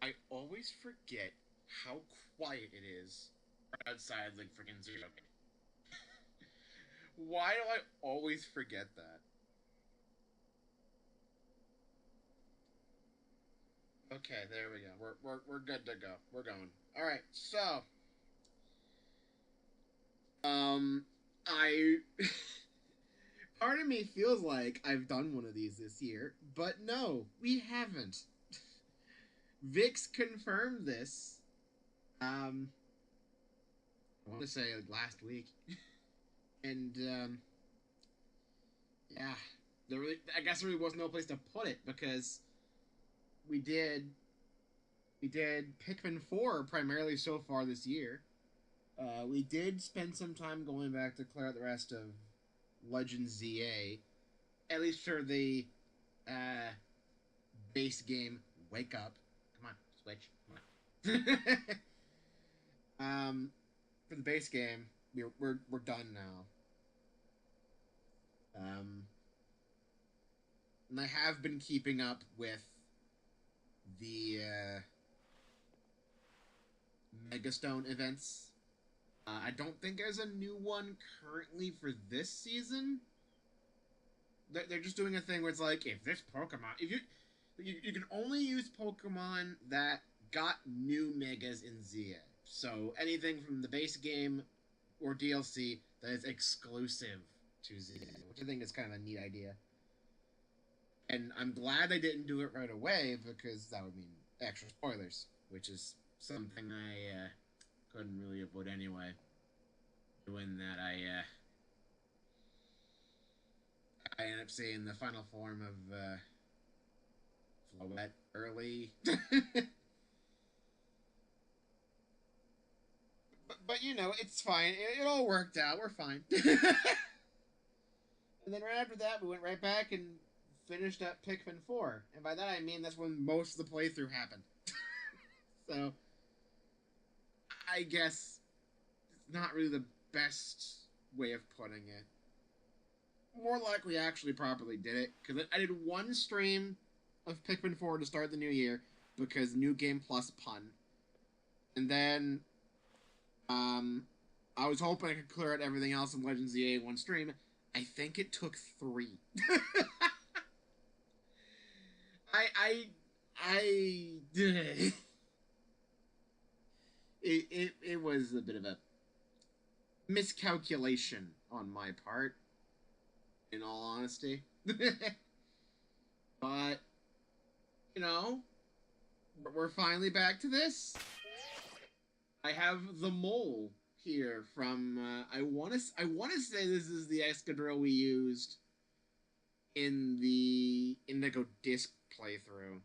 I always forget how quiet it is outside like freaking zero. Why do I always forget that? Okay, there we go. We're good to go. We're going. All right. So, um, I part of me feels like I've done one of these this year, but no, we haven't. Vix confirmed this. Um, I want to say like last week, and yeah, I guess there really was no place to put it because we did we did Pikmin 4 primarily so far this year. We did spend some time going back to clear out the rest of Legend ZA, at least for the uh, base game. Wake up! Come on, Switch! Come on. For the base game, we're done now. Um, and I have been keeping up with the Megastone events. I don't think there's a new one currently for this season. They're just doing a thing where it's like if this Pokemon, if you can only use Pokemon that got new Megas in ZA. So anything from the base game or DLC that is exclusive to ZA, which I think is kind of a neat idea. And I'm glad they didn't do it right away because that would mean extra spoilers, which is something I couldn't really avoid anyway. Doing that, I end up seeing the final form of Floette early. But you know, it's fine. It all worked out. We're fine. And then right after that, we went right back and finished up Pikmin 4. And by that I mean that's when most of the playthrough happened. So, I guess it's not really the best way of putting it. More likely, I actually properly did it. Because I did one stream of Pikmin 4 to start the new year because New Game Plus pun. And then, I was hoping I could clear out everything else in Legends ZA in one stream. I think it took three. I did. It was a bit of a miscalculation on my part, in all honesty. But, you know, we're finally back to this. I have the mole here from I want to say this is the Excadrill we used in the Indigo Disc playthrough.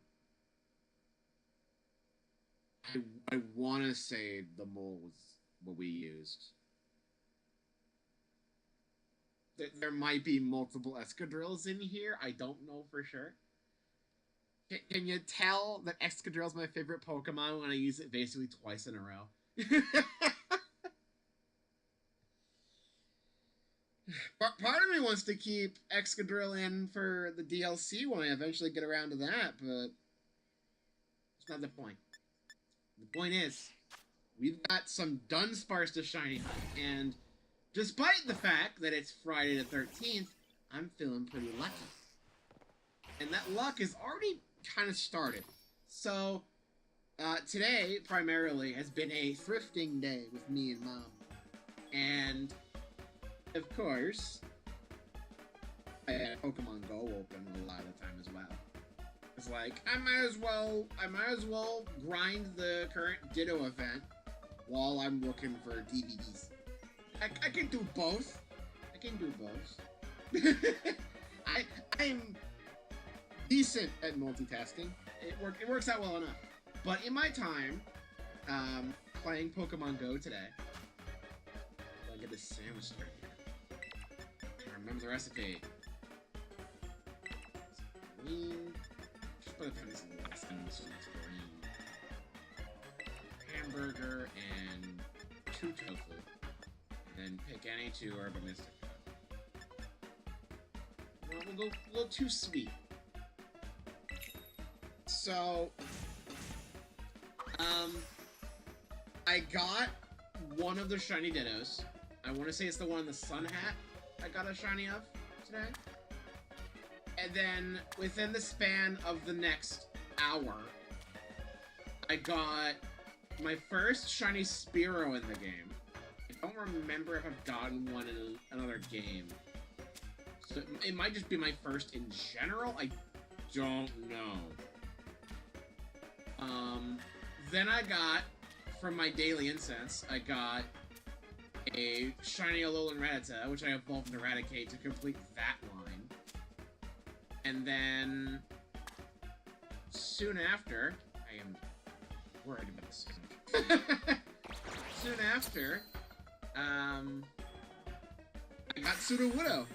I want to say the mole was what we used. There might be multiple Excadrills in here. I don't know for sure. Can you tell that Excadrill is my favorite Pokemon when I use it basically twice in a row? Part of me wants to keep Excadrill in for the DLC when I eventually get around to that, but it's not the point. The point is, we've got some Dunsparce to shiny hunt, and despite the fact that it's Friday the 13th, I'm feeling pretty lucky. And that luck has already kind of started. So, today, primarily, has been a thrifting day with me and Mom. And, of course, I had Pokemon Go open a lot of the time as well. It's like, I might as well grind the current Ditto event while I'm looking for DVDs. I can do both. I can do both. I'm decent at multitasking. It works out well enough. But in my time, playing Pokemon Go today, I'll get this sandwich started here. I remember the recipe. Green. Just put it in this lesson so it's green. Hamburger and 2 tofu. And then pick any 2 Herba Mystica. We'll go a little too sweet. So, I got one of the shiny Dittos. I want to say it's the one in the sun hat I got a shiny of today. And then, within the span of the next hour, I got my first shiny Spearow in the game. I don't remember if I've gotten one in another game. So it might just be my first in general. I don't know. Then I got, from my daily incense, I got a shiny Alolan Rattata, which I evolved into Raticate to complete that line. And then, soon after, I am worried about this. Soon after, I got Sudowoodo,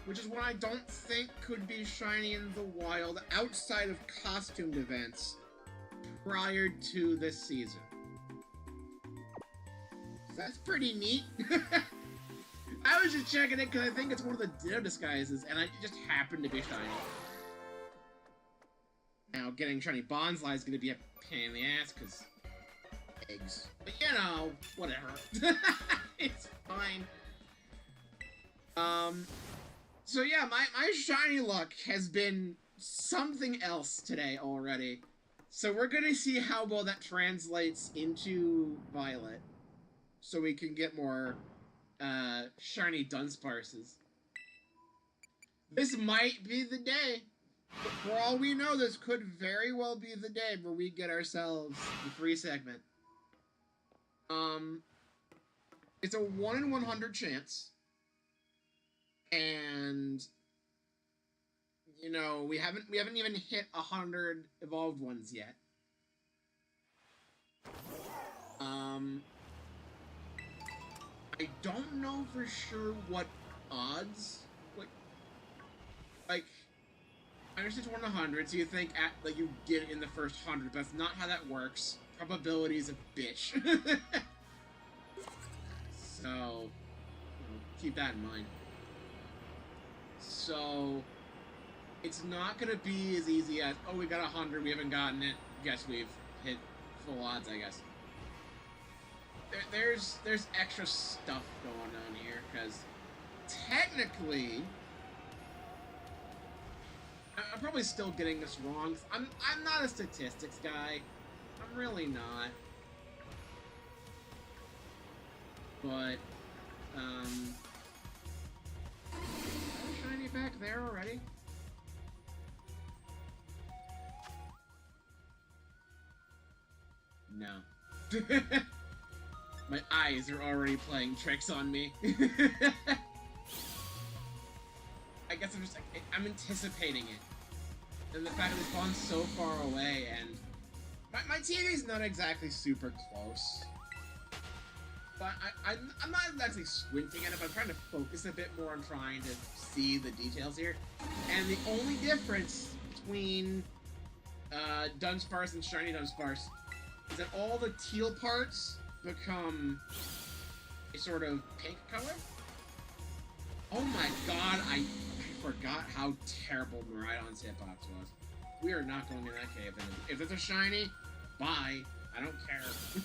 which is one I don't think could be shiny in the wild outside of costumed events prior to this season. So that's pretty neat. I was just checking it because I think it's one of the Ditto disguises, and it just happened to be shiny. Now, getting shiny Bonsly is going to be a pain in the ass, because eggs. But, you know, whatever. It's fine. So yeah, my shiny luck has been something else today already. So we're going to see how well that translates into Violet, so we can get more shiny Dunsparces. This might be the day. But for all we know, this could very well be the day where we get ourselves the free segment. It's a 1 in 100 chance. And you know, we haven't even hit 100 evolved ones yet. I don't know for sure what odds, like, I understand it's 1 in 100, so you think like you get it in the first 100, but that's not how that works. Probability is a bitch. So, you know, keep that in mind. So, it's not gonna be as easy as, oh, we got 100, we haven't gotten it, guess we've hit full odds, I guess. There's extra stuff going on here, because technically, I'm probably still getting this wrong. I'm not a statistics guy. I'm really not. But, shiny back there already? No. My eyes are already playing tricks on me. I guess I'm just like, I'm anticipating it. And the fact that it's gone so far away, and my TV's not exactly super close. But I'm not exactly squinting at it, but I'm trying to focus a bit more on trying to see the details here. And the only difference between Dunsparce and Shiny Dunsparce is that all the teal parts become a sort of pink color. Oh my god, I forgot how terrible Miraidon's hitbox was. We are not going in that cave. And if it's a shiny, bye. I don't care. Oh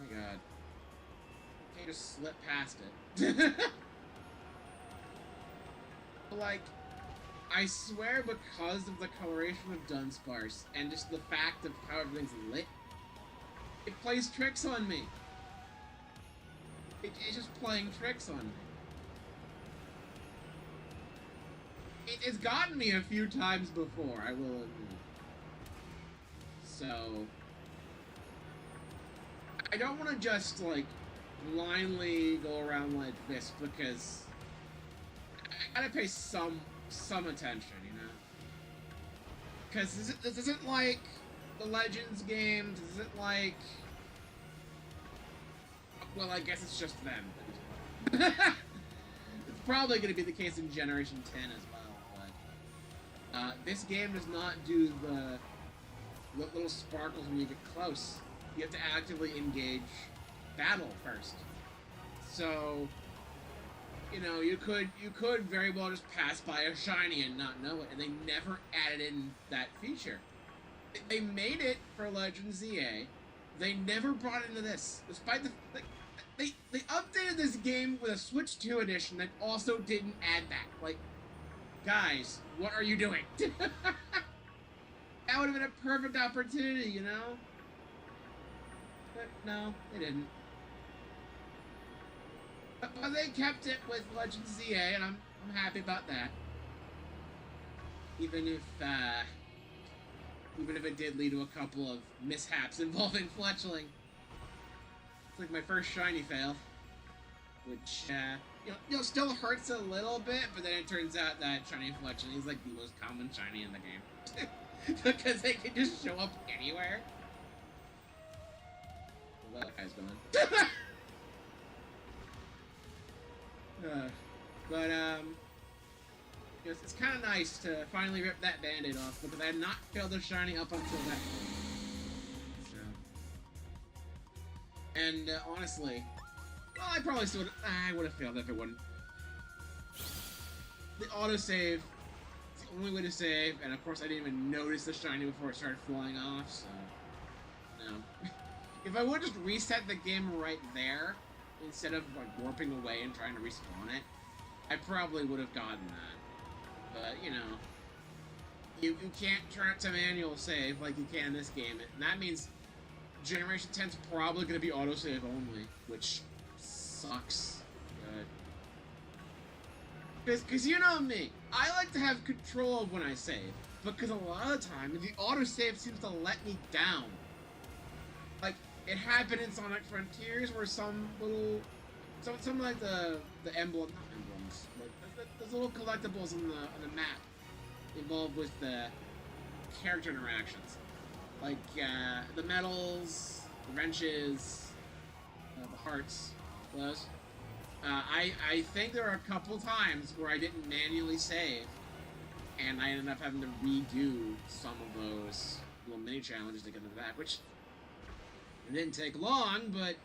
my god. Okay, just slip past it. Like, I swear because of the coloration of Dunsparce and just the fact of how everything's lit, it plays tricks on me. It's just playing tricks on me. It's gotten me a few times before, I will admit. So, I don't want to just, like, blindly go around like this, because I gotta pay some attention, you know? Because this isn't like the Legends games, this isn't like... Well, I guess it's just them. It's probably going to be the case in Generation 10 as well, but... this game does not do the little sparkles when you get close. You have to actively engage battle first. So, you know, you could very well just pass by a shiny and not know it, and they never added in that feature. They made it for Legends ZA. They never brought it into this, despite the like, they updated this game with a Switch 2 edition that also didn't add that. Like, guys, what are you doing? That would have been a perfect opportunity, you know? But no, they didn't. But they kept it with Legends ZA, and I'm happy about that. Even if it did lead to a couple of mishaps involving Fletchling. It's like my first shiny fail, which still hurts a little bit, but then it turns out that shiny Fletchling is like the most common shiny in the game. Because they can just show up anywhere. Well, that guy's gone. It's kind of nice to finally rip that band-aid off, because I had not failed the shiny up until that point. So. And honestly, well, I probably still would have failed if it wouldn't. The autosave is the only way to save, and of course I didn't even notice the shiny before it started flying off, so no. If I would just reset the game right there, instead of like warping away and trying to respawn it, I probably would have gotten that. But, you know, you can't turn it to manual save like you can in this game. And that means Generation 10's probably going to be autosave only, which sucks. Because you know me, I like to have control of when I save, because a lot of the time, the autosave seems to let me down. Like, it happened in Sonic Frontiers where some like the emblem, not emblems, but there's little collectibles on the map involved with the character interactions, like the medals, the wrenches, the hearts, those. I think there are a couple times where I didn't manually save, and I ended up having to redo some of those little mini challenges to get them back, which it didn't take long, but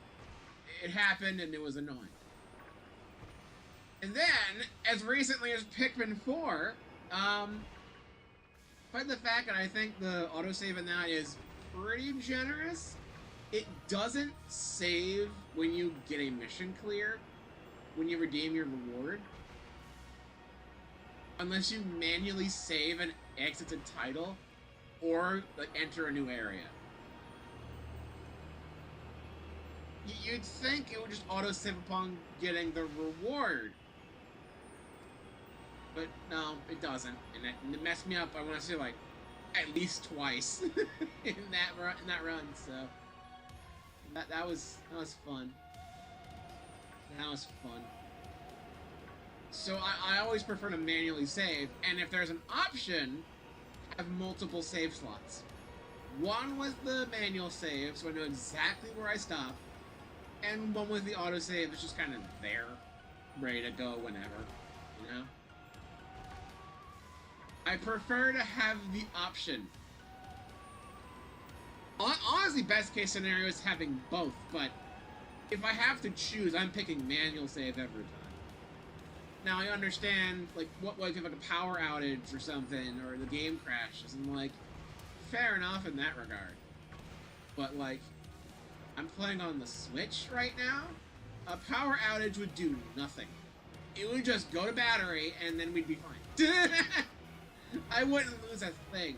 it happened and it was annoying. And then, as recently as Pikmin 4, despite the fact that I think the autosave in that is pretty generous, it doesn't save when you get a mission clear, when you redeem your reward, unless you manually save and exit a title, or like enter a new area. You'd think it would just autosave upon getting the reward, but no, it doesn't, and it messed me up. I want to say like at least twice in that run. So that was fun. That was fun. So I always prefer to manually save, and if there's an option, have multiple save slots. One with the manual save, so I know exactly where I stop, and one with the autosave is just kind of there, ready to go whenever, you know? I prefer to have the option. Honestly, best case scenario is having both, but if I have to choose, I'm picking manual save every time. Now, I understand, like, what if like a power outage or something, or the game crashes, and, like, fair enough in that regard. But, like, I'm playing on the Switch right now. A power outage would do nothing. It would just go to battery, and then we'd be fine. I wouldn't lose a thing.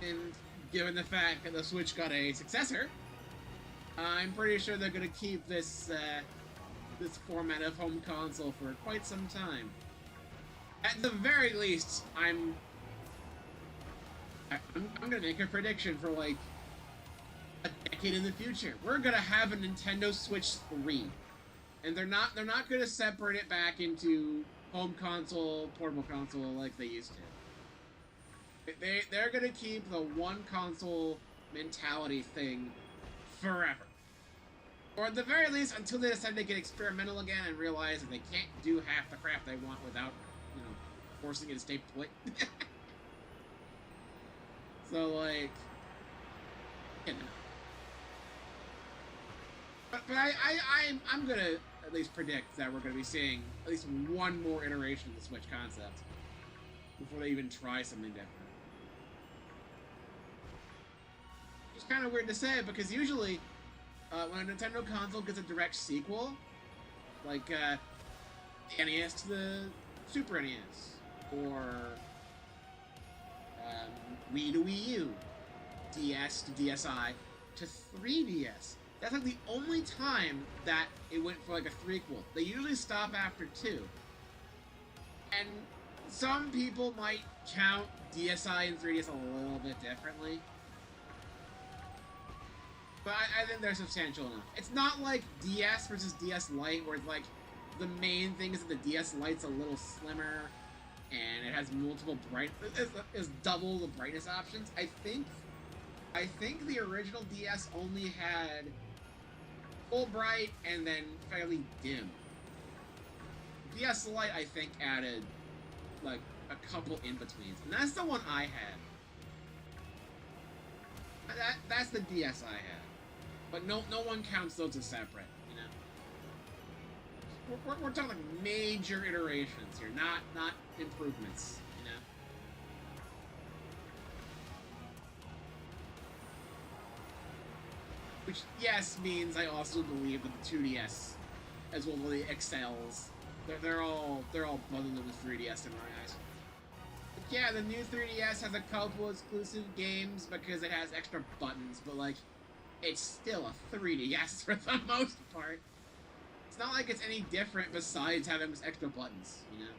And given the fact that the Switch got a successor, I'm pretty sure they're going to keep this this format of home console for quite some time. At the very least, I'm gonna make a prediction for like a decade in the future. We're gonna have a Nintendo Switch 3, and they're not gonna separate it back into home console, portable console like they used to. They're gonna keep the one console mentality thing forever. Or at the very least, until they decide to get experimental again and realize that they can't do half the crap they want without, forcing it to stay put. So, like, But I'm gonna at least predict that we're gonna be seeing at least one more iteration of the Switch concept. before they even try something different. It's kind of weird to say because usually when a Nintendo console gets a direct sequel, like the NES to the Super NES, or Wii to Wii U, DS to DSi to 3DS. That's like the only time that it went for like a threequel. They usually stop after 2. And some people might count DSi and 3DS a little bit differently. But I think they're substantial enough. It's not like DS versus DS Lite, where it's like the main thing is that the DS Lite's a little slimmer and it has multiple is double the brightness options. I think the original DS only had full bright and then fairly dim. DS Lite, I think, added like a couple in-betweens, and that's the one I had. That's the DS I had. But no one counts those as separate, you know. We're talking like major iterations here, not improvements, you know. Which, yes, means I also believe that the 2DS, as well as the XLs, they're all bundled with 3DS in my eyes. But yeah, the new 3DS has a couple exclusive games because it has extra buttons, but like, it's still a 3DS for the most part. It's not like it's any different besides having those extra buttons, you know?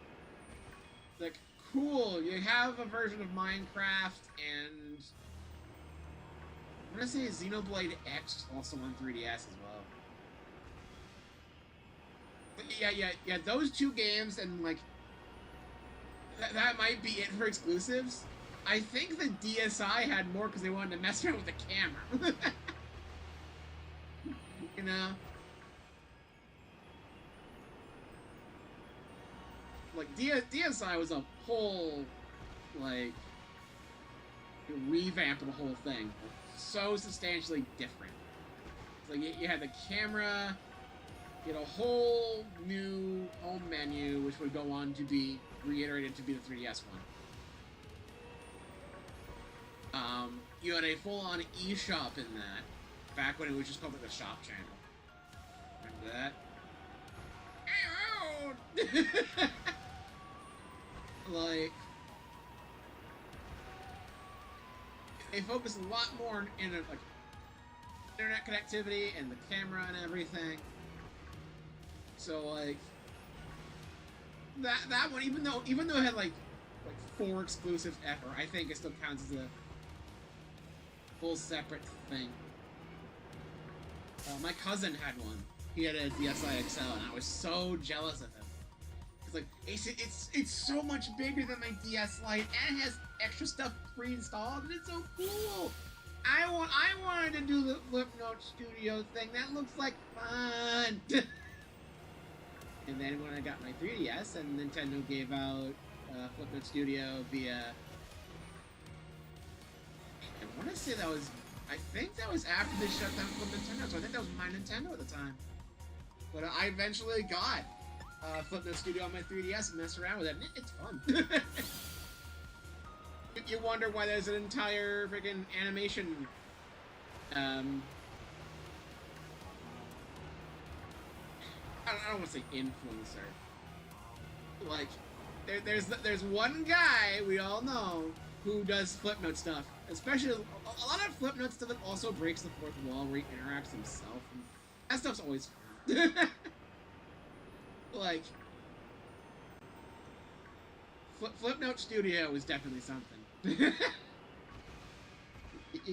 It's like, cool, you have a version of Minecraft, and I'm gonna say Xenoblade X also on 3DS as well. But yeah, those two games, and like, that might be it for exclusives. I think the DSi had more because they wanted to mess around with the camera. You know? Like, DSi was a whole, like, revamp of the whole thing. So substantially different. It's like, you had the camera, you had a whole new home menu, which would go on to be reiterated to be the 3DS one. You had a full-on eShop in that. Back when it was just called like the shop channel. Remember that? Like, they focus a lot more in like internet connectivity and the camera and everything. So like that one, even though it had like 4 exclusives ever, I think it still counts as a full separate thing. My cousin had one. He had a DSi XL, and I was so jealous of him. It's like it's so much bigger than my DS Lite, and it has extra stuff pre-installed, and it's so cool. I wanted to do the Flipnote Studio thing. That looks like fun. And then when I got my 3DS, and Nintendo gave out Flipnote Studio via, I want to say that was. I think that was after they shut down Flip Nintendo, so I think that was my Nintendo at the time. But I eventually got Flipnote Studio on my 3DS and messed around with it, and it's fun. You wonder why there's an entire freaking animation I don't want to say influencer. Like, there's one guy we all know who does Flipnote stuff. Especially, a lot of Flipnote stuff that also breaks the fourth wall where he interacts himself. And that stuff's always fun. Like, Flipnote Studio is definitely something. You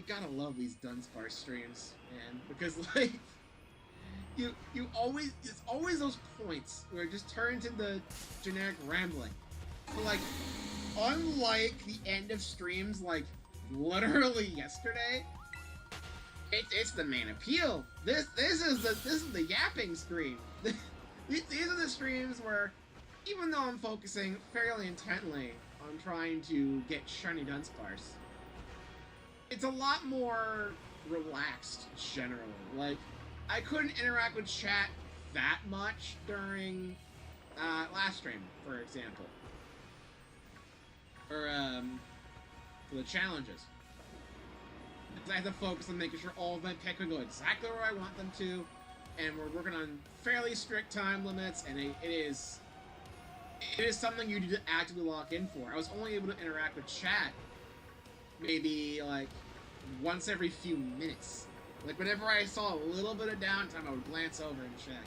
gotta love these Dudunsparce streams, man. Because, like, you always, it's always those points where it just turns into generic rambling. So, like, unlike the end of streams, like, literally yesterday, it's the main appeal. This is the yapping stream. These are the streams where, even though I'm focusing fairly intently on trying to get shiny Dudunsparce, it's a lot more relaxed generally. Like, I couldn't interact with chat that much during last stream, for example. or for the challenges. I have to focus on making sure all of my picks go exactly where I want them to, and we're working on fairly strict time limits, and it is something you need to actively lock in for. I was only able to interact with chat maybe like once every few minutes. Like whenever I saw a little bit of downtime, I would glance over and check,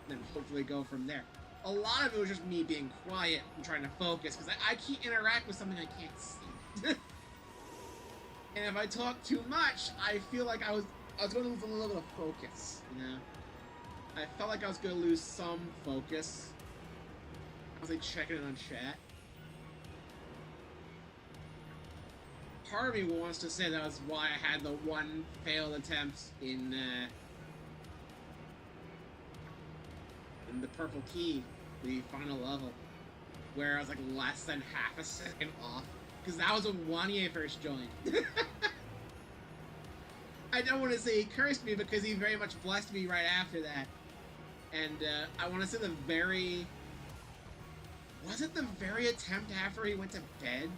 and then hopefully go from there. A lot of it was just me being quiet and trying to focus, because I can't interact with something I can't see. And if I talk too much, I feel like I was going to lose a little bit of focus, you know? I felt like I was going to lose some focus. I was like checking it on chat. Part of me wants to say that was why I had the one failed attempt in the purple key, the final level, where I was like less than half a second off, because that was when Wanye first joined. I don't want to say he cursed me, because he very much blessed me right after that. And I want to say was it the very attempt after he went to bed?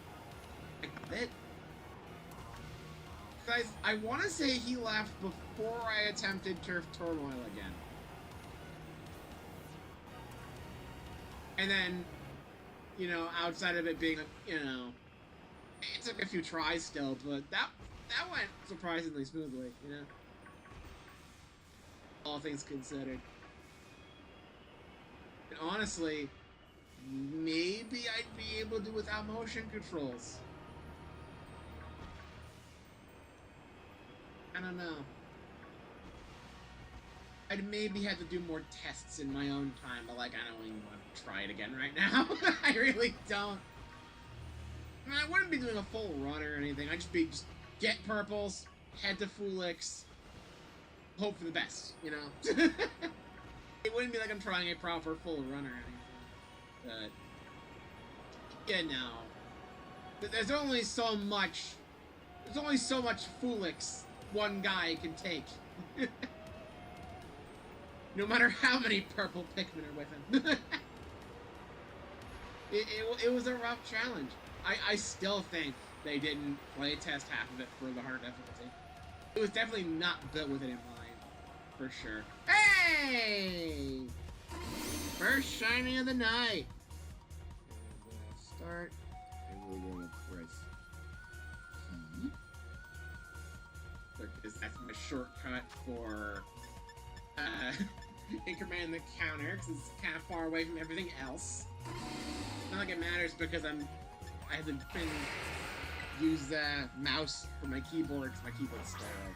Like, guys, I want to say he left before I attempted Turf Turmoil again. And then, you know, outside of it being, you know, it took a few tries still, but that went surprisingly smoothly, you know? All things considered. And honestly, maybe I'd be able to do without motion controls. I don't know. I'd maybe have to do more tests in my own time, but like, I don't even want to try it again right now. I really don't. I mean, I wouldn't be doing a full run or anything. I'd just get purples, head to Fulix, hope for the best, you know? It wouldn't be like I'm trying a proper full run or anything. But, yeah, no. There's only so much Fulix one guy can take. No matter how many purple Pikmin are with him. It was a rough challenge. I still think they didn't play test half of it for the hard difficulty. It was definitely not built with it in mind, for sure. Hey! First shiny of the night. And, start. And we're going to press T. Because that's my shortcut for incrementing the counter, because it's kind of far away from everything else. Not like it matters, because I have to use the mouse for my keyboard, because my keyboard's sterile.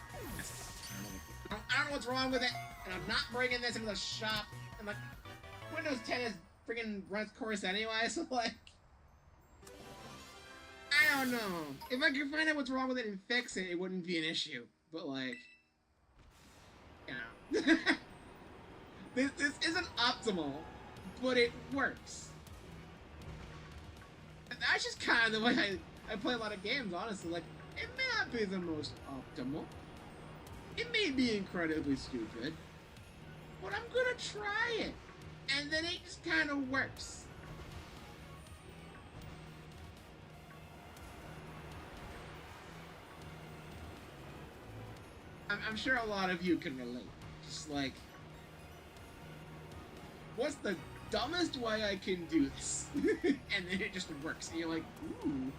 I don't know what's wrong with it, and I'm not bringing this into the shop. And like, Windows 10 is freaking runs course anyway, so like, I don't know. If I could find out what's wrong with it and fix it, it wouldn't be an issue. But like, you know, this isn't optimal, but it works. That's just kind of the way I play a lot of games, honestly. Like, it may not be the most optimal. It may be incredibly stupid. But I'm gonna try it. And then it just kind of works. I'm sure a lot of you can relate. Just like, what's the dumbest way I can do this? And then it just works. And you're like, ooh.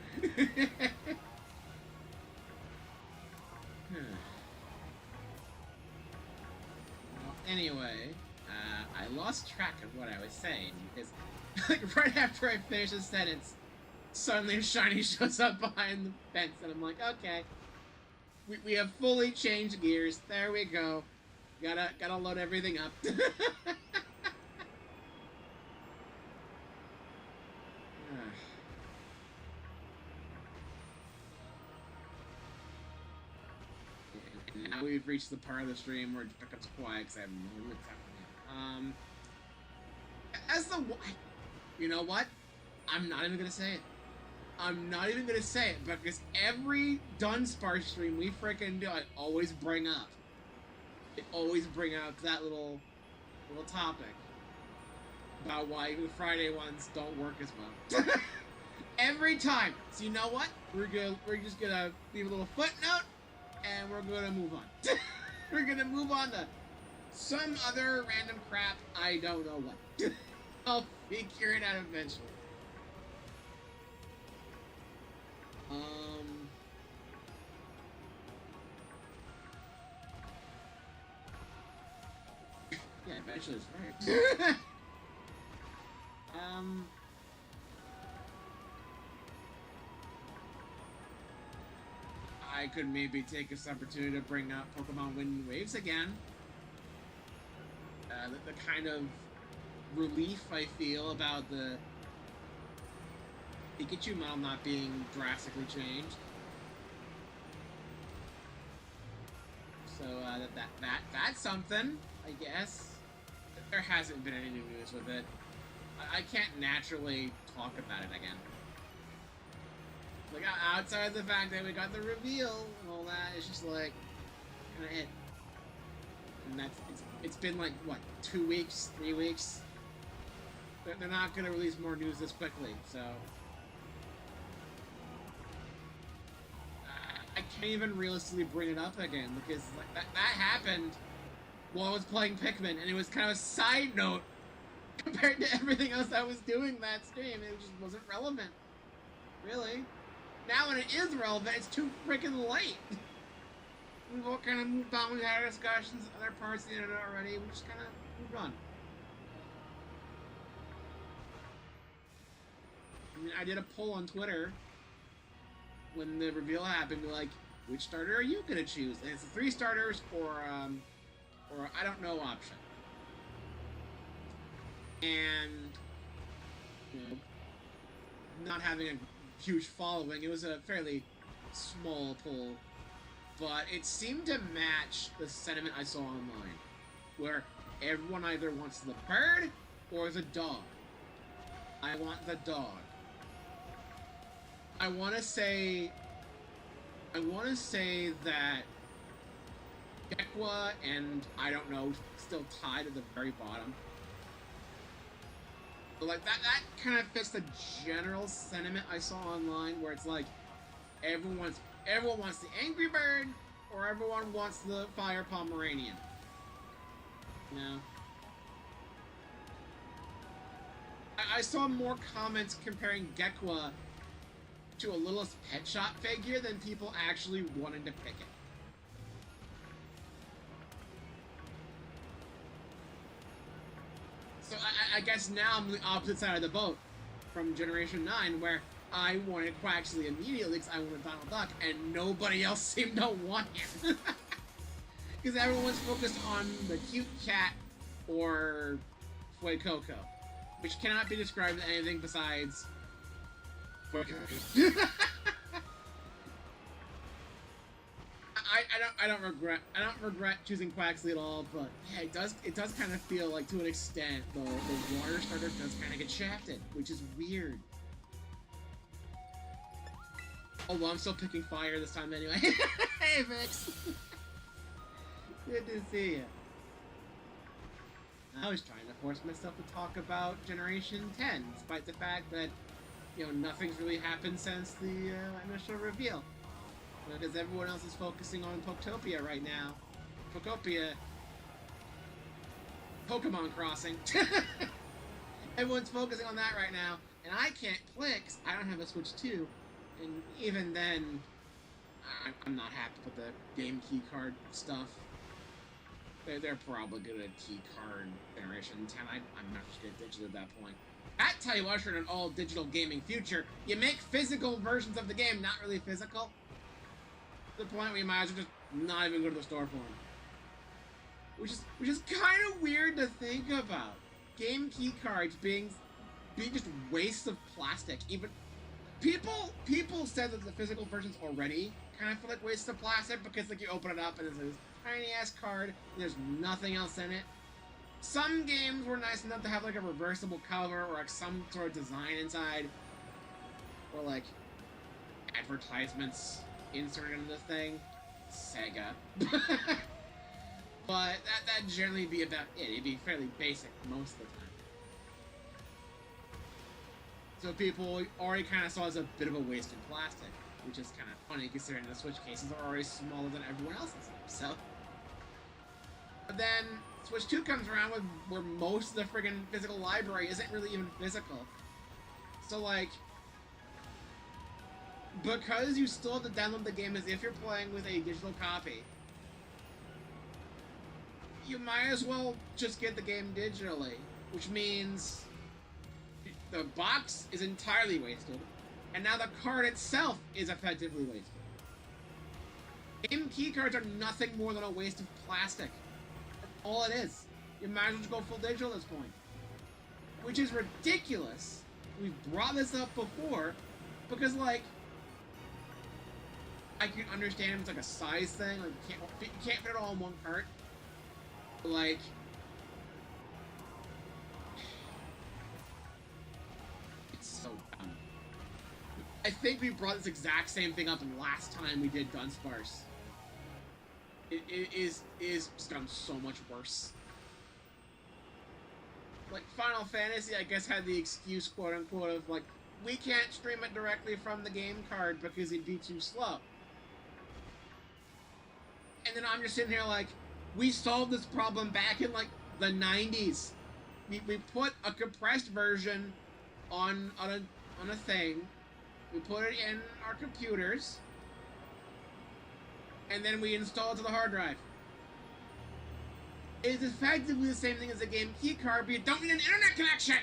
Well, anyway, I lost track of what I was saying, because like, right after I finished the sentence, suddenly a shiny shows up behind the fence, and I'm like, okay. We have fully changed gears. There we go. Gotta load everything up. And now we've reached the part of the stream where it becomes quiet because I have no idea what's happening. You know what? I'm not even gonna say it. I'm not even gonna say it, because every Dudunsparce stream we frickin' do, I always bring up. I always bring out that little topic about why even Friday ones don't work as well. Every time. So you know what? We're just gonna leave a little footnote, and we're gonna move on. We're gonna move on to some other random crap. I don't know what. I'll figure it out eventually. Yeah, eventually it's right. I could maybe take this opportunity to bring up Pokemon Wind and Waves again. The kind of relief I feel about the Pikachu model not being drastically changed. So that's something, I guess. There hasn't been any new news with it. I can't naturally talk about it again. Like, outside of the fact that we got the reveal and all that, it's just like, kind of it. And it's been like, what, 2 weeks, 3 weeks? They're not going to release more news this quickly, so... I can't even realistically bring it up again, because like, that happened while I was playing Pikmin, and it was kind of a side note compared to everything else I was doing that stream. It just wasn't relevant. Really. Now when it is relevant, it's too freaking late. We've all kind of moved on. We've had our discussions, other parts of the internet already. We just kind of moved on. I mean, I did a poll on Twitter when the reveal happened, like, which starter are you gonna choose? And it's the 3 starters or I don't know option. And, you know, not having a huge following, it was a fairly small poll, but it seemed to match the sentiment I saw online, where everyone either wants the bird or the dog. I want the dog. I want to say that Gekwa and, I don't know, still tied at the very bottom. But like that kind of fits the general sentiment I saw online, where it's like everyone wants the Angry Bird or everyone wants the Fire Pomeranian. You know? I saw more comments comparing Gekwa to a Littlest Pet Shop figure than people actually wanted to pick it. So I guess now I'm the opposite side of the boat from Generation 9, where I wanted Quaxley immediately because I wanted Donald Duck, and nobody else seemed to want him. Because everyone's focused on the cute cat or Fuecoco, which cannot be described as anything besides Fuecoco. I don't regret choosing Quaxley at all, but yeah, it does kind of feel like, to an extent, the water starter does kind of get shafted, which is weird. Oh well, I'm still picking fire this time anyway. Hey Vix! Good to see you. I was trying to force myself to talk about Generation 10, despite the fact that, you know, nothing's really happened since the initial reveal. Because everyone else is focusing on Poketopia right now. Pokemon Crossing. Everyone's focusing on that right now, and I can't play because I don't have a Switch 2. And even then, I'm not happy with the game key card stuff. They're probably good at key card Generation 10. I'm not just good at digital at that point. I tell you what, in an all-digital gaming future, you make physical versions of the game not really physical. To the point where you might as well just not even go to the store for them. Which is kind of weird to think about. Game key cards being just wastes of plastic. Even people said that the physical versions already kind of feel like wastes of plastic because like you open it up and it's this tiny ass card and there's nothing else in it. Some games were nice enough to have like a reversible cover or like some sort of design inside, or like advertisements inserted into the thing. Sega. But that'd generally be about it. It'd be fairly basic most of the time. So people already kind of saw it as a bit of a waste in plastic, which is kind of funny considering the Switch cases are already smaller than everyone else's. So, but then Switch 2 comes around with where most of the friggin' physical library isn't really even physical. So like, because you still have to download the game as if you're playing with a digital copy, you might as well just get the game digitally, which means the box is entirely wasted, and now the card itself is effectively wasted. Game keycards are nothing more than a waste of plastic. That's all it is. You might as well just go full digital at this point. Which is ridiculous. We've brought this up before, because like, I can understand if it's like a size thing, like you can't fit it all in one cart. But like, it's so dumb. I think we brought this exact same thing up last time we did Dudunsparce. It is just gotten so much worse. Like, Final Fantasy, I guess, had the excuse, quote-unquote, of, like, we can't stream it directly from the game card because it'd be too slow. And then I'm just sitting here like, we solved this problem back in, like, the 90s. We put a compressed version on a thing. We put it in our computers. And then we install it to the hard drive. It's effectively the same thing as a game keycard, but you don't need an internet connection!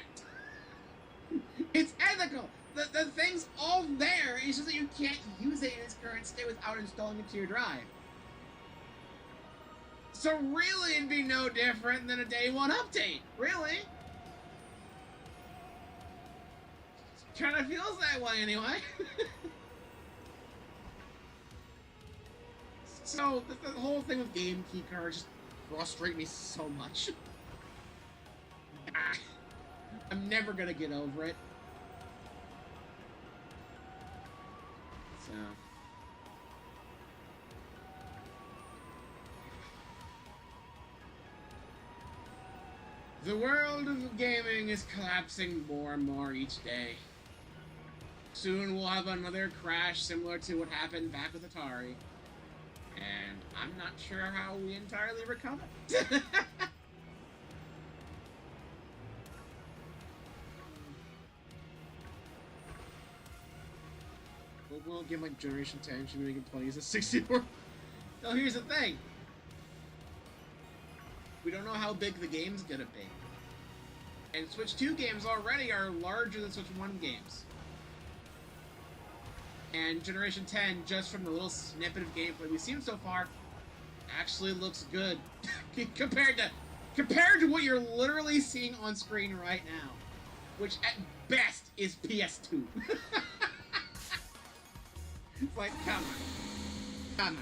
It's ethical! The thing's all there, it's just that you can't use it in its current state without installing it to your drive. So really, it'd be no different than a day one update. Really? Kind of feels that way anyway. So, the whole thing with game keycards just frustrates me so much. I'm never gonna get over it. So. The world of gaming is collapsing more and more each day. Soon we'll have another crash similar to what happened back with Atari. And I'm not sure how we entirely recover. We'll give like Generation 10, should we make it play as a 64? No, here's the thing. We don't know how big the game's gonna be. And Switch 2 games already are larger than Switch 1 games. And Generation 10, just from the little snippet of gameplay we've seen so far, actually looks good compared to what you're literally seeing on screen right now, which at best is PS2. It's like, come on.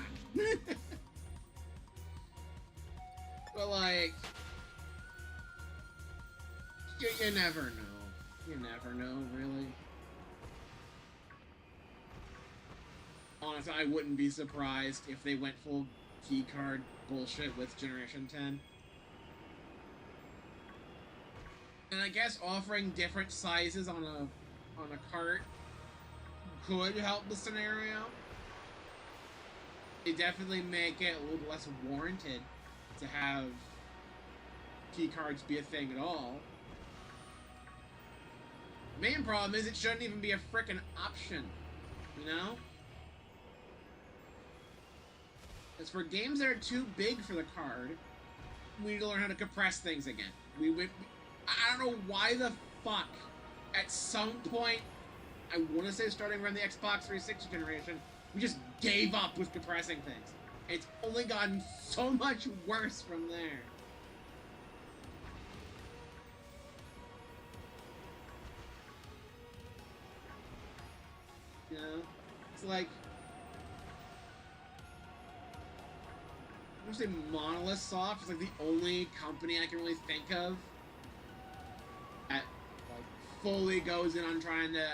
But like, you never know. You never know, really. Honestly, I wouldn't be surprised if they went full keycard bullshit with Generation 10. And I guess offering different sizes on a cart could help the scenario. They definitely make it a little less warranted to have keycards be a thing at all. The main problem is it shouldn't even be a frickin' option, you know? As for games that are too big for the card, we need to learn how to compress things again. I don't know why the fuck, at some point, I want to say starting around the Xbox 360 generation, we just gave up with compressing things. It's only gotten so much worse from there. You know? It's like, I want to say Monolith Soft is like the only company I can really think of that like fully goes in on trying to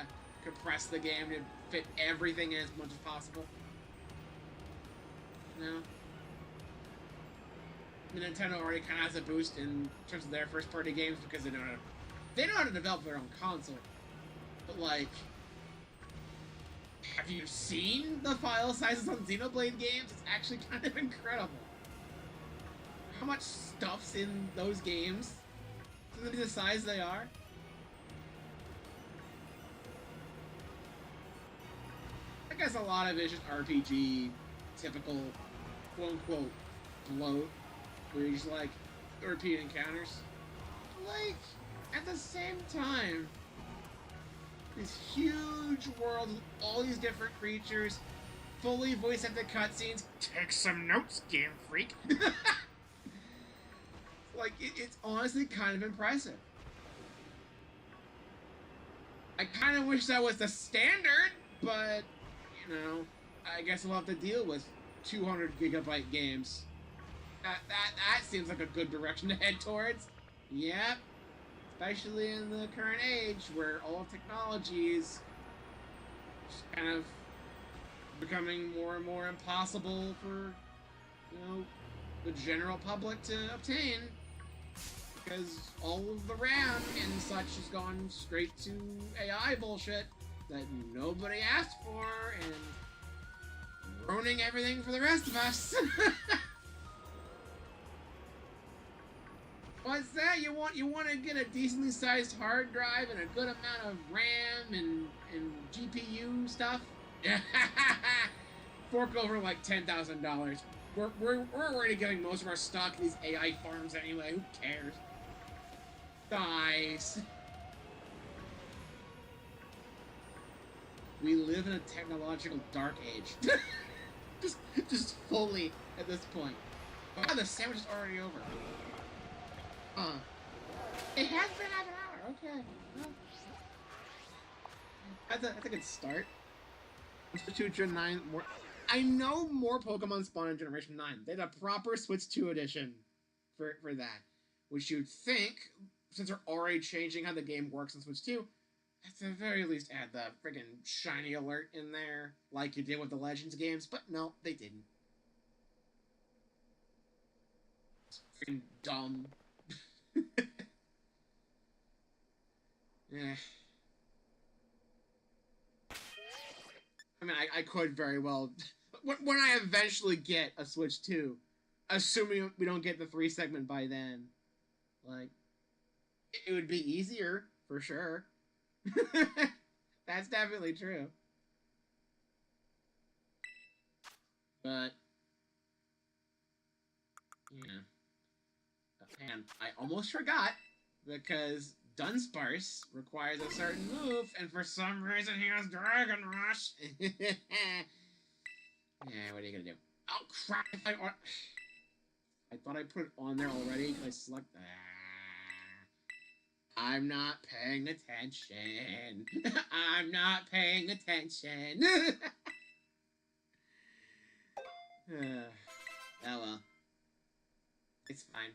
compress the game to fit everything in as much as possible. You know? I mean, Nintendo already kind of has a boost in terms of their first-party games because they know how to develop their own console. But, like, have you seen the file sizes on Xenoblade games? It's actually kind of incredible. How much stuff's in those games to the size they are. I guess a lot of it is just RPG, typical, quote-unquote, bloat, where you're just like, repeat encounters. Like, at the same time, these huge worlds with all these different creatures, fully voice-acted cutscenes. Take some notes, Game Freak. Like, it's honestly kind of impressive. I kind of wish that was the standard, but, you know, I guess we'll have to deal with 200 gigabyte games. That seems like a good direction to head towards. Yep. Especially in the current age where all technology is just kind of becoming more and more impossible for, you know, the general public to obtain. Because all of the RAM and such has gone straight to AI bullshit that nobody asked for and ruining everything for the rest of us. What's that? You want to get a decently sized hard drive and a good amount of RAM and GPU stuff? Fork over like $10,000. We're already getting most of our stock in these AI farms anyway. Who cares? Guys, we live in a technological dark age. just fully at this point. Oh, the sandwich is already over. It has been half an hour. Okay. Well, that's a good start. Switch 2 9 more. I know more Pokemon spawn in Generation 9. They had a proper Switch 2 edition for that, which you'd think, since they're already changing how the game works on Switch 2, at the very least add the friggin' shiny alert in there, like you did with the Legends games, but no, they didn't. It's friggin' dumb. Yeah. I mean, I could very well... When I eventually get a Switch 2, assuming we don't get the 3-segment by then, like, it would be easier, for sure. That's definitely true. But, yeah. And I almost forgot, because Dudunsparce requires a certain move, and for some reason he has Dragon Rush. Yeah, what are you gonna do? Oh crap! I thought I put it on there already. Can I select that? I'm not paying attention. I'm not paying attention. Oh well. It's fine.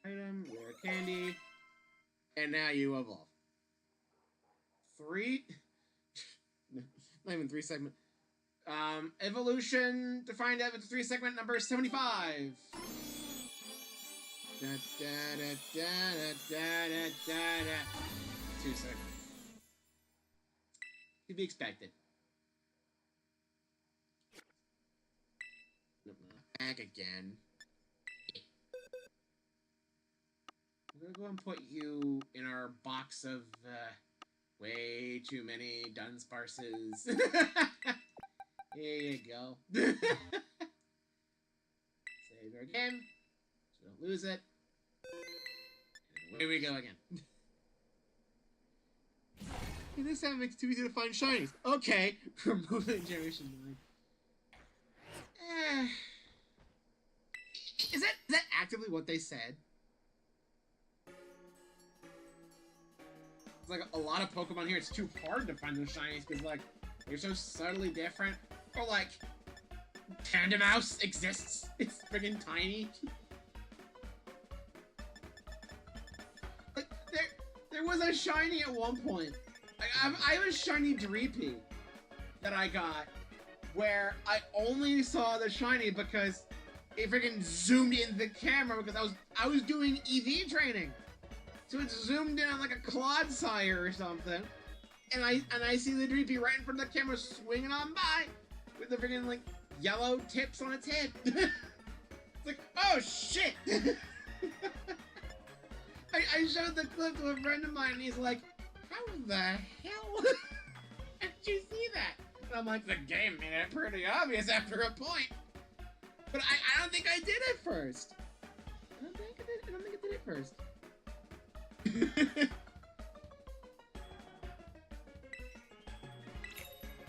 Item, rare candy, and now you evolve. 3? Not even 3-segment. Evolution defined as 3-segment number 75. Da, da, da, da, da, da, da, da. 2 seconds. To be expected. Back again. We're gonna go and put you in our box of way too many Dudunsparces. Here you go. Save her again, so we don't lose it. And away we go again. Hey, this time makes it too easy to find shinies. Okay, remove it in Generation 9. Is that actively what they said? It's like a lot of Pokemon here, it's too hard to find those shinies because, like, they're so subtly different. Or, like, Pandamouse exists. It's friggin' tiny. Like, there was a shiny at one point. Like, I have a shiny Dreepy that I got where I only saw the shiny because it friggin' zoomed in the camera because I was doing EV training. So it's zoomed in on like a Clodsire or something. And I see the Dreepy right in front of the camera swinging on by with the freaking like yellow tips on its head. It's like, oh shit! I showed the clip to a friend of mine and he's like, how the hell did you see that? And I'm like, the game made it pretty obvious after a point. But I don't think I did it first. I don't think I did it first.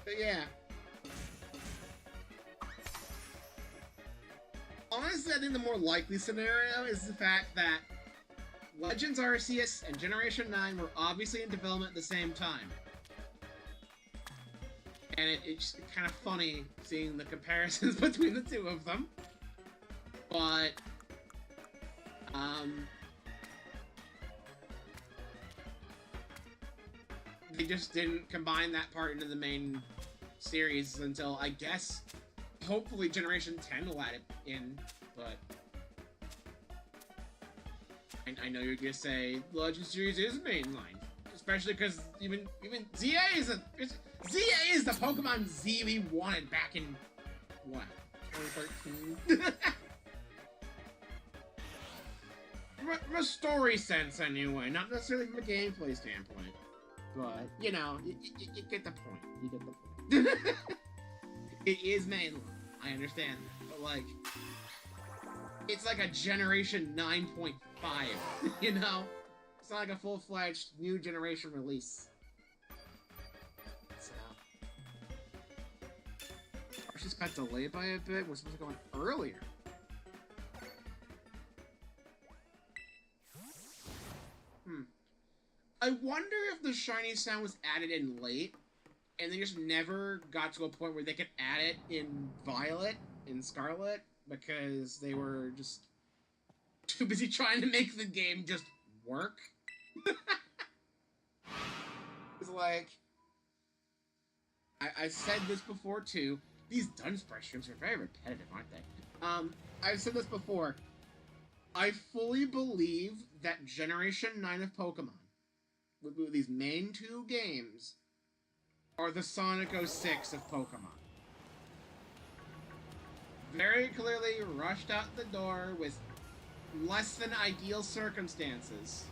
But yeah. Honestly, I think the more likely scenario is the fact that Legends Arceus and Generation 9 were obviously in development at the same time. And it's kind of funny seeing the comparisons between the two of them. But, they just didn't combine that part into the main series until, I guess, hopefully Generation 10 will add it in, but I know you're gonna say Legend series is mainline, especially because even ZA is the Pokemon Z we wanted back in what, 2013? From a story sense, anyway, not necessarily from a gameplay standpoint, but you know, you get the point. You get the point. It is mainline. I understand that, but like, it's like a Generation 9.5, you know? It's not like a full-fledged new generation release. So, Arceus just got delayed by a bit. We're supposed to go in earlier. I wonder if the shiny sound was added in late, and they just never got to a point where they could add it in Violet, in Scarlet, because they were just too busy trying to make the game just work. It's like, I said this before too, these Dudunsparce streams are very repetitive, aren't they? I've said this before, I fully believe that Generation 9 of Pokemon, with these main two games, are the Sonic 06 of Pokemon. Very clearly rushed out the door with less than ideal circumstances.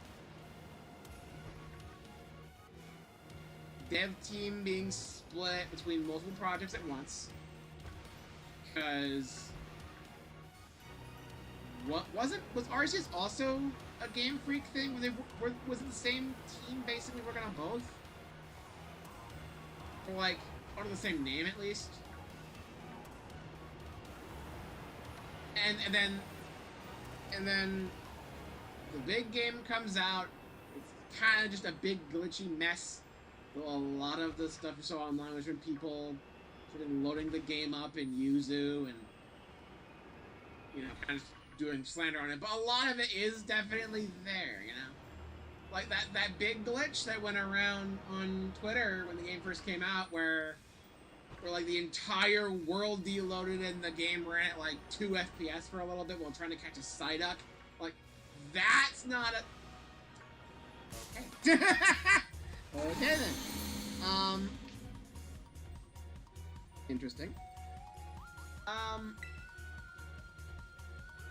Dev team being split between multiple projects at once. Because was Arceus also a Game Freak thing? Was it the same team basically working on both? Or like under the same name at least? And then the big game comes out. It's kind of just a big glitchy mess. A lot of the stuff you saw online was from people sort of loading the game up in Yuzu and, you know, kind of doing slander on it. But a lot of it is definitely there, you know? Like that big glitch that went around on Twitter when the game first came out where like the entire world deloaded and the game ran at like 2 FPS for a little bit while trying to catch a Psyduck. Like, that's not a... Okay. Okay then. Interesting.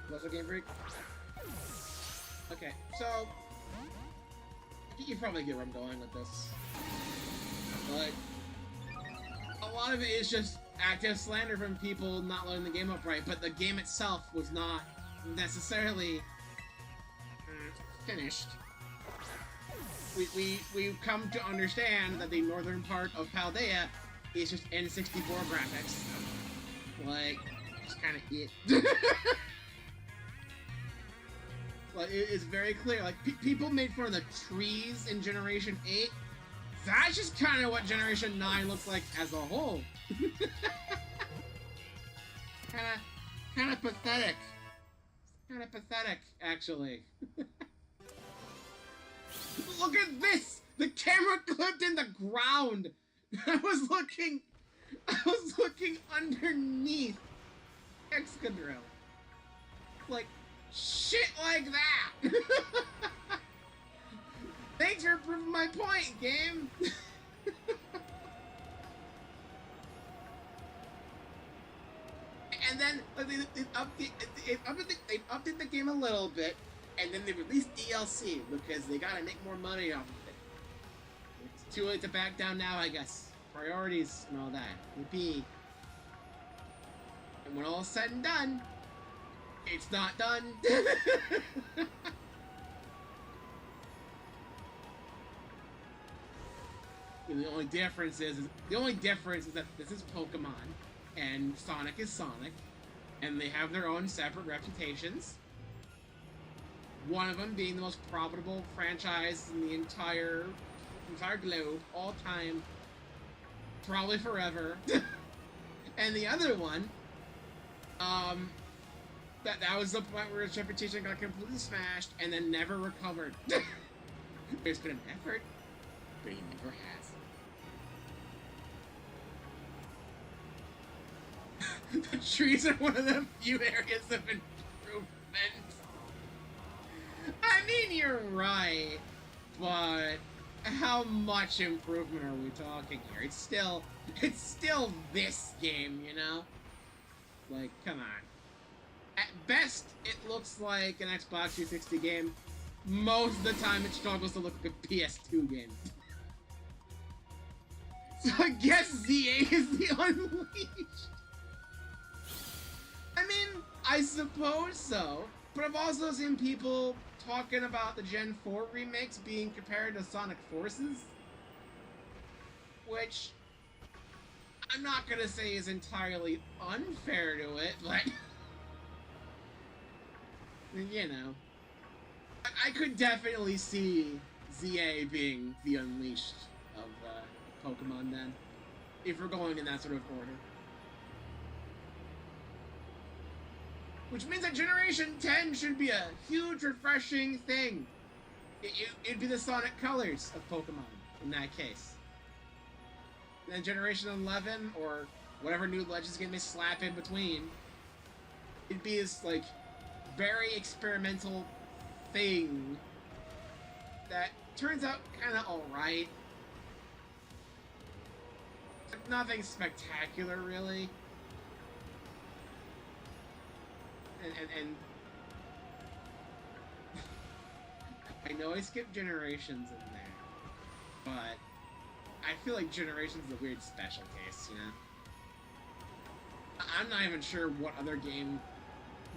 What's a Game Freak? Okay, so you probably get where I'm going with this. But a lot of it is just active slander from people not loading the game up right, but the game itself was not necessarily finished. We've come to understand that the northern part of Paldea is just N64 graphics. Like, just kind of it. Like, it's very clear. Like, people made fun of the trees in Generation 8. That's just kind of what Generation 9 looks like as a whole. Kind of pathetic. Kind of pathetic, actually. Look at this! The camera clipped in the ground. I was looking underneath Excadrill. Like, shit like that. game. And then they update the game a little bit, and then they release DLC because they gotta make more money off of it. It's too late to back down now, I guess. Priorities and all that. Yippee. And when all is said and done, it's not done. And the only difference is that this is Pokemon, and Sonic is Sonic, and they have their own separate reputations. One of them being the most profitable franchise in the entire globe, all time, probably forever. And the other one, that was the point where its reputation got completely smashed and then never recovered. There's been an effort, but he never has. The trees are one of the few areas of improvement. I mean, you're right, but how much improvement are we talking here? It's still this game, you know? Like, come on. At best, it looks like an Xbox 360 game. Most of the time, it struggles to look like a PS2 game. So I guess ZA is the Unleashed. I mean, I suppose so, but I've also seen people talking about the Gen 4 remakes being compared to Sonic Forces, which I'm not gonna say is entirely unfair to it, but you know, I could definitely see ZA being the Unleashed of Pokemon then, if we're going in that sort of order. Which means that Generation 10 should be a huge, refreshing thing. It'd be the Sonic colors of Pokemon, in that case. And then Generation 11, or whatever new Legends game they slap in between, it'd be this, like, very experimental thing that turns out kind of alright. Nothing spectacular, really. And I know I skipped Generations in there, but I feel like Generations is a weird special case, you know? I'm not even sure what other game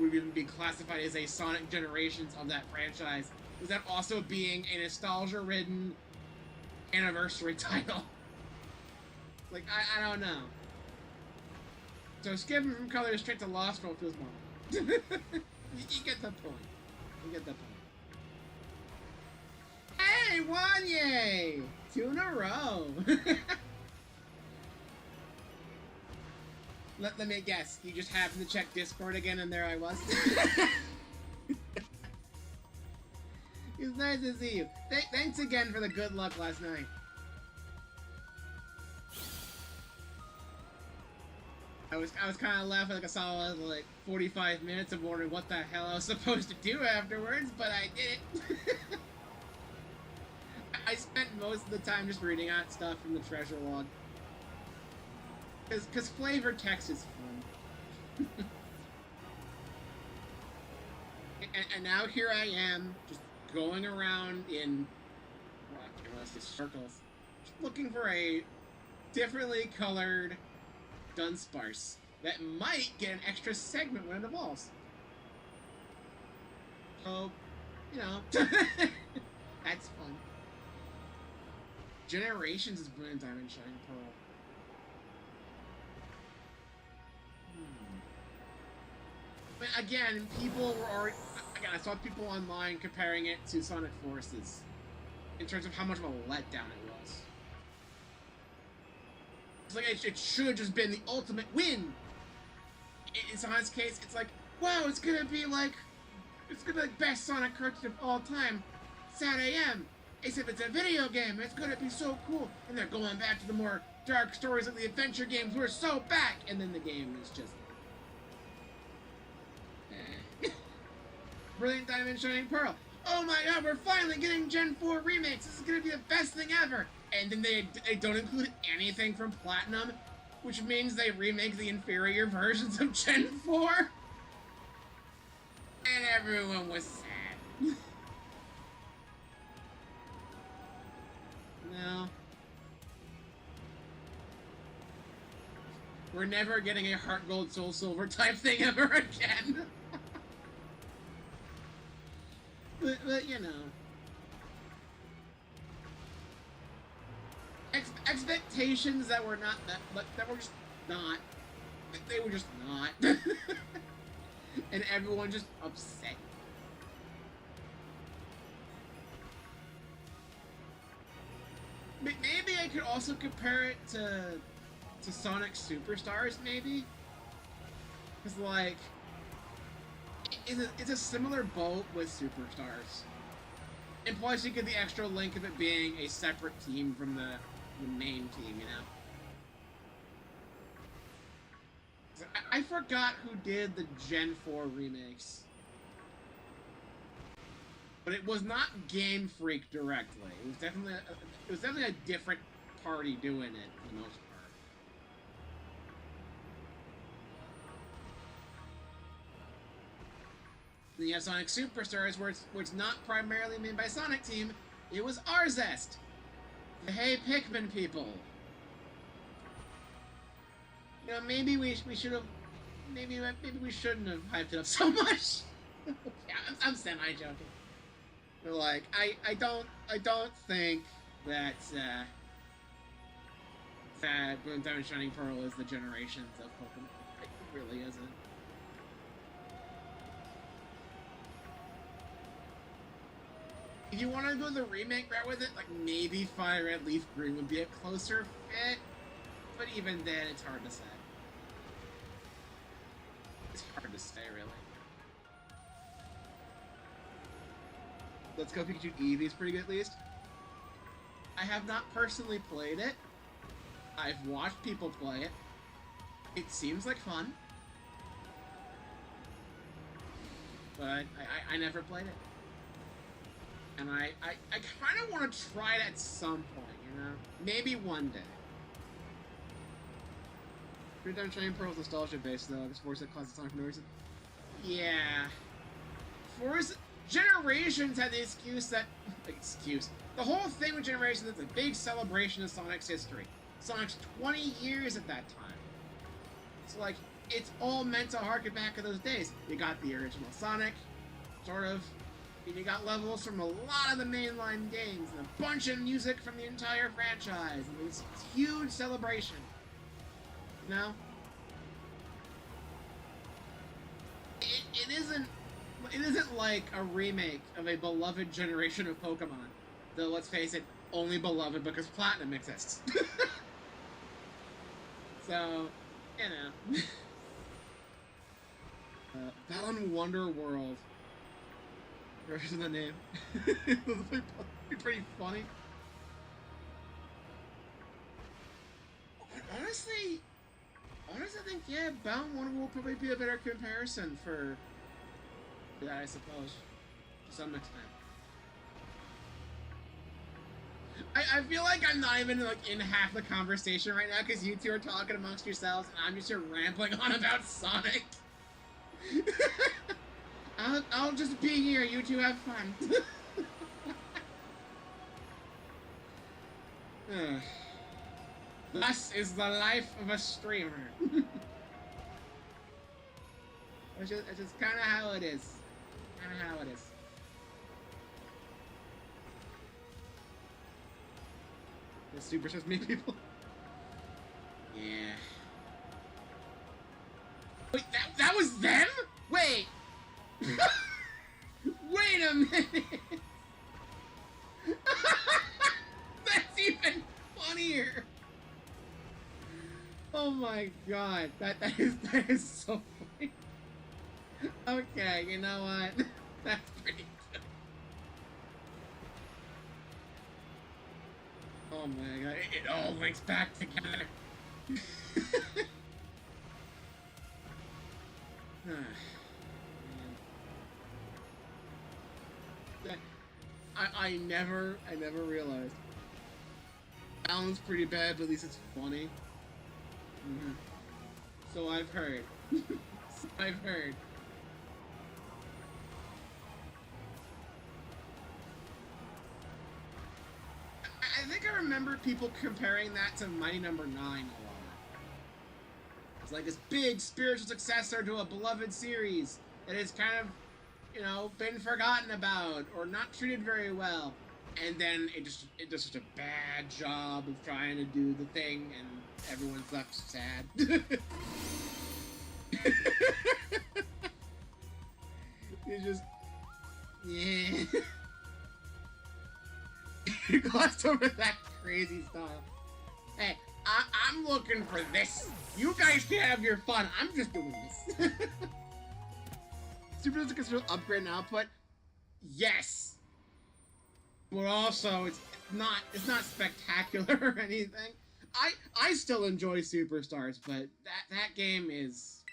would even be classified as a Sonic Generations of that franchise, with that also being a nostalgia-ridden anniversary title. Like, I don't know. So skipping from Colors straight to Lost World feels more. You get the point. You get the point. Hey, Wanye! 2 in a row. Let me guess. You just happened to check Discord again, and there I was. It's nice to see you. Thanks again for the good luck last night. I was kind of laughing like a solid, like, 45 minutes of wondering what the hell I was supposed to do afterwards, but I did it. I spent most of the time just reading out stuff from the treasure log. Because flavor text is fun. and now here I am, just going around in, circles, just looking for a differently colored Dudunsparce that might get an extra segment when it evolves. So, you know, that's fun. Generations is Brilliant Diamond Shining Pearl. But again, people were already... Again, I saw people online comparing it to Sonic Forces in terms of how much of a letdown it was. It's like it should have just been the ultimate win. In Sonic's case, it's like, wow, it's gonna be like best Sonic cartoon of all time. Sad AM. Except it's a video game. It's gonna be so cool. And they're going back to the more dark stories of the adventure games. We're so back. And then the game is just Brilliant Diamond Shining Pearl. oh my god, we're finally getting Gen 4 remakes. This is gonna be the best thing ever. And then they don't include anything from Platinum, which means they remake the inferior versions of Gen 4. And everyone was sad. No. We're never getting a Heart Gold Soul Silver type thing ever again. but you know. Expectations that were not that were just not. They were just not. And everyone just upset. Maybe I could also compare it to Sonic Superstars, maybe? Because, like, it's a similar boat with Superstars. And plus you get the extra link of it being a separate team from the main team, you know? I forgot who did the Gen 4 remakes. But it was not Game Freak directly. It was definitely a different party doing it for the most part. Then you have Sonic Superstars, where it's not primarily made by Sonic Team. It was Arzest, the Hey Pikmin people. You know, maybe we should have, maybe we shouldn't have hyped it up so much. Yeah, I'm semi-joking. But like, I don't think that that Diamond Shining Pearl is the generations of Pokemon. It really isn't. If you want to go the remake route with it, like maybe Fire Red Leaf Green would be a closer fit, but even then, it's hard to say. It's hard to say, really. Let's Go Pikachu Eevee is pretty good, at least. I have not personally played it. I've watched people play it. It seems like fun. But I never played it. And I kind of want to try it at some point, you know? Maybe one day. Pretty Diamond Shining Pearl's nostalgia based, though. This Forza causes time for no reason. Yeah. Forza... Generations had the excuse that... The whole thing with Generations is a big celebration of Sonic's history. Sonic's 20 years at that time. So, like, it's all meant to harken back to those days. You got the original Sonic, sort of... And you got levels from a lot of the mainline games, and a bunch of music from the entire franchise, and this huge celebration. You know? It isn't like a remake of a beloved generation of Pokemon. Though, let's face it, only beloved because Platinum exists. So, you know. Balan Wonder World. Version of the name. It'd be pretty funny. Honestly, I think, yeah, Bound Wonder will probably be a better comparison for that, I suppose, to some extent. I feel like I'm not even, like, in half the conversation right now, because you two are talking amongst yourselves, and I'm just here rambling on about Sonic. I'll just be here. You two have fun. Thus is the life of a streamer. It's just kind of how it is. Kind of how it is. The Super Says Me people. Yeah. Wait, that was them? Wait. Wait a minute! That's even funnier! Oh my god, that is so funny. Okay, you know what? That's pretty good. Oh my god, it all links back together. I never realized. Sounds pretty bad, but at least it's funny. Mm-hmm. So I've heard. So I've heard. I think I remember people comparing that to Mighty Number 9 a lot. It's like this big spiritual successor to a beloved series that has kind of, you know, been forgotten about or not treated very well. And then it does such a bad job of trying to do the thing, and everyone's left sad. It's just, yeah. You glossed over that crazy style. Hey, I'm looking for this. You guys can have your fun. I'm just doing this. Super Dudunsparce upgrade and output? Yes. But also, it's not spectacular or anything. I still enjoy Superstars, but that game is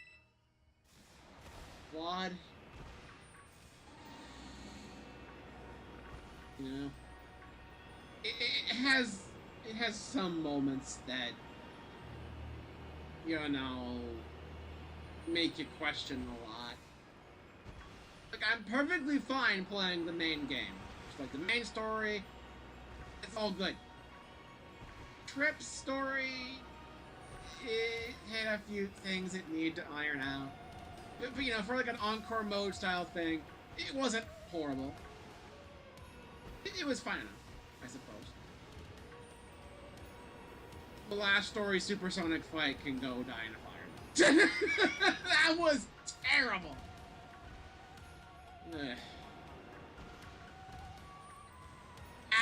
flawed. You know, it has some moments that, you know, make you question a lot. Like, I'm perfectly fine playing the main game. Just like the main story, it's all good. Trip's story, it had a few things it needed to iron out. But you know, for like an encore mode style thing, it wasn't horrible. It was fine enough, I suppose. The last story, Supersonic Fight, can go die in a fire. That was terrible. Ugh.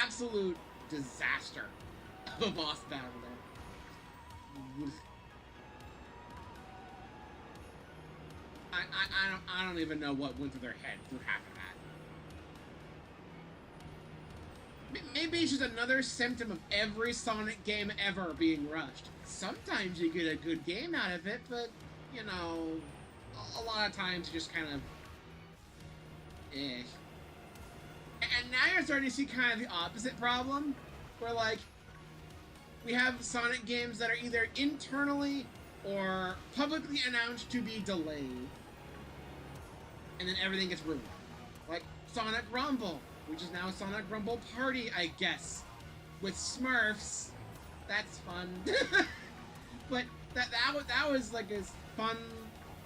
Absolute disaster of a boss battle there. I don't even know what went through their head through half of that. Maybe it's just another symptom of every Sonic game ever being rushed. Sometimes you get a good game out of it, but, you know, a lot of times you just kind of... eh. And now you're starting to see kind of the opposite problem, where, like, we have Sonic games that are either internally or publicly announced to be delayed, and then everything gets ruined. Like Sonic Rumble, which is now Sonic Rumble Party, I guess, with Smurfs. That's fun. But that was like a fun,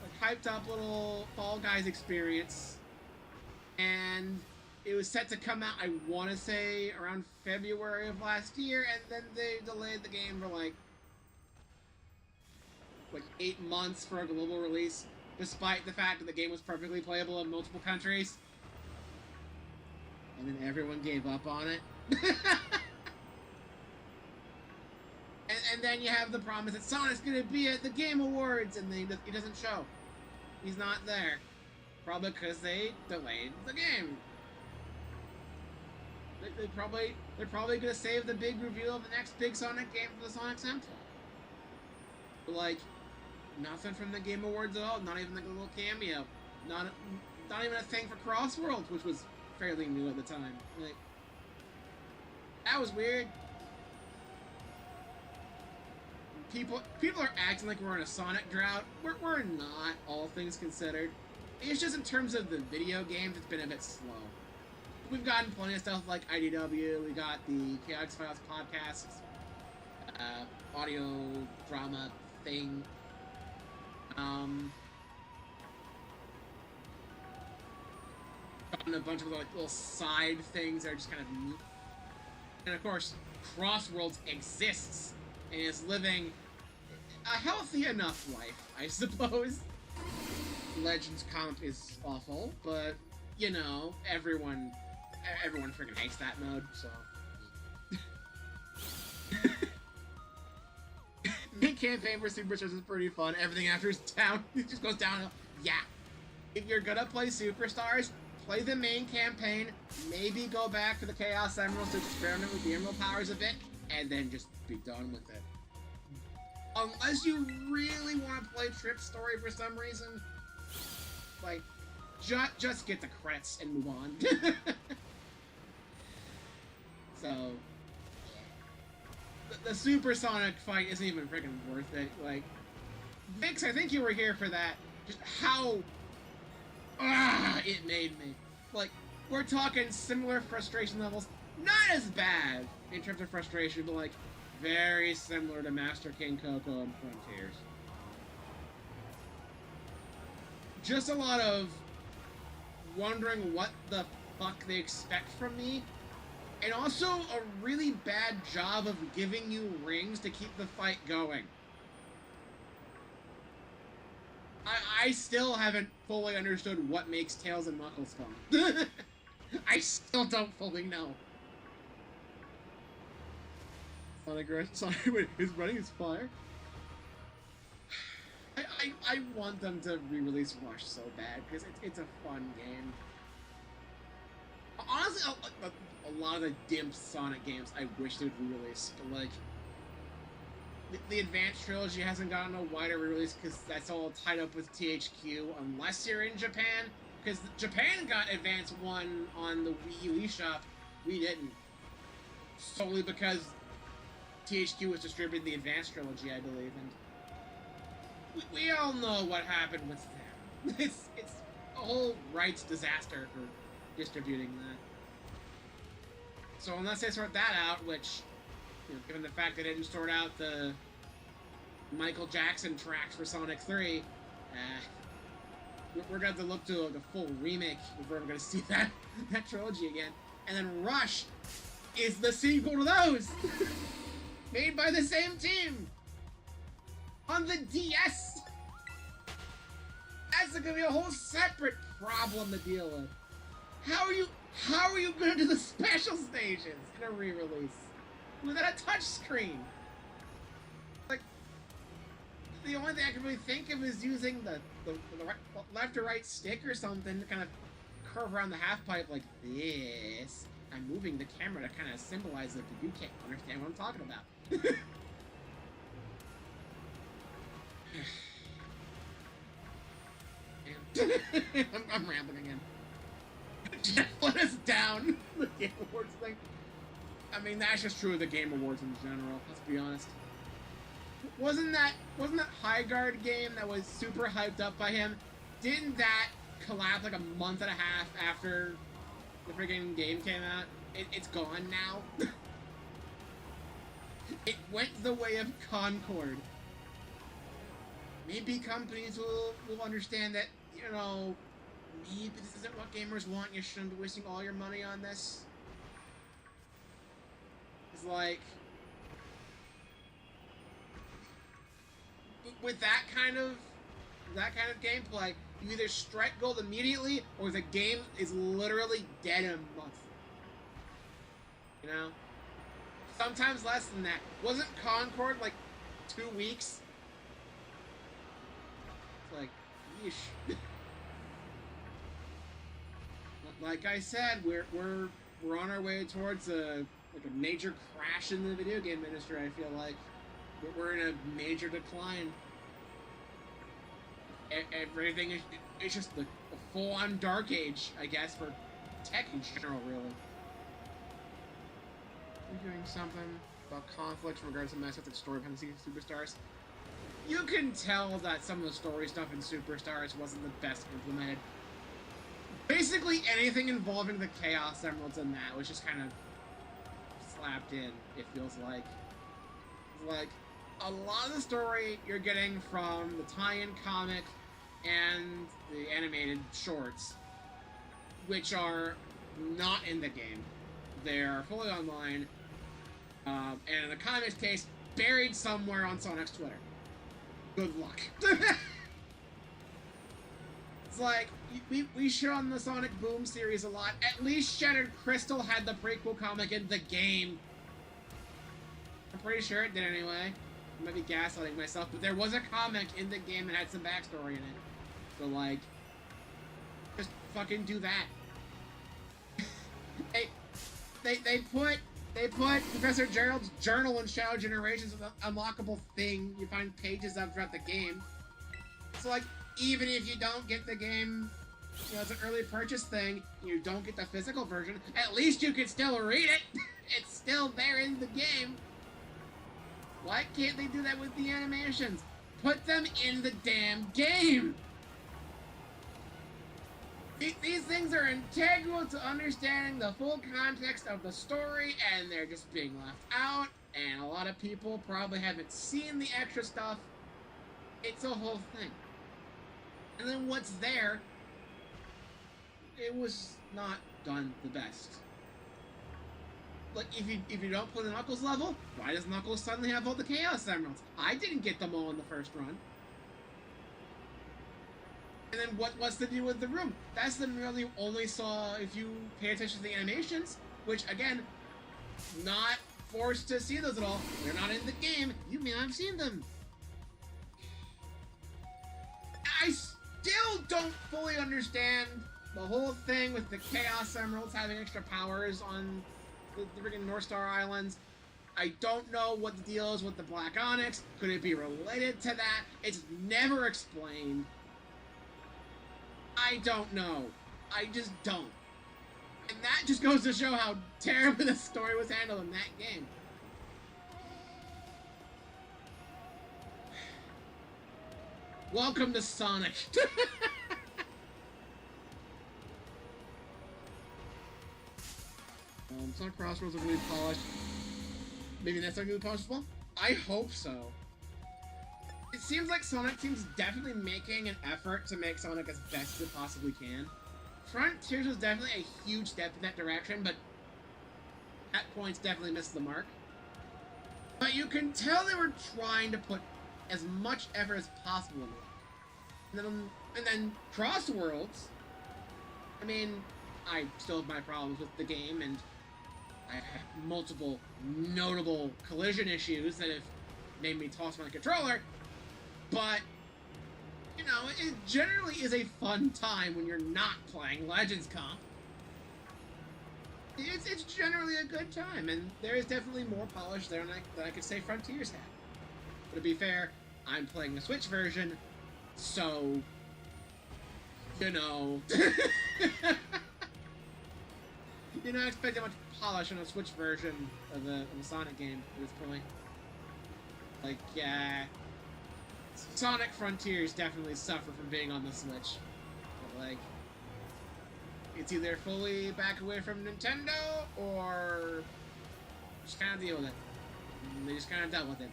like, hyped up little Fall Guys experience, and it was set to come out, I want to say, around February of last year, and then they delayed the game for like 8 months for a global release, despite the fact that the game was perfectly playable in multiple countries. And then everyone gave up on it. and then you have the promise that Sonic's going to be at the Game Awards, and he doesn't show. He's not there. Probably because they delayed the game. They're probably gonna save the big reveal of the next big Sonic game for the Sonic Sample. But like, nothing from the Game Awards at all. Not even like a little cameo. Not even a thing for Crossworlds, which was fairly new at the time. Like, that was weird. People are acting like we're in a Sonic drought. We're not, all things considered. It's just in terms of the video games, it's been a bit slow. We've gotten plenty of stuff like IDW, we got the Chaos Files podcast, audio drama thing. Gotten a bunch of like little side things that are just kind of neat. And of course, Crossworlds exists and is living a healthy enough life, I suppose. Legends comp is awful, but you know, everyone freaking hates that mode, so. Main campaign for Superstars is pretty fun. Everything after is down. It just goes downhill. Yeah. If you're gonna play Superstars, play the main campaign, maybe go back to the Chaos Emeralds to experiment with the Emerald powers a bit, and then just be done with it. Unless you really want to play Trip's story for some reason, like, just get the credits and move on. So, the supersonic fight isn't even freaking worth it. Like, Vix, I think you were here for that. Just how it made me. Like, we're talking similar frustration levels. Not as bad in terms of frustration, but like very similar to Master King Coco and Frontiers. Just a lot of wondering what the fuck they expect from me, and also a really bad job of giving you rings to keep the fight going. I still haven't fully understood what makes Tails and Knuckles fun. I still don't fully know. Sonic is running his fire. I want them to re-release Rush so bad because it's a fun game. Honestly, a lot of the dimp Sonic games I wish they would re-release, but like the Advanced Trilogy hasn't gotten a wider re-release because that's all tied up with THQ unless you're in Japan. Because Japan got Advance 1 on the Wii U eShop, we didn't. Solely because THQ was distributing the Advance Trilogy, I believe, and we all know what happened with them. It's a whole rights disaster for distributing that. So unless they sort that out, which, you know, given the fact that they didn't sort out the Michael Jackson tracks for Sonic 3, we're going to have to look to a full remake if we're ever going to see that trilogy again. And then Rush is the sequel to those! Made by the same team! On the DS! That's going to be a whole separate problem to deal with. How are you going to do the special stages in a re-release without a touchscreen? Like, the only thing I can really think of is using the left or right stick or something to kind of curve around the half pipe like this. I'm moving the camera to kind of symbolize it, but you can't understand what I'm talking about. I'm rambling again. Jeff let us down. The Game Awards thing. I mean, that's just true of the Game Awards in general. Let's be honest. Wasn't that High Guard game that was super hyped up by him? Didn't that collapse like a month and a half after the freaking game came out? It's gone now. It went the way of Concord. Maybe companies will understand that, you know, maybe this isn't what gamers want. You shouldn't be wasting all your money on this. It's like, with that kind of gameplay, you either strike gold immediately or the game is literally dead in a month. You know? Sometimes less than that. Wasn't Concord like 2 weeks? It's like, yeesh. Like I said, we're on our way towards a major crash in the video game industry. I feel like we're in a major decline. Everything is just a full-on dark age, I guess, for tech in general, really. We're doing something about conflict in regards to Mass Effect story behind Superstars. You can tell that some of the story stuff in Superstars wasn't the best implemented. Basically anything involving the Chaos Emeralds in that was just kind of slapped in, it feels like. It's like, a lot of the story you're getting from the tie-in comic and the animated shorts, which are not in the game. They're fully online, and in the comics case, buried somewhere on Sonic's Twitter. Good luck. It's like, we shit on the Sonic Boom series a lot. At least Shattered Crystal had the prequel comic in the game. I'm pretty sure it did anyway. I might be gaslighting myself, but there was a comic in the game that had some backstory in it. So, like, just fucking do that. They put Professor Gerald's journal in Shadow Generations with an unlockable thing you find pages of throughout the game. So, like, even if you don't get the game, you know, it's an early purchase thing, you don't get the physical version, at least you can still read it! It's still there in the game. Why can't they do that with the animations? Put them in the damn game! These things are integral to understanding the full context of the story, and they're just being left out, and a lot of people probably haven't seen the extra stuff. It's a whole thing. And then what's there, it was not done the best. Like, if you don't play the Knuckles level, why does Knuckles suddenly have all the Chaos Emeralds? I didn't get them all in the first run. And then what's the deal with the room? That's the mural you only saw if you pay attention to the animations, which, again, not forced to see those at all. They're not in the game. You may not have seen them. I still don't fully understand the whole thing with the Chaos Emeralds having extra powers on the freaking North Star Islands. I don't know what the deal is with the Black Onyx. Could it be related to that? It's never explained. I don't know. I just don't. And that just goes to show how terribly the story was handled in that game. Welcome to Sonic. Sonic Crossroads are going to be polished. Maybe next time going to be polished as well? I hope so. It seems like Sonic Team's definitely making an effort to make Sonic as best as it possibly can. Frontiers was definitely a huge step in that direction, but at points definitely missed the mark. But you can tell they were trying to put as much effort as possible into it. And then Crossworlds, I mean, I still have my problems with the game, and I have multiple notable collision issues that have made me toss my controller. But, you know, it generally is a fun time when you're not playing Legends Comp. It's generally a good time, and there is definitely more polish there than I could say Frontiers had. But to be fair, I'm playing the Switch version, so, you know. You're not expecting much polish on a Switch version of the Sonic game at this point. Like, yeah. Sonic Frontiers definitely suffer from being on the Switch. But, like, it's either fully back away from Nintendo, or just kind of deal with it. And they just kind of dealt with it.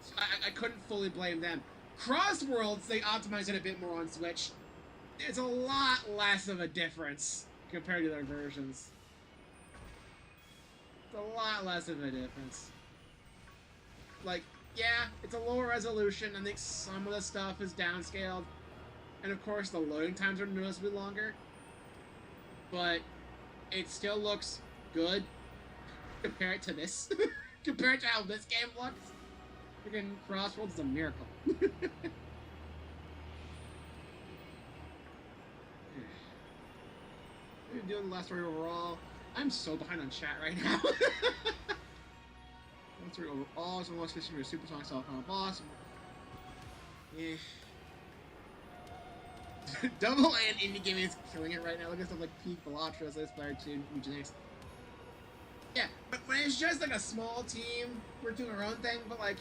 So I couldn't fully blame them. Crossworlds, they optimized it a bit more on Switch. It's a lot less of a difference compared to their versions. It's a lot less of a difference. Like, yeah, it's a lower resolution. I think some of the stuff is downscaled. And of course, the loading times are noticeably longer. But it still looks good compared to this. Compared to how this game looks. Freaking Crossworlds is a miracle. We're doing the last story overall. I'm so behind on chat right now. Last story overall, so lost fishing for a Super Sonic Style final boss. Yeah. Double and indie gaming is killing it right now. Look at stuff like Peak, Velatros, Aspire 2, Eugenics. Yeah, but when it's just like a small team, we're doing our own thing, but like,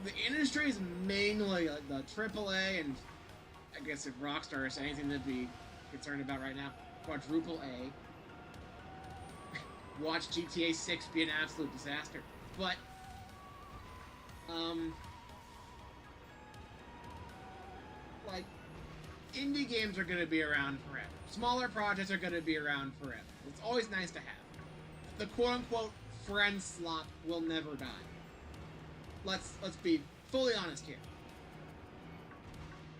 the industry is mainly like the AAA, and I guess if Rockstar is anything to be concerned about right now, quadruple A. Watch GTA 6 be an absolute disaster. But, like, indie games are going to be around forever. Smaller projects are going to be around forever. It's always nice to have. The quote-unquote friend slop will never die. Let's be fully honest here.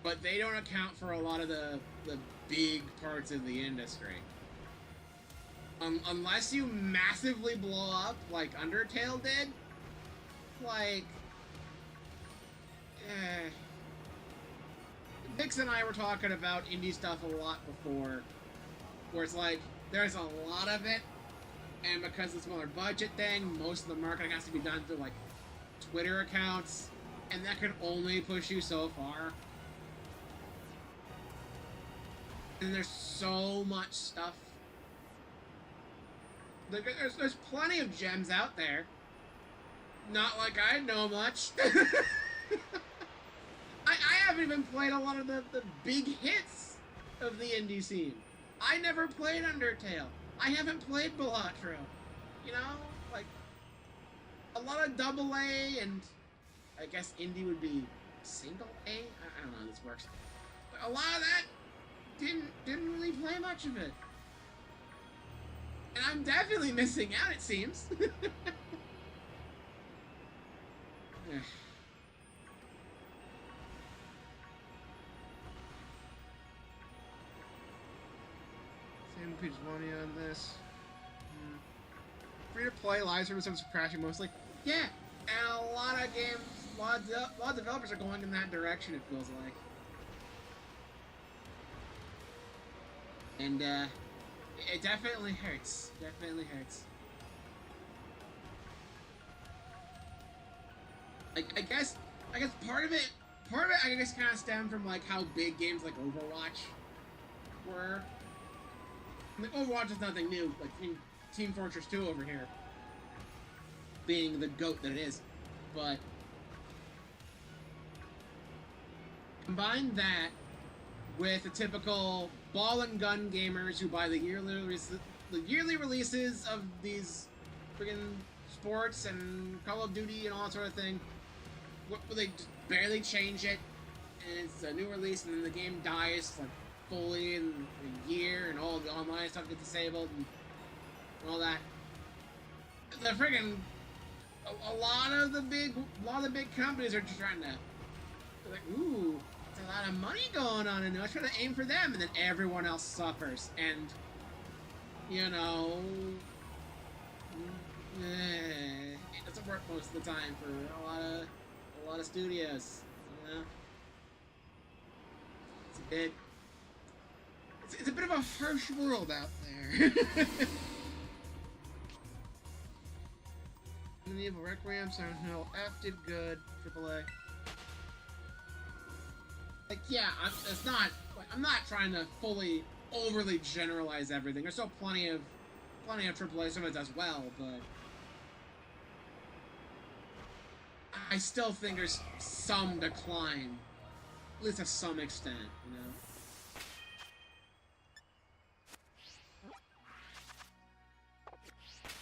But they don't account for a lot of the big parts of the industry. Unless you massively blow up like Undertale did, like, Vix and I were talking about indie stuff a lot before, where it's like, there's a lot of it, and because it's a smaller budget thing, most of the marketing has to be done through, like, Twitter accounts, and that can only push you so far. And there's so much stuff There's plenty of gems out there. Not like I know much. I haven't even played a lot of the big hits of the indie scene. I never played Undertale. I haven't played Balatro. You know, like a lot of double A, and I guess indie would be single A. I don't know how this works. But a lot of that didn't really play much of it. And I'm definitely missing out, it seems. Same page money on this. Free to play live services crashing mostly. Yeah, and a lot of games, a lot of developers are going in that direction. It feels like. And it definitely hurts. Definitely hurts. I guess part of it I guess kind of stemmed from like how big games like Overwatch were. Like Overwatch is nothing new. Like Team Fortress 2 over here being the GOAT that it is, but combine that with the typical ball and gun gamers who buy the yearly releases of these friggin' sports and Call of Duty and all that sort of thing. They just barely change it, and it's a new release, and then the game dies like fully in a year, and all the online stuff gets disabled and all that. The friggin' a lot of the big companies are just trying to, they're like, ooh, there's a lot of money going on, and I try to aim for them, and then everyone else suffers, and you know, it doesn't work most of the time for a lot of studios. You know, it's a bit of a harsh world out there. Medieval Requiem, Silent Hill, F did good, AAA. Like, yeah, I'm not trying to fully overly generalize everything. There's still plenty of AAA stuff that does well, but I still think there's some decline, at least to some extent, you know.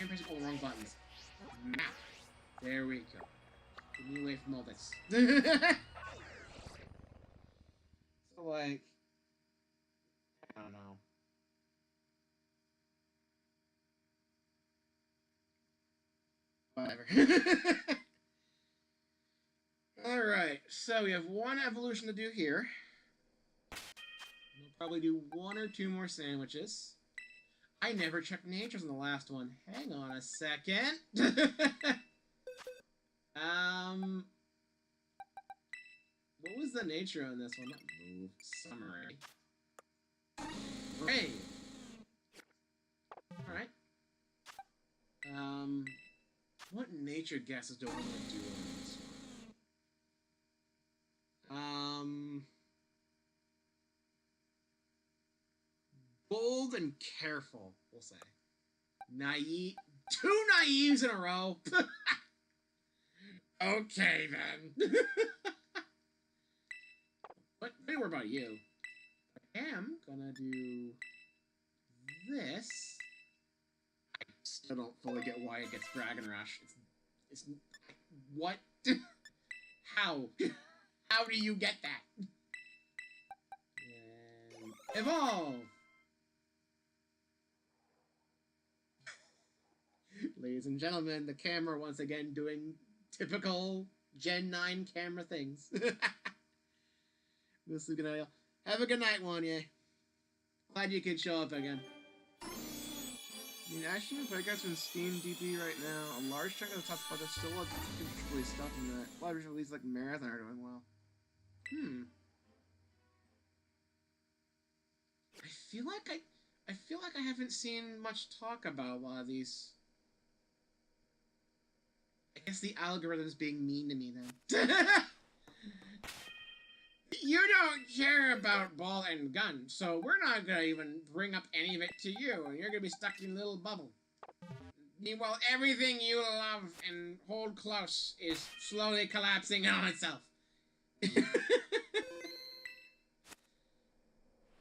I'm pressing all the wrong buttons. Map. There we go. Get me away from all this. So, like, I don't know. Whatever. Alright, so we have one evolution to do here. We'll probably do one or two more sandwiches. I never checked natures in the last one. Hang on a second. What was the nature on this one? Move. Summary. Hey. Alright. What nature guesses do I want to do on this one? Bold and careful, we'll say. Naive. 2 naives in a row. Okay, then. But what about you? I am gonna do this. I still don't fully get why it gets Dragon Rush. It's what? How? How do you get that? And evolve. Ladies and gentlemen, the camera once again doing typical Gen 9 camera things. This is gonna have a good night, Wanye. Glad you could show up again. I mean, actually, if I guess in Steam DB right now, a large chunk of the top spot there's still a lot of stuff in that. A lot of releases like Marathon are doing well. I feel like I haven't seen much talk about a lot of these. I guess the algorithm's being mean to me then. You don't care about ball and gun, so we're not gonna even bring up any of it to you, and you're gonna be stuck in a little bubble. Meanwhile, everything you love and hold close is slowly collapsing on itself.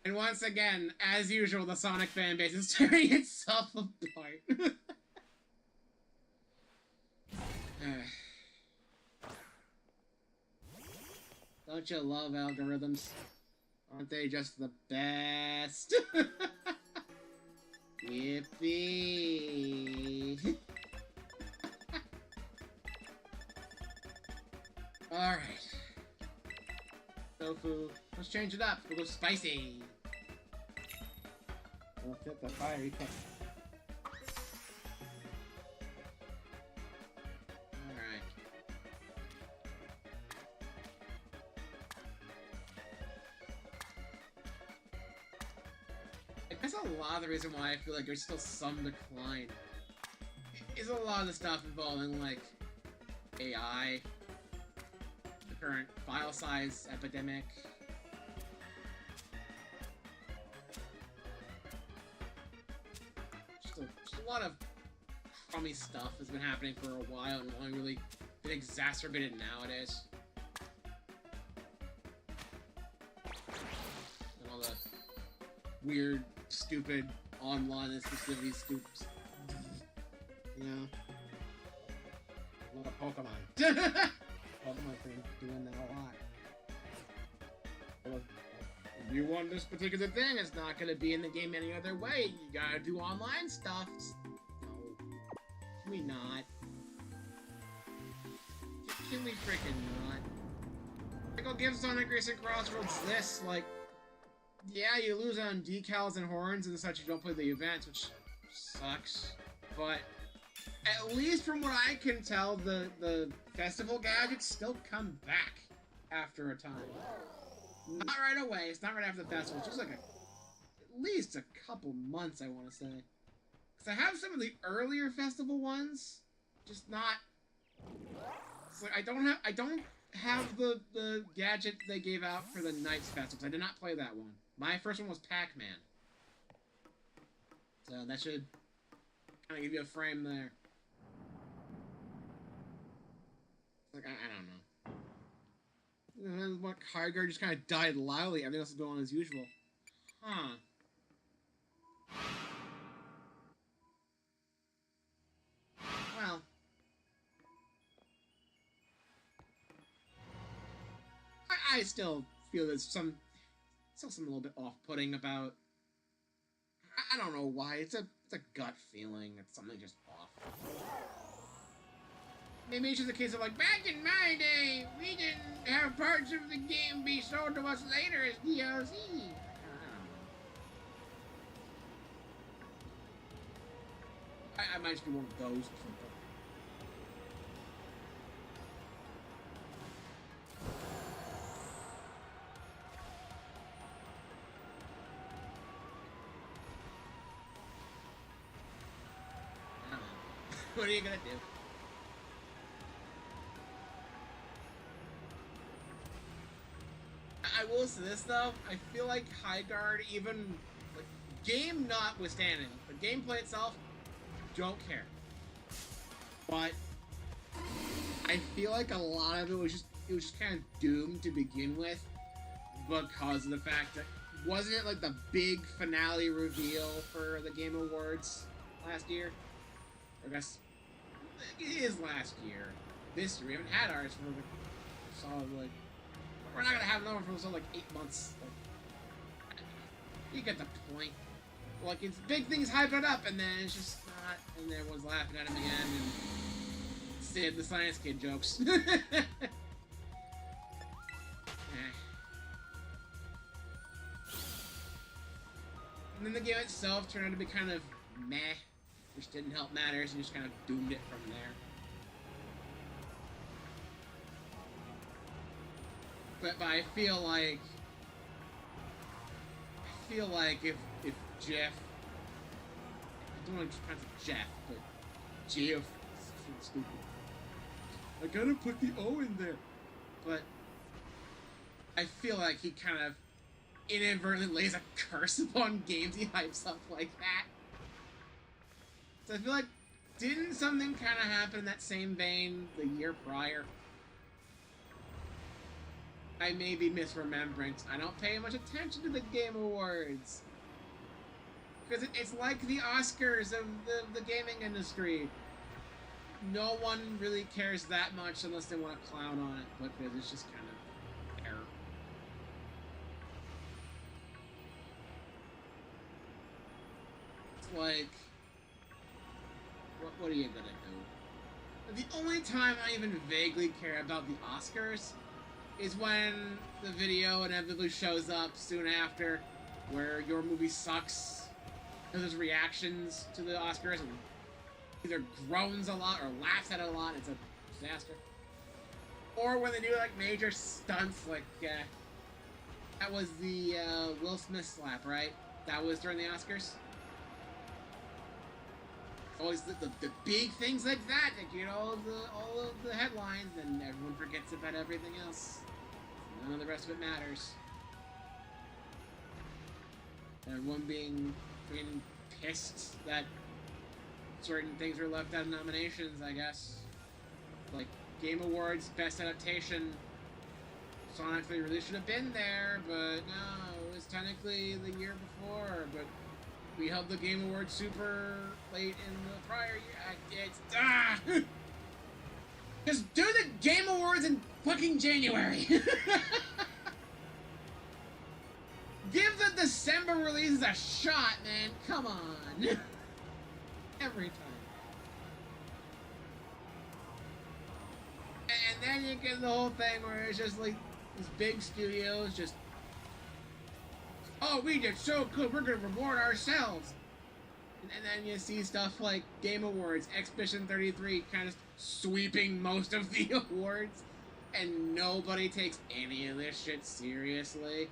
And once again, as usual, the Sonic fanbase is tearing itself apart. Don't you love algorithms? Aren't they just the best? Yippee! Alright. Tofu. Let's change it up. We'll go spicy. We'll fit the fiery pit. Alright. I guess a lot of the reason why I feel like there's still some decline is a lot of the stuff involving, like, AI, the current file size epidemic. Just a lot of crummy stuff has been happening for a while and only really been exacerbated nowadays. And all the weird, stupid online exclusivity scoops. You know? A lot of Pokemon. Pokemon's been doing that a lot. If you want this particular thing, it's not gonna be in the game any other way. You gotta do online stuff. No. Can we not? Can we freaking not? Like, I'll give Sonic Racing Crossroads this, like, yeah, you lose on decals and horns and such, you don't play the events, which sucks. But at least from what I can tell, the festival gadgets still come back after a time. Not right away. It's not right after the festival. It's just like at least a couple months, I want to say. Because I have some of the earlier festival ones, just not. It's like I don't have the gadget they gave out for the Nights festivals. I did not play that one. My first one was Pac-Man. So that should kind of give you a frame there. Like, I don't know. And then what, Kygar just kind of died loudly. Everything else is going on as usual. Huh. Well. I still feel there's still something a little bit off-putting about. I don't know why. It's a gut feeling. It's something just off. Maybe it's just a case of like, back in my day, we didn't have parts of the game be sold to us later as DLC. I might just be one of those people. What are you gonna do? I will say this though, I feel like High Guard, even like game notwithstanding, the gameplay itself, don't care. But I feel like a lot of it was just kind of doomed to begin with because of the fact that wasn't it like the big finale reveal for the Game Awards last year? I guess it is last year. This year we haven't had ours for like solid like. We're not gonna have another one for like 8 months. Like, you get the point. Like it's big things hyped it up, and then it's just not. And everyone's laughing at him again, and Sid the Science Kid jokes. And then the game itself turned out to be kind of meh, which didn't help matters, and just kind of doomed it from there. But I feel like if Jeff, I don't want to pronounce it Jeff, but Jeff, it's stupid. I gotta put the O in there. But I feel like he kind of inadvertently lays a curse upon games he hypes up like that. So I feel like Didn't something kind of happen in that same vein the year prior? I may be misremembering. I don't pay much attention to the Game Awards. Because it's like the Oscars of the gaming industry. No one really cares that much unless they want to clown on it, because it's just kind of there. It's like, what are you gonna do? The only time I even vaguely care about the Oscars is when the video inevitably shows up soon after, where your movie sucks, because there's reactions to the Oscars, and either groans a lot or laughs at it a lot. It's a disaster. Or when they do like major stunts, like that was the Will Smith slap, right? That was during the Oscars. Always the big things like that get all of the headlines, and everyone forgets about everything else. None of the rest of it matters. Everyone being pissed that certain things were left out of nominations, I guess. Like Game Awards Best Adaptation. Sonic really should have been there, but no, it was technically the year before, but we held the Game Awards super late in the prior year. Just do the Game Awards in fucking January. Give the December releases a shot, man. Come on. Every time. And then you get the whole thing where it's just like these big studios just, oh, we did so good, we're gonna reward ourselves. And then you see stuff like Game Awards, Expedition 33 kind of sweeping most of the awards, and nobody takes any of this shit seriously.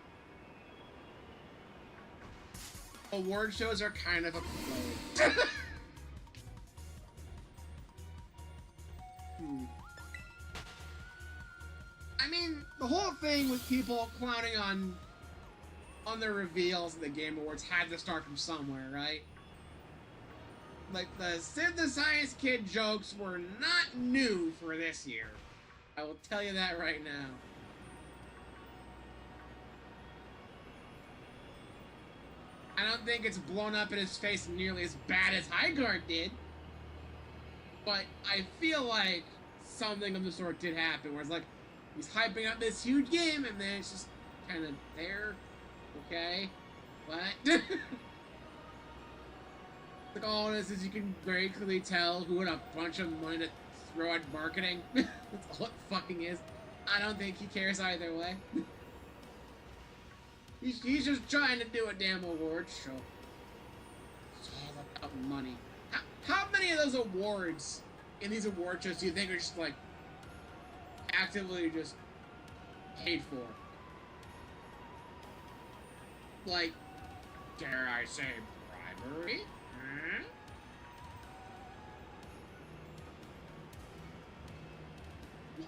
Award shows are kind of a float. I mean, the whole thing with people clowning on their reveals at the Game Awards had to start from somewhere, right? Like, the Sid the Science Kid jokes were not new for this year. I will tell you that right now. I don't think it's blown up in his face nearly as bad as Highguard did. But I feel like something of the sort did happen, where it's like, he's hyping up this huge game, and then it's just kind of there. Okay? What? Like, all this is, you can very clearly tell who had a bunch of money to throw at marketing. That's all it fucking is. I don't think he cares either way. He's just trying to do a damn award show. It's all about money. How many of those awards in these award shows do you think are just like actively just paid for? Like, dare I say, bribery? Huh?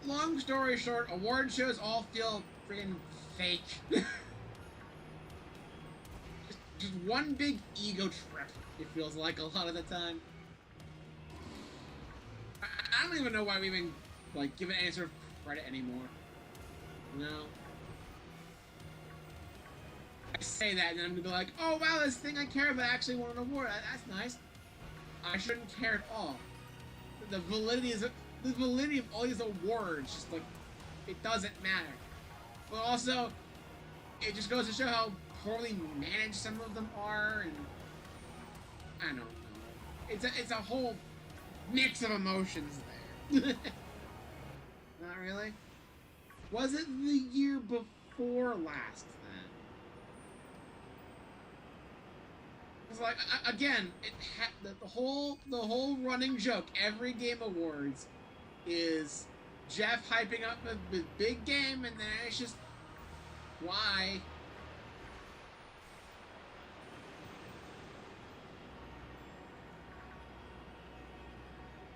Long story short, award shows all feel freaking fake. Just one big ego trip, it feels like a lot of the time. I don't even know why we even, like, give it any sort of credit anymore. No. I say that, and then I'm gonna be like, oh wow, this thing I care about actually won an award. That's nice. I shouldn't care at all. The validity of all these awards, just like, it doesn't matter. But also, it just goes to show how poorly managed some of them are, and I don't know. It's a whole mix of emotions there. Not really. Was it the year before last then? It's like, again, the whole running joke every Game Awards is Jeff hyping up a big game, and then it's just, why?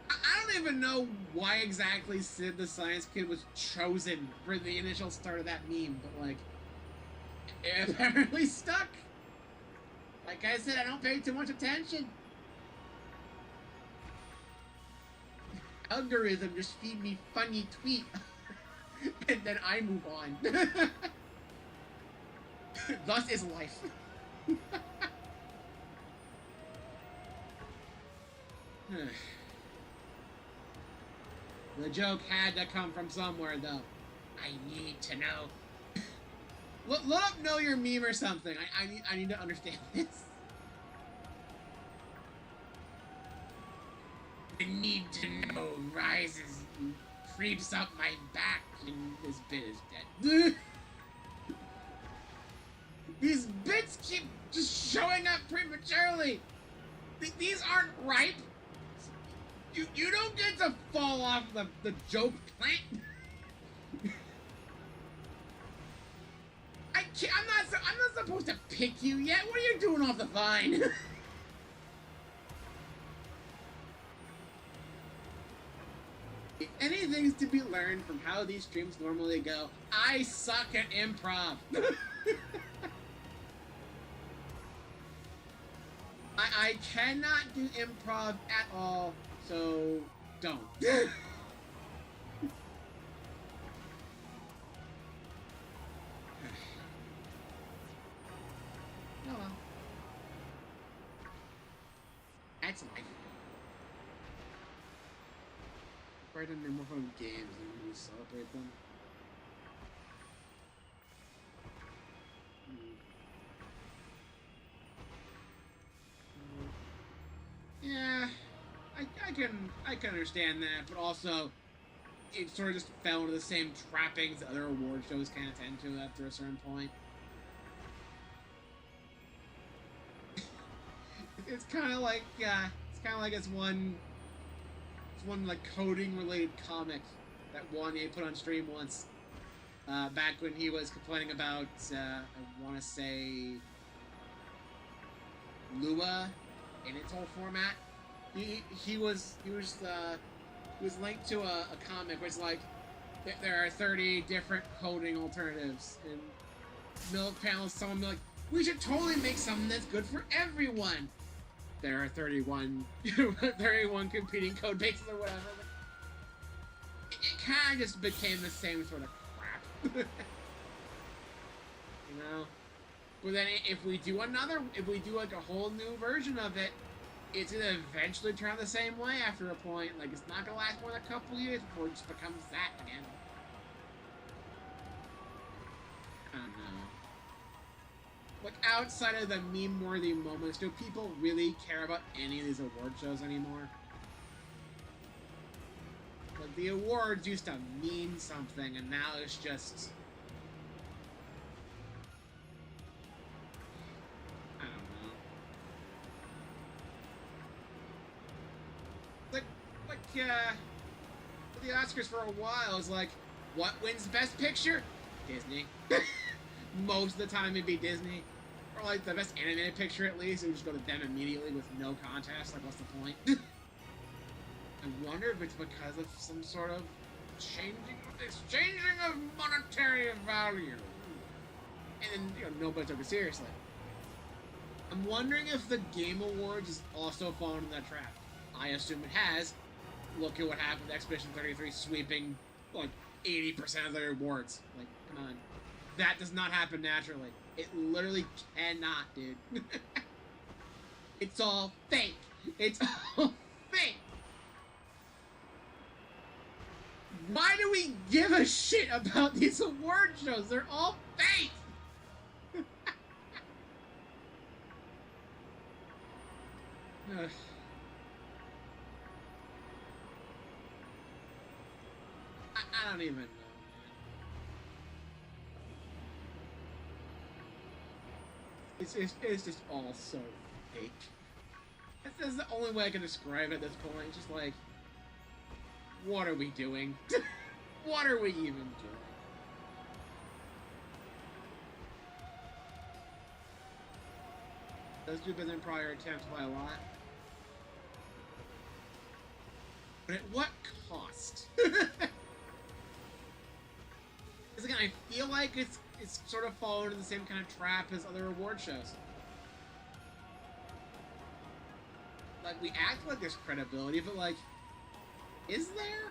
I don't even know why exactly Sid the Science Kid was chosen for the initial start of that meme, but like, it apparently stuck. Like I said, I don't pay too much attention. algorithm just feed me funny tweet, and then I move on. Thus is life. The joke had to come from somewhere, though. I need to know. Look up Know Your Meme or something. I need to understand this. The need to know rises and creeps up my back, and this bit is dead. These bits keep just showing up prematurely. These aren't ripe. You don't get to fall off the joke plant. I'm not supposed to pick you yet. What are you doing off the vine? If anything's to be learned from how these streams normally go, I suck at improv. I cannot do improv at all, so don't. Oh well. That's life. Right under more fun games and really celebrate them. Yeah, I can understand that, but also it sort of just fell into the same trappings that other award shows kind of tend to after a certain point. It's kind of like it's one like coding related comic that Wanye put on stream once, back when he was complaining about I want to say Lua in its whole format. He was linked to a comic where it's like there are 30 different coding alternatives, and Milk Panel someone be like, we should totally make something that's good for everyone. There are 31 competing code bases or whatever. It kind of just became the same sort of crap. You know? But then if we do like a whole new version of it, it's gonna eventually turn out the same way after a point. Like, it's not gonna last more than a couple years before it just becomes that again. I don't know. Like, outside of the meme-worthy moments, do people really care about any of these award shows anymore? Like, the awards used to mean something, and now it's just... I don't know. The Oscars for a while, it was like, what wins Best Picture? Disney. Most of the time it'd be Disney. Or like the best animated picture at least, it would just go to them immediately with no contest. Like, what's the point? I wonder if it's because of some sort of exchanging of monetary value. And then, you know, nobody took it seriously. I'm wondering if the Game Awards has also fallen in that trap. I assume it has. Look at what happened with Expedition 33 sweeping, like, 80% of their awards. Like, come on. That does not happen naturally. It literally cannot, dude. It's all fake. It's all fake. Why do we give a shit about these award shows? They're all fake. I don't even know, man. It's just all so fake. That's the only way I can describe it at this point. It's just like, what are we doing? What are we even doing? Those two have been in prior attempts by a lot. But at what cost? Because again, I feel like it's sort of fallen into the same kind of trap as other award shows. Like, we act like there's credibility, but like, Is there?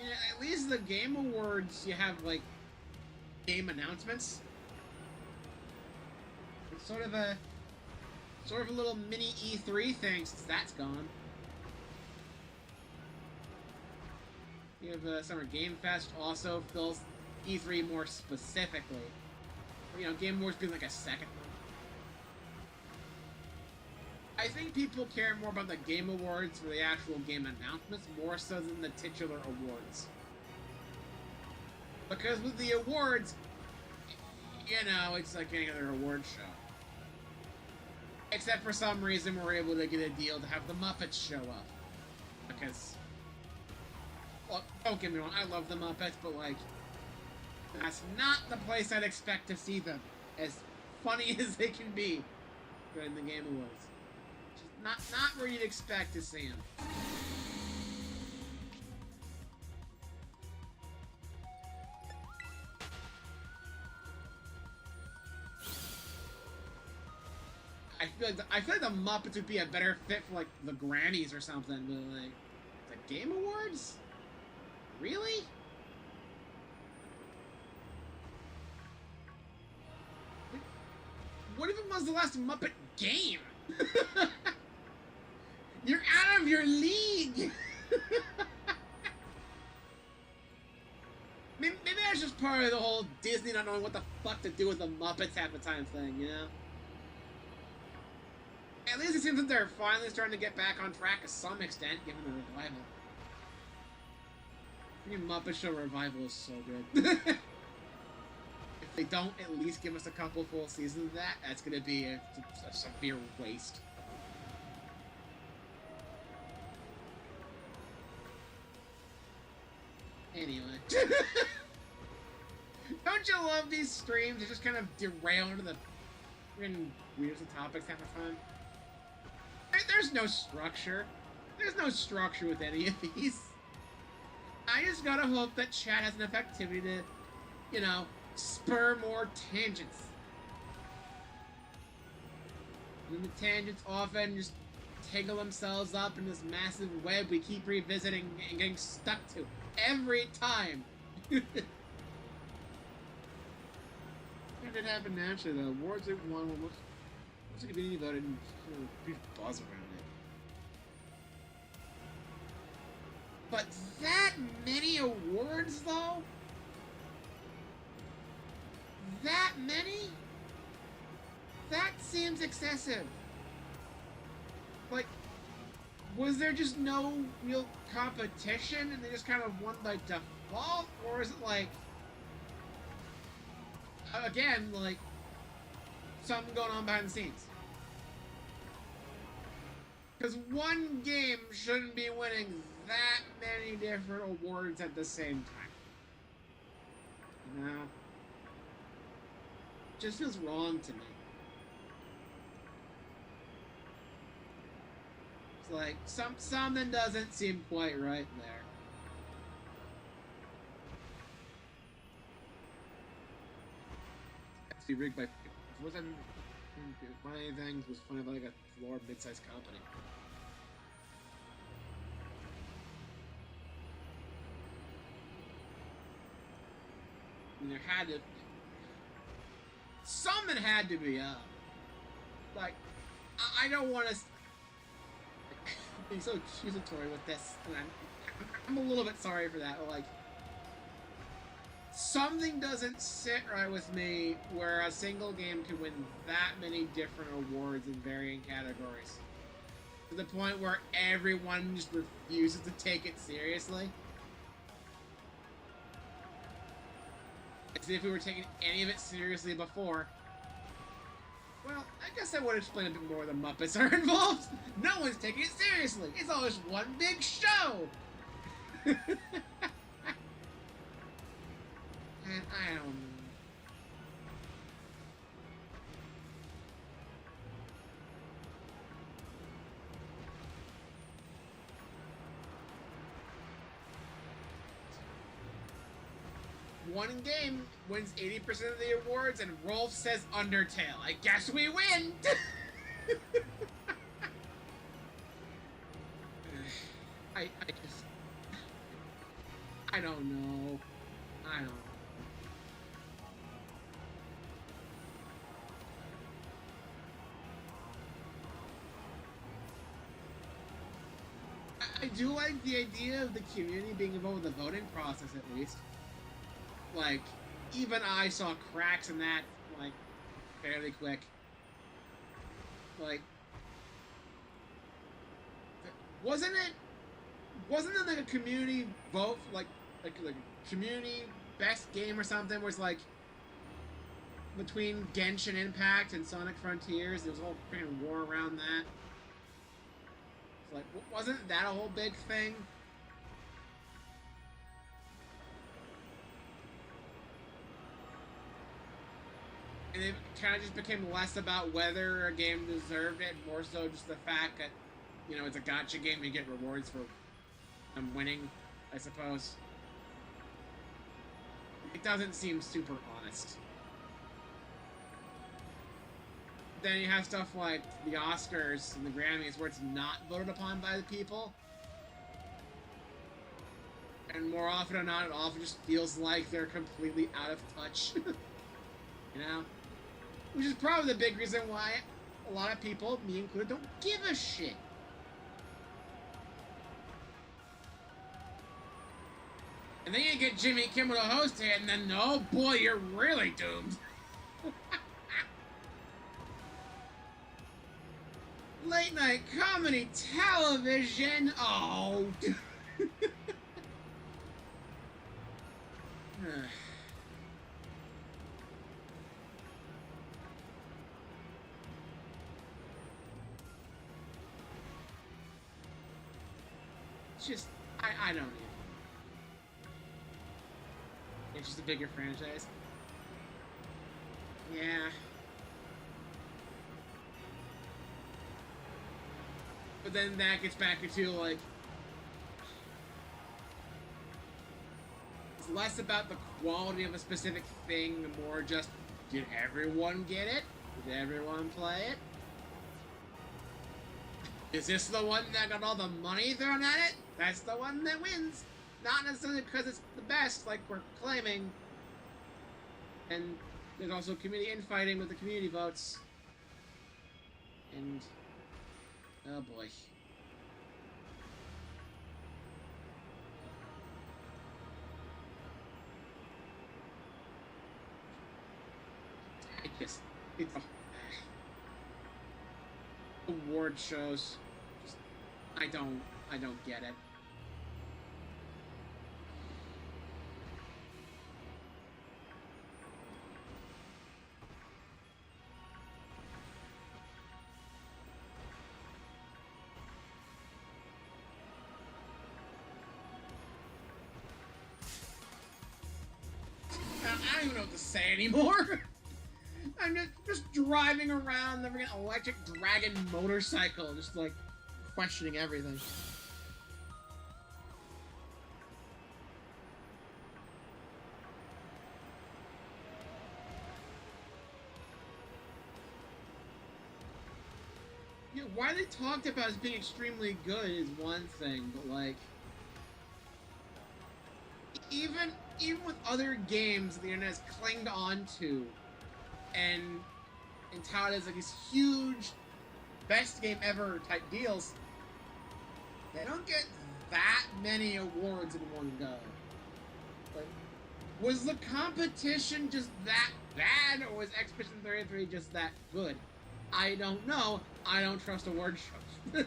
Yeah, at least the Game Awards, you have, like, game announcements. It's sort of a little mini E3 thing since that's gone. You have Summer Game Fest also fills E3 more specifically. You know, Game Awards being like a second one. I think people care more about the Game Awards for the actual game announcements more so than the titular awards. Because with the awards, you know, it's like any other award show. Except for some reason we're able to get a deal to have the Muppets show up. Because, well, don't get me wrong, I love the Muppets, but like, that's not the place I'd expect to see them. As funny as they can be during the Game Awards. Just not where you'd expect to see them. I feel like the Muppets would be a better fit for like the Grammys or something, but like the Game Awards? Really? What even was the last Muppet game? You're out of your league! Maybe that's just part of the whole Disney not knowing what the fuck to do with the Muppets half the time thing, you know? At least it seems that they're finally starting to get back on track to some extent, given the revival. The Muppet Show revival is so good. If they don't at least give us a couple full seasons of that, that's gonna be a severe waste. Anyway. Don't you love these streams that just kind of derail into the weirdest of topics half the time? There's no structure. There's no structure with any of these. I just gotta hope that chat has enough activity to, you know, spur more tangents. And the tangents often just tangle themselves up in this massive web we keep revisiting and getting stuck to every time. It did happen naturally though. Awards they won almost like a community voted and brief buzz around it. But that many awards though? That many? That seems excessive. Like, was there just no real competition and they just kind of won by default? Or is it like, again, like, something going on behind the scenes? Because one game shouldn't be winning that many different awards at the same time. You know? It just feels wrong to me. It's like, something doesn't seem quite right there. It's be rigged by... Wasn't funny things was funny about like a floor mid-sized company. I mean, there had to... Something had to be up. Like, I don't want to be so accusatory with this, and I'm a little bit sorry for that, but like, something doesn't sit right with me where a single game can win that many different awards in varying categories. To the point where everyone just refuses to take it seriously. As if we were taking any of it seriously before. Well, I guess I would explain a bit more the Muppets are involved. No one's taking it seriously. It's always one big show. And I don't know. One game wins 80% of the awards, and Rolf says Undertale. I guess we win! I don't know. I don't know. I do like the idea of the community being involved with the voting process, at least. Like, even I saw cracks in that, like, fairly quick. Like, wasn't it like a community vote, like a community best game or something, where it's like between Genshin Impact and Sonic Frontiers, there was a whole freaking war around that. It's like, wasn't that a whole big thing? And it kind of just became less about whether a game deserved it, more so just the fact that, you know, it's a gacha game, you get rewards for winning, I suppose. It doesn't seem super honest. Then you have stuff like the Oscars and the Grammys where it's not voted upon by the people. And more often than not, it often just feels like they're completely out of touch. You know? Which is probably the big reason why a lot of people, me included, don't give a shit. And then you get Jimmy Kimmel to host it, and then, oh boy, you're really doomed. Late night comedy television. Oh. It's just, I don't even. It's just a bigger franchise. Yeah. But then that gets back into, like, it's less about the quality of a specific thing, more just, did everyone get it? Did everyone play it? Is this the one that got all the money thrown at it? That's the one that wins. Not necessarily because it's the best, like we're claiming. And there's also community infighting with the community votes. And oh boy. It's award shows. Just, I don't get it. I don't even know what to say anymore. I'm just driving around the freaking electric dragon motorcycle, just like questioning everything. Yeah, why they talked about as being extremely good is one thing, but like, even with other games the internet has clinged on to and touted as like these huge best game ever type deals, they don't get that many awards in one go. Like, was the competition just that bad, or was Expedition 33 just that good? I don't know. I don't trust award shows.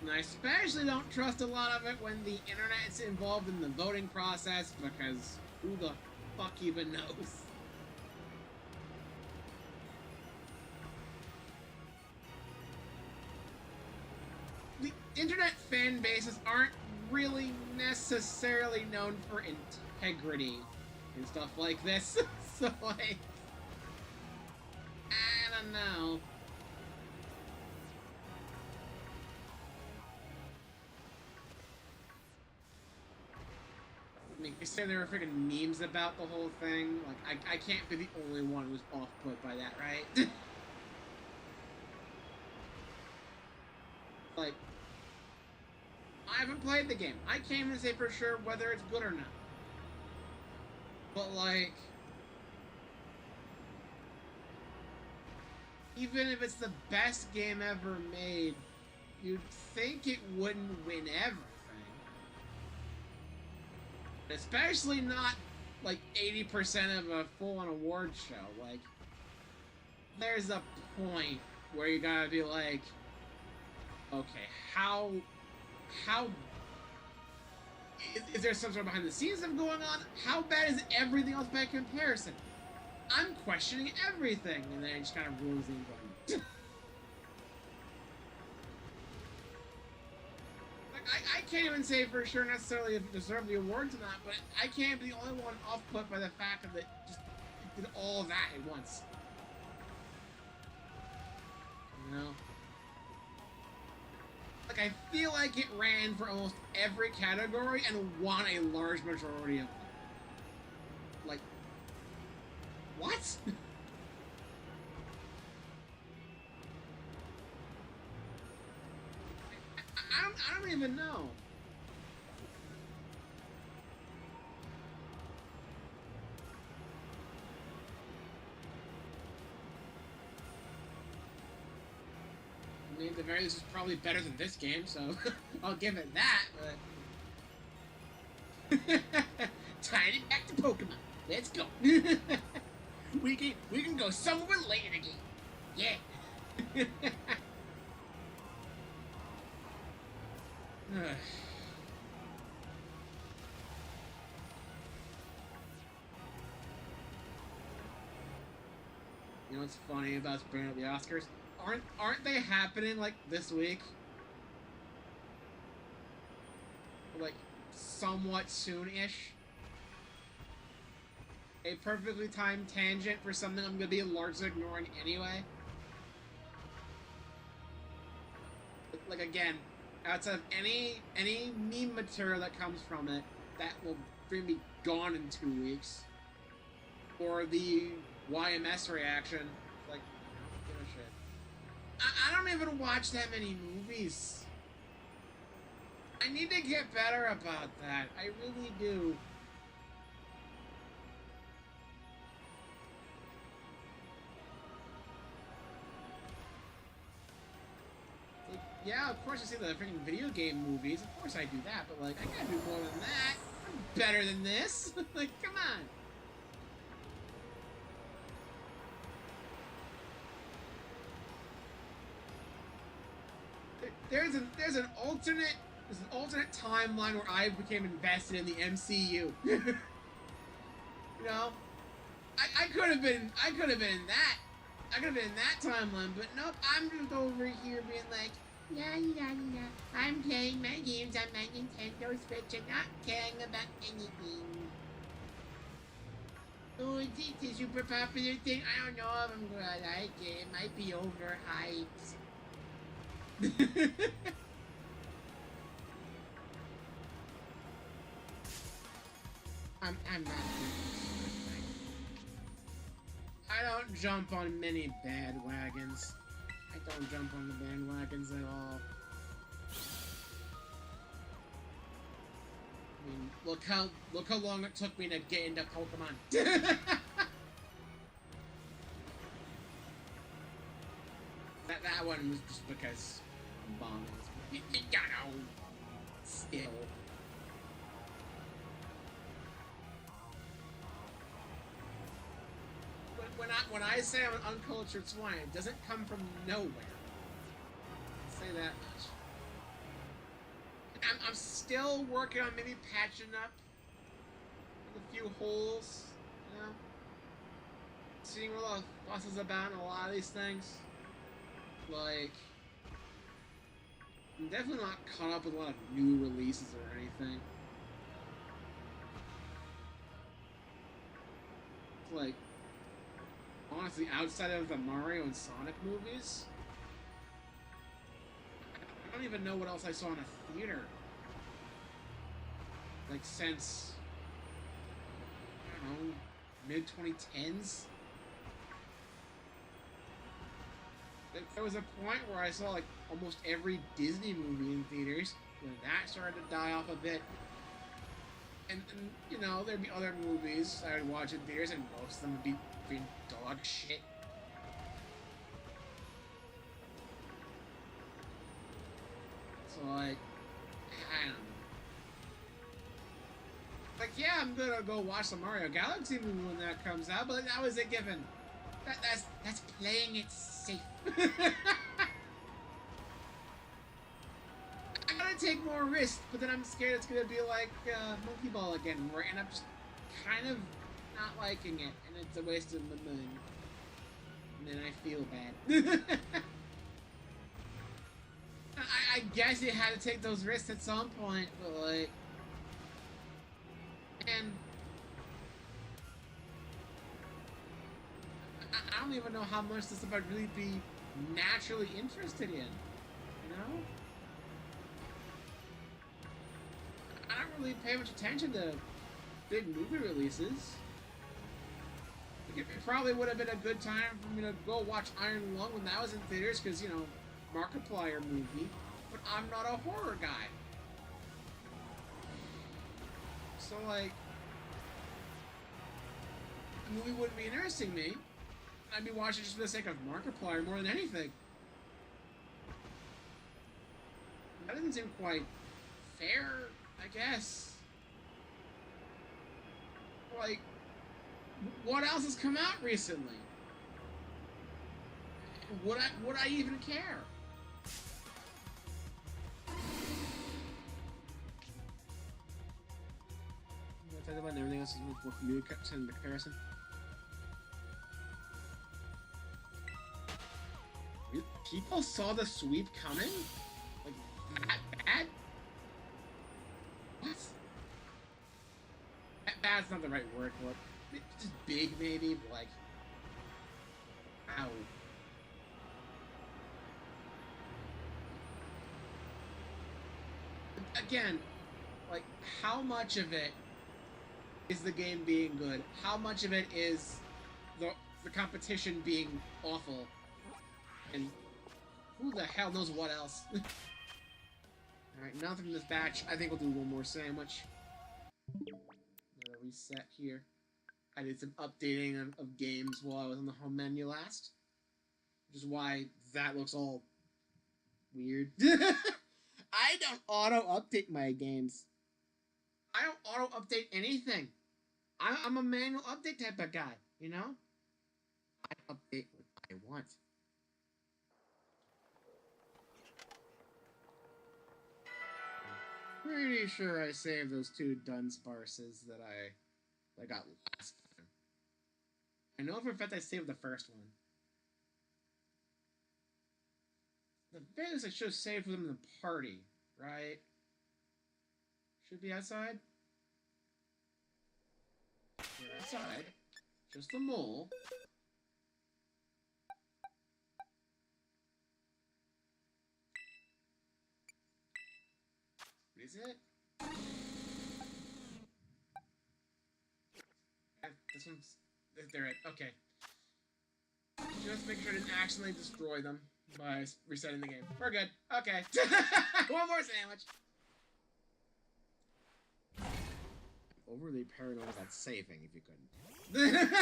And I especially don't trust a lot of it when the internet's involved in the voting process, because who the fuck even knows? The internet fan bases aren't really necessarily known for integrity and stuff like this. So, like, I don't know. I mean, you say there were freaking memes about the whole thing. Like, I can't be the only one who's off-put by that, right? like, I haven't played the game. I can't even say for sure whether it's good or not. But, like, even if it's the best game ever made, you'd think it wouldn't win everything. Especially not, like, 80% of a full-on award show. Like, there's a point where you gotta be like, okay, how is there some sort of behind the scenes stuff going on? How bad is everything else by comparison? I'm questioning everything, and then it just kind of ruins the enjoyment. Like, I can't even say for sure necessarily if it deserved the awards or not, but I can't be the only one off-put by the fact that it did all of that at once. You know? Like, I feel like it ran for almost every category and won a large majority of them. Like, what? I don't even know. I mean, the very least is probably better than this game, so I'll give it that, but... Tying it back to Pokemon. Let's go. we can go somewhere later again. Yeah. You know what's funny about bringing up the Oscars? Aren't they happening like this week? Like somewhat soon-ish? A perfectly timed tangent for something I'm gonna be largely ignoring anyway. Like again, outside of any meme material that comes from it, that will be gone in 2 weeks. Or the YMS reaction, like, give a shit. I don't even watch that many movies. I need to get better about that. I really do. Like, yeah, of course I see the freaking video game movies. Of course I do that, but like, I gotta do more than that. I'm better than this. Like, come on. There's an alternate timeline where I became invested in the MCU. You know, I could have been in that. I could have been in that timeline, but nope. I'm just over here being like, I'm playing my games on my Nintendo Switch and not caring about anything. Oh, it's a super popular thing. I don't know if I'm gonna like it. It might be overhyped. I'm not I don't jump on many bandwagons. I don't jump on the bandwagons at all. I mean, look how long it took me to get into Pokemon. that one was just because I'm bombing. You know, still. When I say I'm an uncultured swine, it doesn't come from nowhere. I'll say that much. I'm still working on maybe patching up a few holes, you know? Seeing what a lot of fuss is about in a lot of these things. Like, I'm definitely not caught up with a lot of new releases or anything. It's like, honestly, outside of the Mario and Sonic movies, I don't even know what else I saw in a theater. Like, since, I don't know, mid-2010s? There was a point where I saw like almost every Disney movie in theaters. When that started to die off a bit, and you know there'd be other movies I would watch in theaters, and most of them would be freaking dog shit. So like, I don't know. Like, yeah, I'm gonna go watch the Mario Galaxy movie when that comes out, but that was a given. That's playing it safe. I gotta take more risks, but then I'm scared it's gonna be like Monkey Ball again, where I end up just kind of not liking it, and it's a waste of my money. And then I feel bad. I guess you had to take those risks at some point, but like, and I don't even know how much this stuff I'd really be naturally interested in, you know? I don't really pay much attention to big movie releases. It probably would have been a good time for me to go watch Iron Lung when that was in theaters, because, you know, Markiplier movie, but I'm not a horror guy. So, like, the movie wouldn't be interesting me. I'd be watching just for the sake of Markiplier more than anything. That doesn't seem quite fair, I guess. Like, what else has come out recently? Would I even care? I talk about everything else is more communication in comparison. People saw the sweep coming? Like, that bad? What? Bad's not the right word for it. Just big, maybe, but like... Ow. Again, like, how much of it is the game being good? How much of it is the competition being awful? And who the hell knows what else? Alright, nothing in this batch. I think we'll do one more sandwich. Another reset here. I did some updating of games while I was on the home menu last. Which is why that looks all weird. I don't auto-update my games. I don't auto-update anything. I'm a manual update type of guy, you know? I update what I want. Pretty sure I saved those 2 Dudunsparces that I got last time. I know for a fact I saved the first one. The very least I should have saved them in the party, right? Should be outside? They're outside. Just the mole. Is it? This one's... They're it. Okay. Just make sure I didn't accidentally destroy them by resetting the game. We're good. Okay. One more sandwich. I'm overly paranoid about saving, if you couldn't.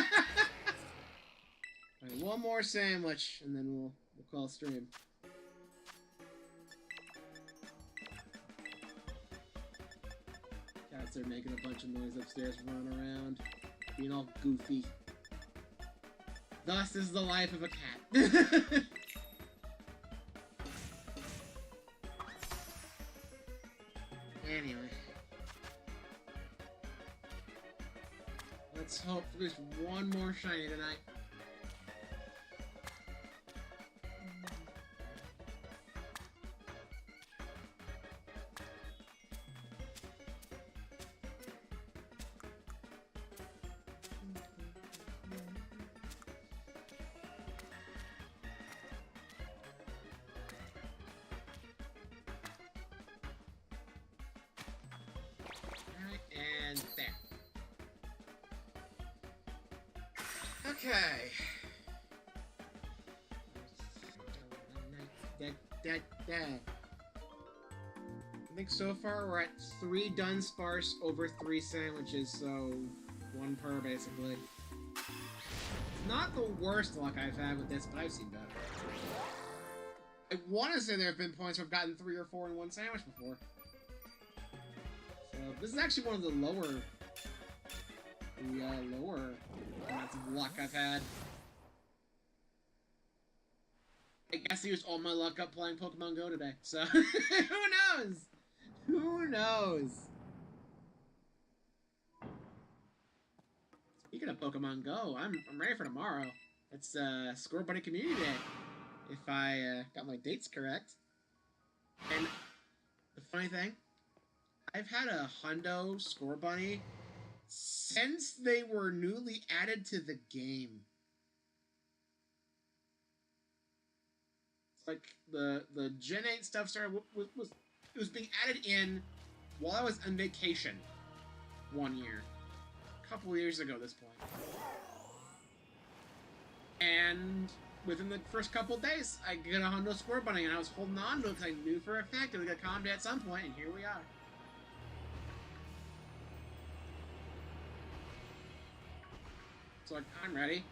Alright, one more sandwich, and then we'll call stream. Cats are making a bunch of noise upstairs, running around, being all goofy. Thus is the life of a cat. Anyway. Let's hope for at least one more shiny tonight. And there. Okay. I think so far we're at 3 Dudunsparce over 3 sandwiches, so 1 per basically. It's not the worst luck I've had with this, but I've seen better. I want to say there have been points where I've gotten 3 or 4 in 1 sandwich before. So this is actually one of the lower amounts of luck I've had. I guess I used all my luck up playing Pokemon Go today, so who knows? Who knows? Speaking of Pokemon Go, I'm ready for tomorrow. It's Score Bunny Community Day, if I got my dates correct. And the funny thing, I've had a Hundo Score Bunny since they were newly added to the game. It's like the Gen 8 stuff started it was being added in while I was on vacation 1 year. A couple of years ago at this point. And within the first couple of days, I got a Hundo Score Bunny, and I was holding on to it because I knew for a fact it was going to calm down at some point, and here we are. So I'm ready.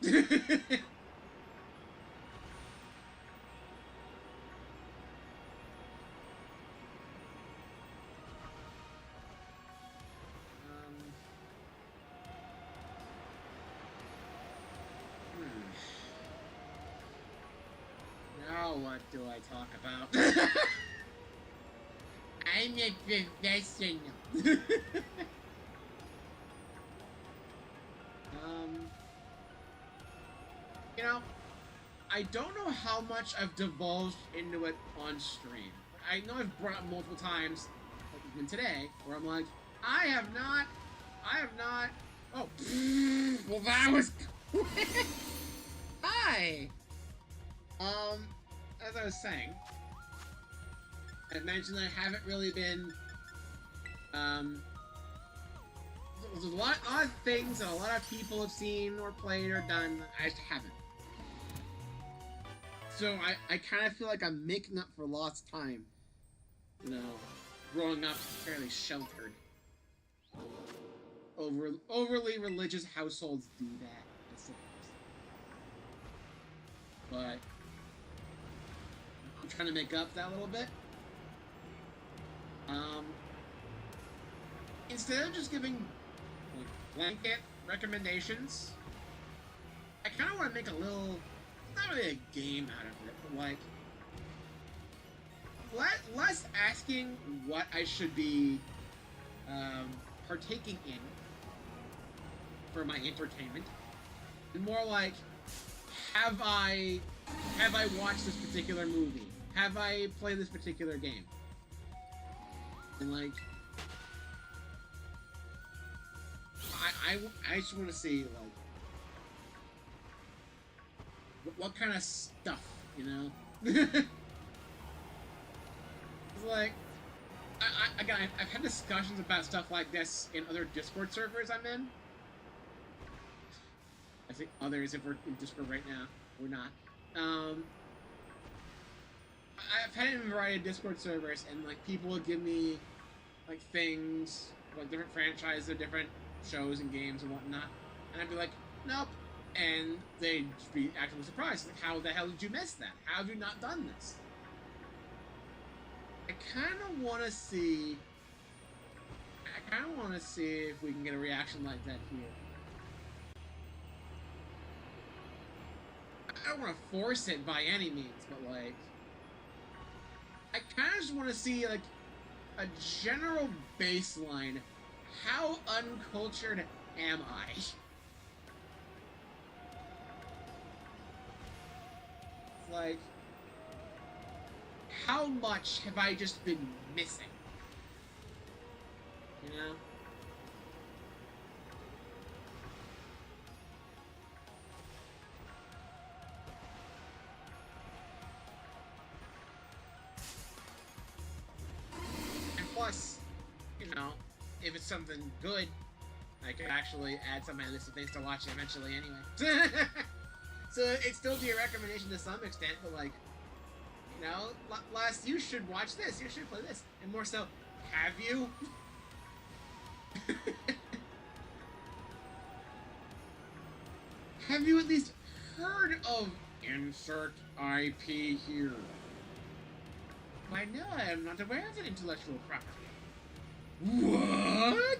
Now what do I talk about? I'm a professional. You know, I don't know how much I've divulged into it on stream. I know I've brought up multiple times, like even today, where I'm like, I have not, oh, well that was quick. Hi! As I was saying, I mentioned I haven't really been, there's a lot of things that a lot of people have seen or played or done, I just haven't. So I kind of feel like I'm making up for lost time. You know, growing up fairly sheltered. Overly religious households do that, I suppose. But I'm trying to make up that a little bit. Instead of just giving like, blanket recommendations, I kind of want to make a little, not really a game out of it, but like, less asking what I should be partaking in for my entertainment, and more like, have I watched this particular movie? Have I played this particular game? And like, I just want to see like what kind of stuff, you know? It's like, I've had discussions about stuff like this in other Discord servers I'm in. I think others, if we're in Discord right now, we're not. I've had it in a variety of Discord servers, and like people would give me like things, like different franchises, different shows and games and whatnot, and I'd be like, nope. And they'd be actually surprised, like, how the hell did you miss that? How have you not done this? I kind of want to see if we can get a reaction like that here. I don't want to force it by any means, but like, I kind of just want to see like a general baseline. How uncultured am I? Like, how much have I just been missing? You know? And plus, you know, if it's something good, I could actually add some of my list of things to watch eventually anyway. So it'd still be a recommendation to some extent, but like, You know, last, you should watch this, you should play this. And more so, have you? Have you at least heard of insert IP here? I know I am not aware of an intellectual property. What?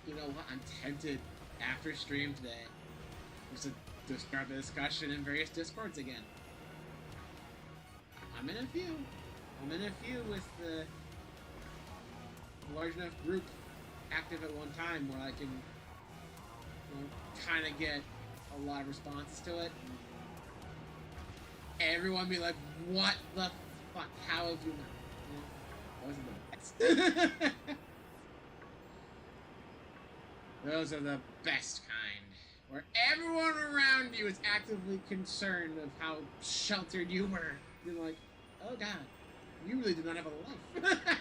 You know what? I'm tempted after stream today just to start the discussion in various discords again. I'm in a few. I'm in a few with the large enough group active at one time where I can, you know, kind of get a lot of responses to it. And everyone be like, "What the fuck? How have you not?" You know, that wasn't the best. Those are the best kind, where everyone around you is actively concerned of how sheltered you were. You're like, oh god, you really do not have a life.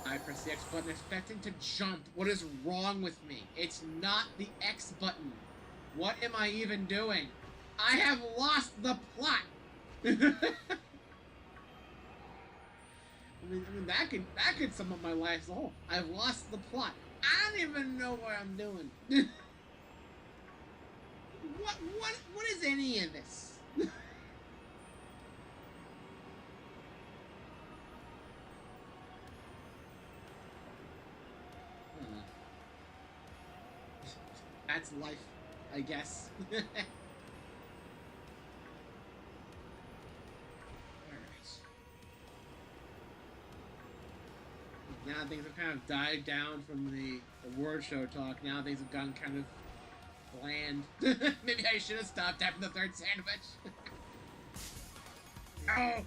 I press the X button expecting to jump. What is wrong with me? It's not the X button. What am I even doing? I have lost the plot. I mean that could sum up my life as a whole. I've lost the plot. I don't even know what I'm doing. What is any of this? That's life, I guess. Now things have kind of died down from the award show talk. Now things have gotten kind of bland. Maybe I should have stopped after the third sandwich. No!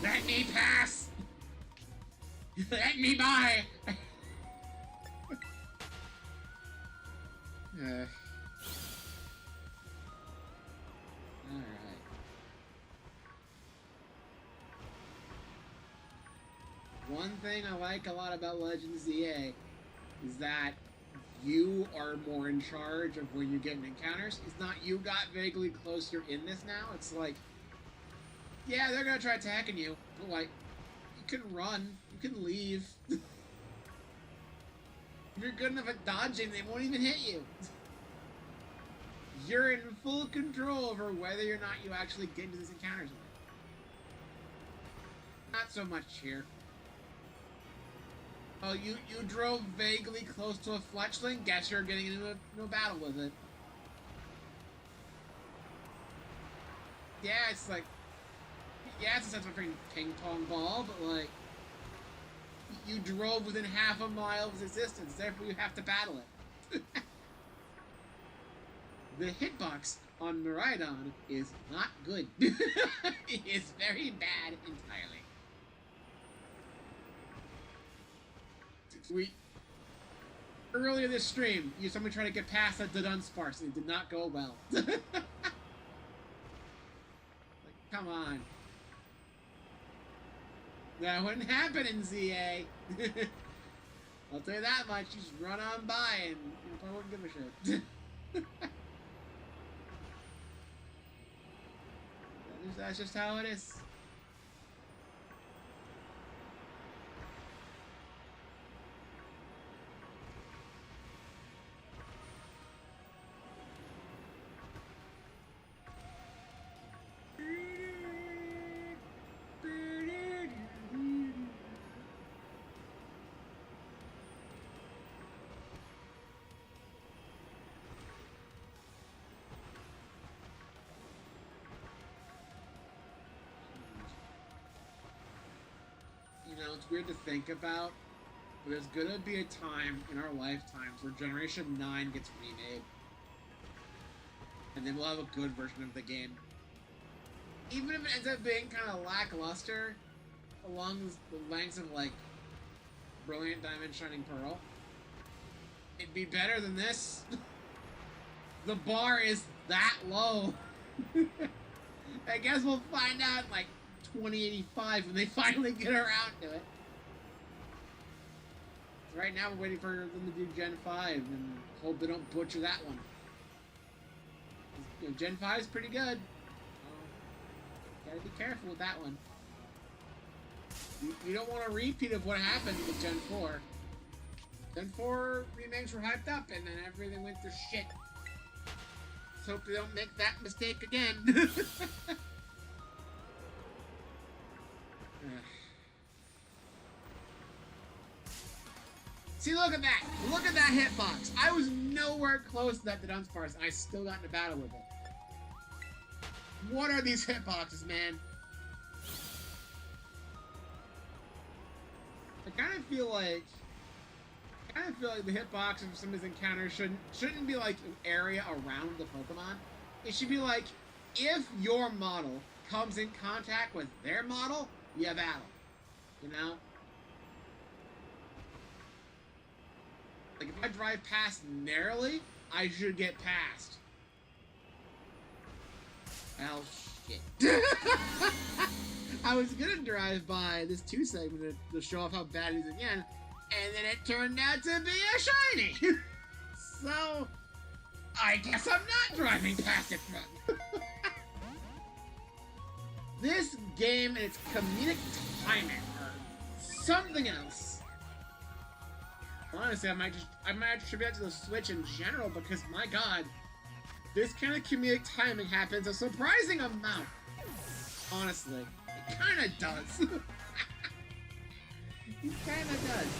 Let me pass! Let me by! Alright. One thing I like a lot about Legends ZA is that you are more in charge of when you get in encounters. It's not you got vaguely close, you're in this now. It's like, yeah, they're gonna try attacking you, but like, you can run, you can leave. If you're good enough at dodging, they won't even hit you. You're in full control over whether or not you actually get into these encounters. Not so much here. Oh, you drove vaguely close to a fletchling? Guess you're getting into a battle with it. Yeah, it's like... Yeah, it's a sense of a freaking ping-pong ball, but like... You drove within half a mile of its existence, therefore you have to battle it. The hitbox on Miraidon is not good. It is very bad entirely. Earlier this stream, somebody tried to get past that Dudunsparce and it did not go well. Like, come on. That wouldn't happen in ZA. I'll tell you that much. You just run on by and you probably wouldn't give a shit. That's just how it is. You know, it's weird to think about, but there's gonna be a time in our lifetimes where Generation 9 gets remade. And then we'll have a good version of the game. Even if it ends up being kind of lackluster, along the lengths of, like, Brilliant Diamond Shining Pearl, it'd be better than this. The bar is that low. I guess we'll find out in, like, 2085 when they finally get around to it. So right now we're waiting for them to do Gen 5 and hope they don't butcher that one. You know, Gen 5 is pretty good. Gotta be careful with that one. You don't want a repeat of what happened with Gen 4. Gen 4 remakes were hyped up and then everything went to shit. Let's hope they don't make that mistake again. See, look at that! Look at that hitbox! I was nowhere close to that Dudunsparce, and I still got in a battle with it. What are these hitboxes, man? I kind of feel like the hitboxes for some of these encounters shouldn't be like an area around the Pokemon. It should be like, if your model comes in contact with their model, you battle. You know? Like, if I drive past narrowly, I should get past. Well, shit. I was gonna drive by this 2 segment to show off how bad it is again, and then it turned out to be a shiny! So, I guess I'm not driving past it then. This game and its comedic timing are something else. Honestly, I might attribute that to the Switch in general because, my god, this kind of comedic timing happens a surprising amount. Honestly, it kind of does. It kind of does.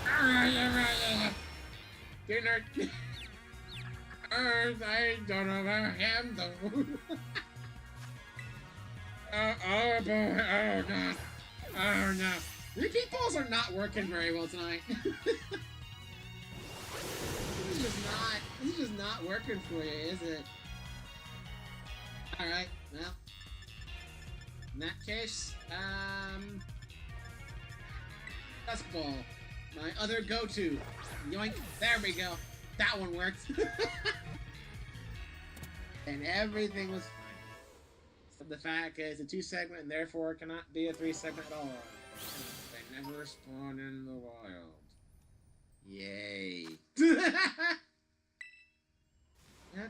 Alright. Dinner. I don't know about him though. Oh boy, oh god. Oh no. Repeat balls are not working very well tonight. This is just not working for you, is it? Alright, well. In that case, Dust Ball. My other go-to. Yoink. There we go. That one worked. And everything was fine. So the fact is, a 2-segment and therefore cannot be a 3-segment at all. They never spawn in the wild. Yay. Okay.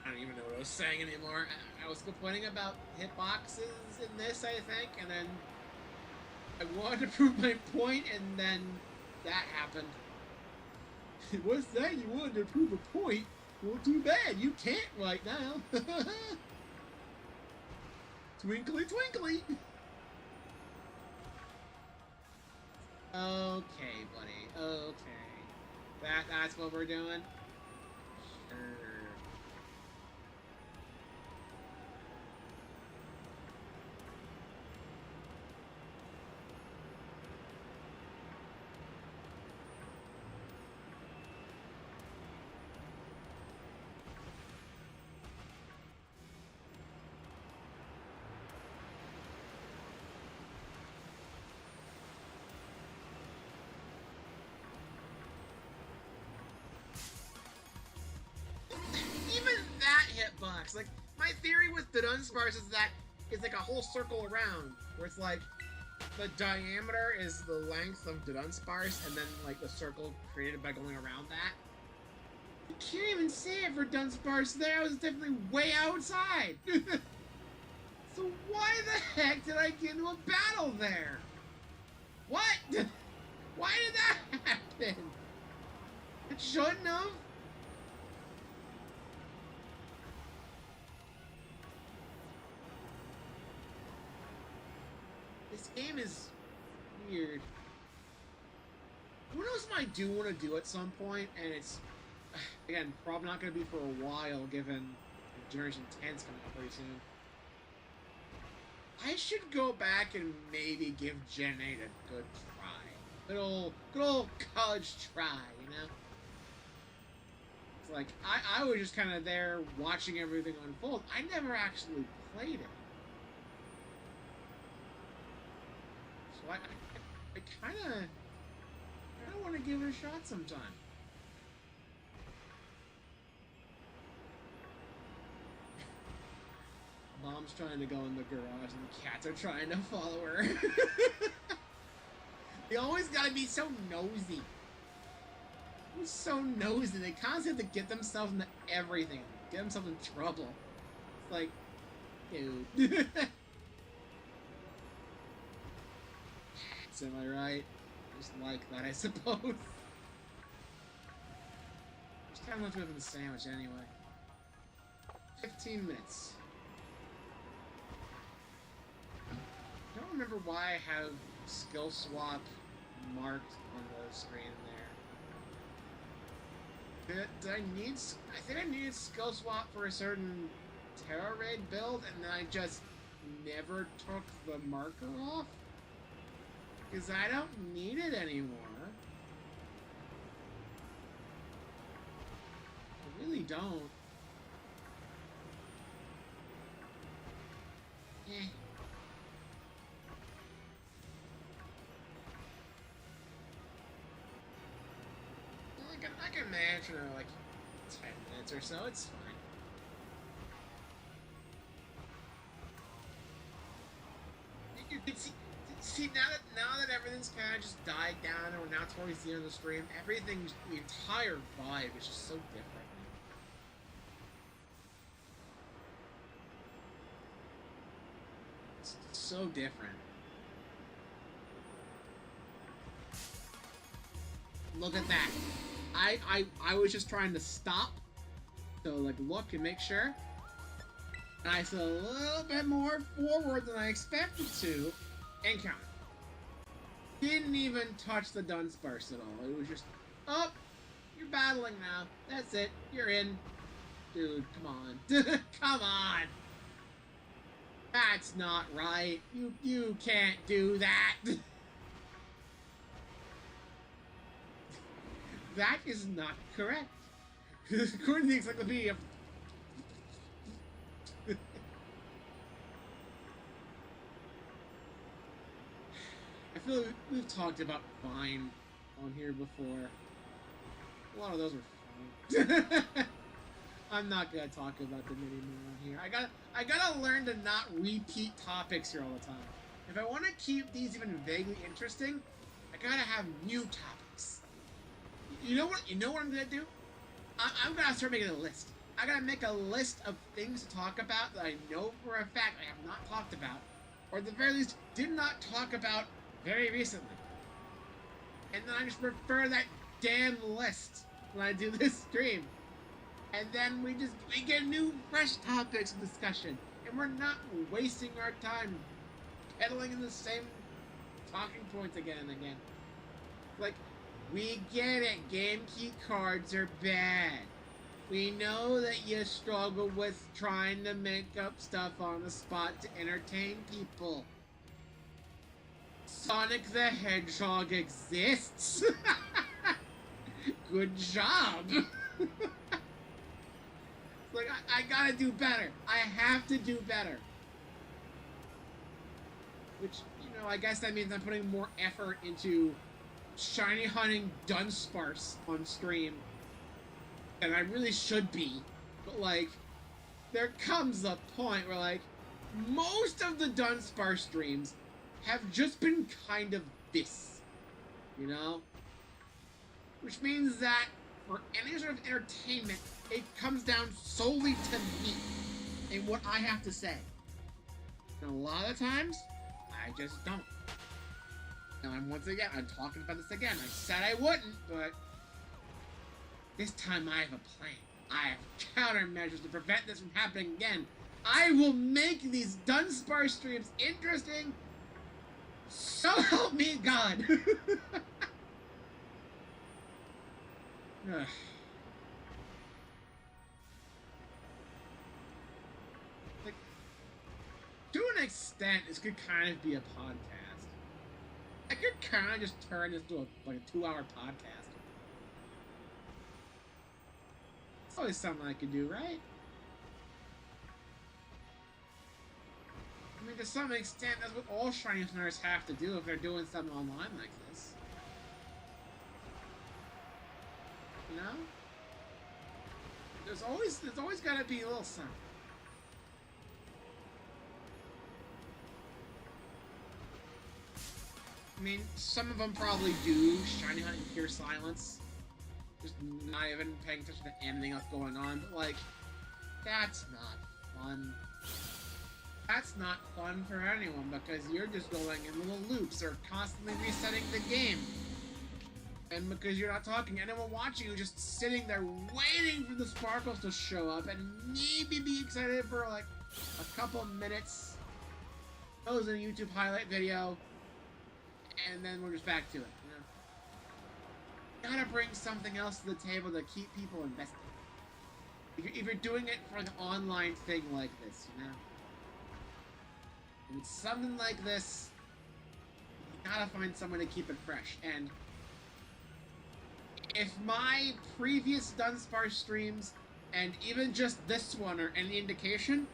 I don't even know what I was saying anymore. I was complaining about hitboxes in this, I think, and then I wanted to prove my point, and then that happened. What's that? You wanted to prove a point? Well, too bad. You can't right now. Twinkly, twinkly. Okay, buddy. Okay. That's what we're doing? Sure. Box. Like, my theory with Dudunsparce is that it's like a whole circle around, where it's like the diameter is the length of Dudunsparce, and then like the circle created by going around that. You can't even say it for Dudunsparce there. I was definitely way outside. So why the heck did I get into a battle there? What? Why did that happen? It shouldn't have. This game is weird. What else I do want to do at some point, and it's, again, probably not going to be for a while, given Generation 10's coming up pretty soon. I should go back and maybe give Gen 8 a good try. Good old college try, you know? It's Like, I was just kind of there watching everything unfold. I never actually played it. So I kind of want to give it a shot sometime. Mom's trying to go in the garage and the cats are trying to follow her. They always gotta be so nosy. They're so nosy. They constantly have to get themselves into everything. Get themselves in trouble. It's like, dude. Am I right? Just like that, I suppose. Just kind of left over the sandwich anyway. 15 minutes. I don't remember why I have skill swap marked on the screen there. Did I need... I think I needed skill swap for a certain Terra Raid build, and then I just never took the marker off? Because I don't need it anymore. I really don't. Eh. I can manage for like 10 minutes or so, it's fine. You can see now that everything's kind of just died down and we're now towards the end of the stream, everything's, the entire vibe is just so different. It's so different. Look at that. I was just trying to stop. So like look and make sure. And I said a little bit more forward than I expected to. And counter. Didn't even touch the Dudunsparce at all. It was just, oh, you're battling now. That's it. You're in. Dude, come on. Come on. That's not right. You can't do that. That is not correct. According to the encyclopedia. I feel like we've talked about Vine on here before. A lot of those were fine. I'm not gonna talk about them anymore on here. I gotta learn to not repeat topics here all the time. If I want to keep these even vaguely interesting, I gotta have new topics. You know what I'm gonna do? I'm gonna start making a list. I gotta make a list of things to talk about that I know for a fact I have not talked about, or at the very least did not talk about very recently. And then I just refer that damn list when I do this stream. And then we get new fresh topics of discussion. And we're not wasting our time peddling in the same talking points again and again. Like, we get it, game key cards are bad. We know that you struggle with trying to make up stuff on the spot to entertain people. Sonic the Hedgehog exists. Good job. Like, I gotta do better. I have to do better. Which, you know, I guess that means I'm putting more effort into shiny hunting Dudunsparce on stream than I really should be. But, like, there comes a point where, like, most of the Dudunsparce streams have just been kind of this, you know? Which means that for any sort of entertainment, it comes down solely to me and what I have to say. And a lot of times, I just don't. And I'm talking about this again. I said I wouldn't, but this time I have a plan. I have countermeasures to prevent this from happening again. I will make these Dudunsparce streams interesting. So help me God. Like, to an extent, this could kind of be a podcast. I could kind of just turn this into a 2-hour podcast. Always something I could do, right? I mean, to some extent, that's what all shiny hunters have to do if they're doing something online like this. You know? There's always gotta be a little something. I mean, some of them probably do shiny hunt in pure silence. Just not even paying attention to anything else going on, but like, that's not fun. That's not fun for anyone because you're just going in little loops or constantly resetting the game. And because you're not talking, anyone watching you just sitting there waiting for the sparkles to show up and maybe be excited for like a couple minutes. Those in a YouTube highlight video. And then we're just back to it, you know? Gotta bring something else to the table to keep people invested. If you're doing it for an online thing like this, you know? And it's something like this, you gotta find someone to keep it fresh. And if my previous Dudunsparce streams, and even just this one, are any indication,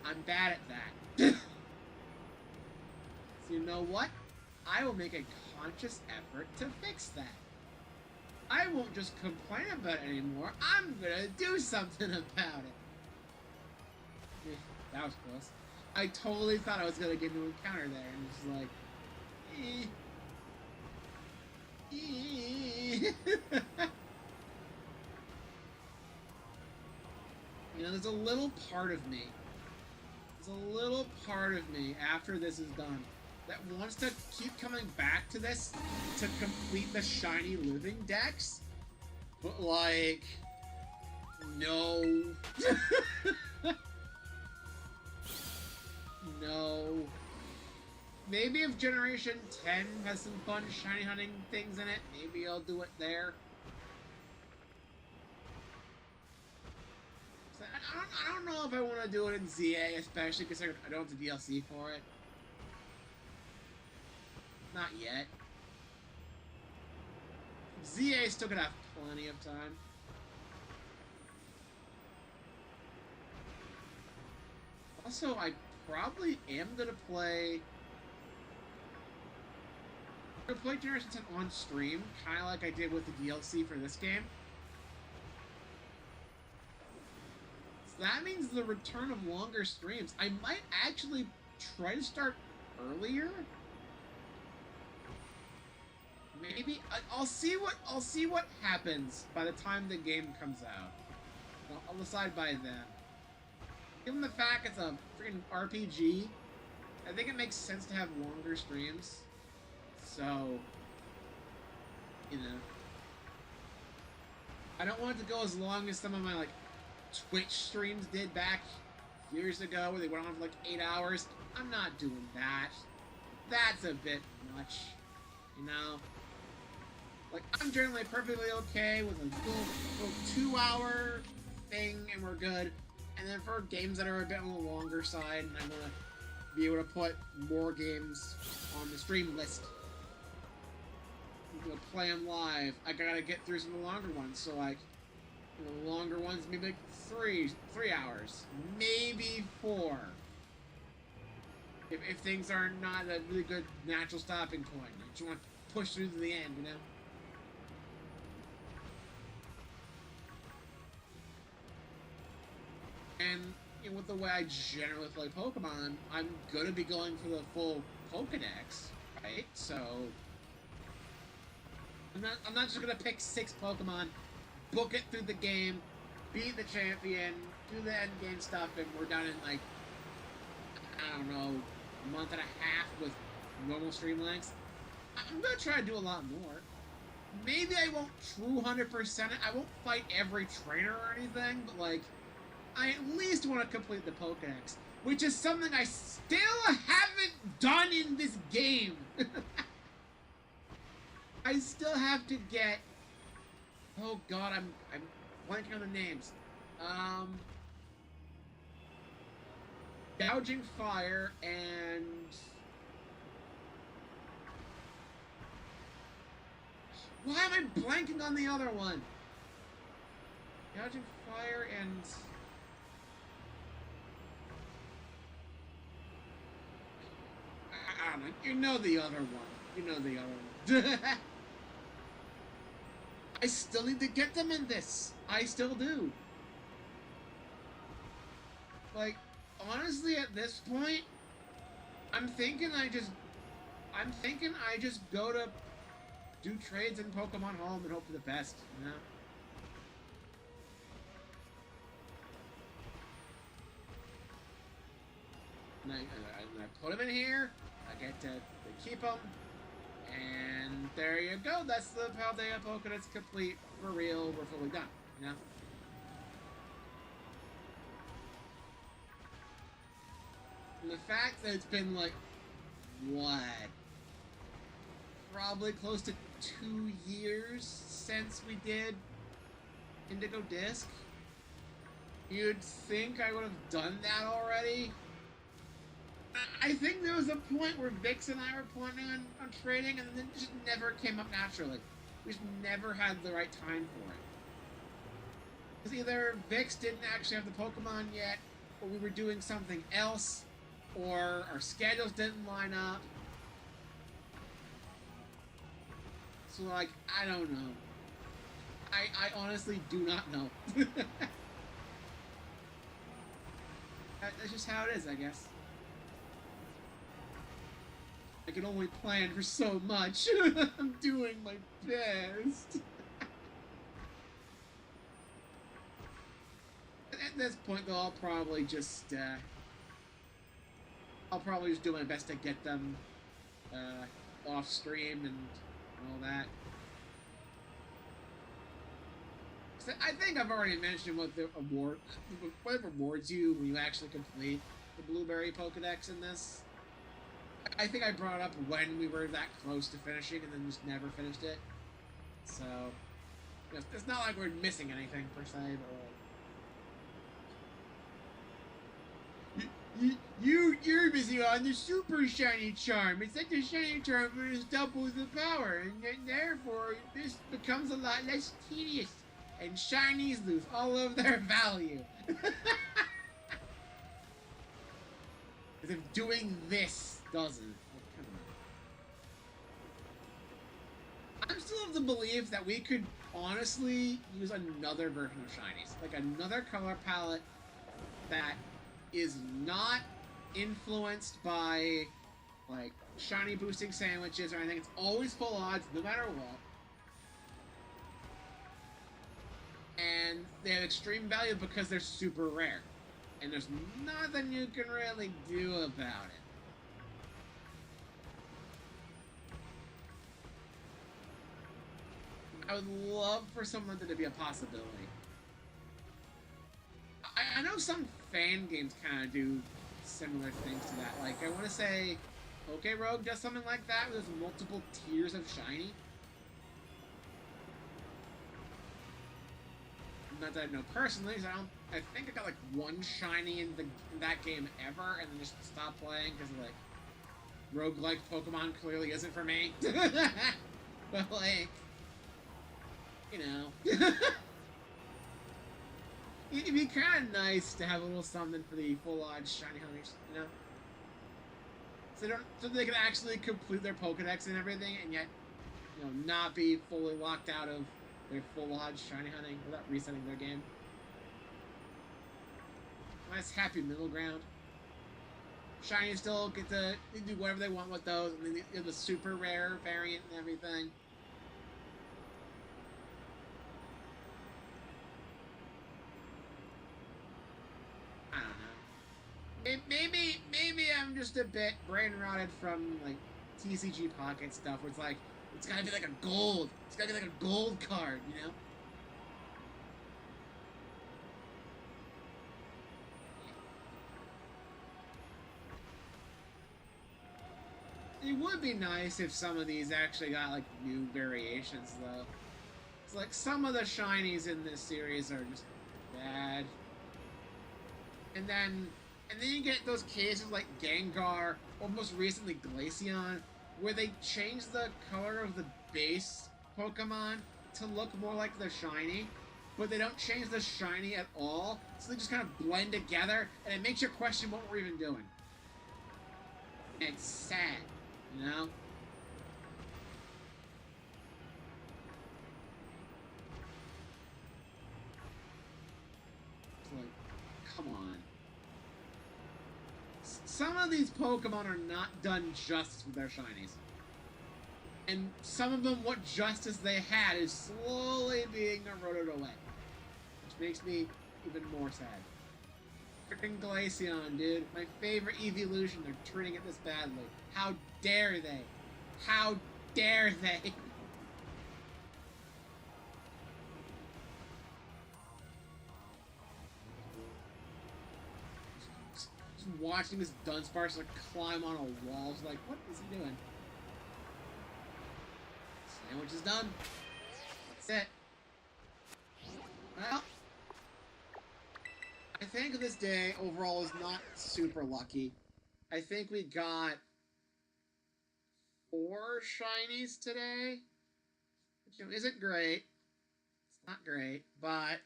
I'm bad at that. So you know what? I will make a conscious effort to fix that. I won't just complain about it anymore. I'm gonna do something about it. That was close. I totally thought I was gonna get into an encounter there, and just like, You know, there's a little part of me. After this is done that wants to keep coming back to this to complete the shiny living decks, but like, no. No. Maybe if Generation 10 has some fun shiny hunting things in it, maybe I'll do it there. So I don't know if I want to do it in ZA, especially because I don't have the DLC for it. Not yet. ZA still gonna have plenty of time. Also, I probably am gonna play Generation 10 on stream, kind of like I did with the DLC for this game. So that means the return of longer streams. I might actually try to start earlier. Maybe I'll see what happens by the time the game comes out. I'll decide by then. Given the fact it's a freaking RPG, I think it makes sense to have longer streams. So, you know, I don't want it to go as long as some of my like Twitch streams did back years ago, where they went on for like 8 hours. I'm not doing that. That's a bit much, you know. Like, I'm generally perfectly okay with a little 2-hour thing, and we're good. And then for games that are a bit on the longer side, and I want to be able to put more games on the stream list, play them live, I gotta get through some of the longer ones. So, like, the longer ones, maybe like 3 hours, maybe 4. If things are not a really good natural stopping point, you want to push through to the end, you know. And you know, with the way I generally play Pokemon, I'm gonna be going for the full Pokedex, right? So I'm not just gonna pick 6 Pokemon, book it through the game, beat the champion, do the end game stuff, and we're done in like, I don't know, a month and a half with normal stream lengths. I'm gonna try to do a lot more. Maybe I won't true 100% it. I won't fight every trainer or anything, but like, I at least want to complete the Pokedex, which is something I still haven't done in this game. I still have to get. Oh God, I'm blanking on the names. Gouging Fire and why am I blanking on the other one? Gouging Fire and... I don't know. You know the other one. You know the other one. I still need to get them in this. I still do. Like, honestly, at this point, I'm thinking I just go to do trades in Pokemon Home and hope for the best, you know? And I put them in here, I get to keep them, and there you go. That's the Paldea Pokédex complete. For real, we're fully done, you know? And the fact that it's been like, what? Probably close to 2 years since we did Indigo Disc. You'd think I would have done that already. I think there was a point where Vix and I were planning on trading, and then it just never came up naturally. We just never had the right time for it. Because either Vix didn't actually have the Pokemon yet, or we were doing something else, or our schedules didn't line up. So, like, I don't know. I honestly do not know. That's just how it is, I guess. I can only plan for so much. I'm doing my best. At this point, though, I'll probably just do my best to get them off stream and all that. I think I've already mentioned what rewards you when you actually complete the Blueberry Pokedex in this. I think I brought up when we were that close to finishing and then just never finished it. So, it's not like we're missing anything per se, but you're missing on the Super Shiny Charm. It's like the Shiny Charm, but it doubles the power, and therefore this becomes a lot less tedious. And shinies lose all of their value. As if doing this doesn't. Like, come on. I'm still of the belief that we could honestly use another version of shinies. Like another color palette that is not influenced by like shiny boosting sandwiches or anything. It's always full odds no matter what. And they have extreme value because they're super rare. And there's nothing you can really do about it. I would love for something to be a possibility. I know some fan games kind of do similar things to that. Like, I want to say Poké Rogue does something like that, where there's multiple tiers of shiny. Not that I know personally, because I think I got like one shiny in that game ever, and then just stopped playing because like roguelike Pokemon clearly isn't for me. But like, you know, it'd be kind of nice to have a little something for the full odds shiny hunters, you know, so they can actually complete their Pokedex and everything, and yet, you know, not be fully locked out of their full odds shiny hunting without resetting their game. Nice happy middle ground. Shiny still get to do whatever they want with those, and then they have the super rare variant and everything. I don't know. Maybe I'm just a bit brain rotted from like TCG Pocket stuff, where it's like, it's gotta be like a gold. It's gotta be like a gold card, you know? It would be nice if some of these actually got like new variations, though. It's like some of the shinies in this series are just bad. And then you get those cases like Gengar, or most recently Glaceon, where they change the color of the base Pokemon to look more like the shiny. but they don't change the shiny at all, so they just kind of blend together, and it makes you question what we're even doing. And it's sad, you know? It's like, come on. Some of these Pokemon are not done justice with their shinies. And some of them, what justice they had is slowly being eroded away. Which makes me even more sad. Freaking Glaceon, dude. My favorite evolution. They're treating it this badly. How dare they? How dare they? Just watching this Dudunsparce like climb on a wall. Like, what is he doing? Sandwich is done. That's it. Well, I think this day overall is not super lucky. I think we got 4 shinies today, which isn't great. It's not great, but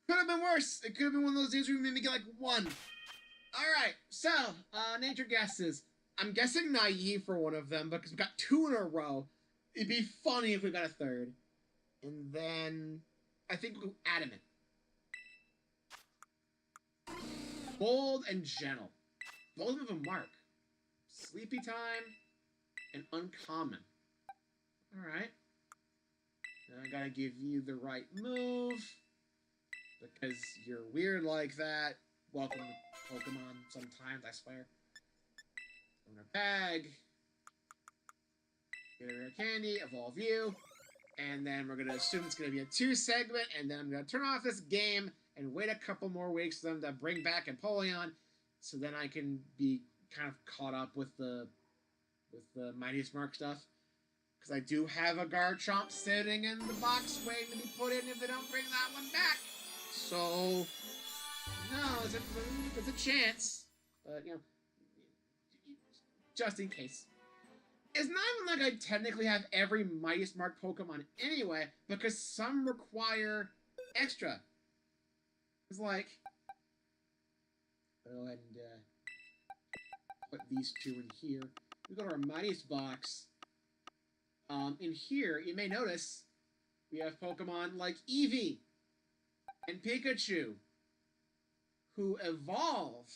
could have been worse. It could have been one of those days where we maybe get like 1. Alright, so, nature guesses. I'm guessing naive for one of them because we got 2 in a row. It'd be funny if we got a 3rd. And then I think we'll go adamant. Bold and gentle. Both of them mark. Sleepy time and uncommon. Alright. Now I gotta give you the right move. Because you're weird like that. Welcome to Pokemon sometimes, I swear. Open a bag. Get a rare candy, evolve you. And then we're gonna assume it's gonna be a 2 segment, and then I'm gonna turn off this game and wait a couple more weeks for them to bring back Empoleon, so then I can be kind of caught up with the Mightiest Mark stuff. Because I do have a Garchomp sitting in the box waiting to be put in if they don't bring that one back. So, no, there's a chance, but you know, just in case. It's not even like I technically have every Mightiest Mark Pokemon anyway, because some require extra. It's like, go ahead and put these 2 in here. We go to our Mightiest box. In here, you may notice we have Pokemon like Eevee and Pikachu who evolve,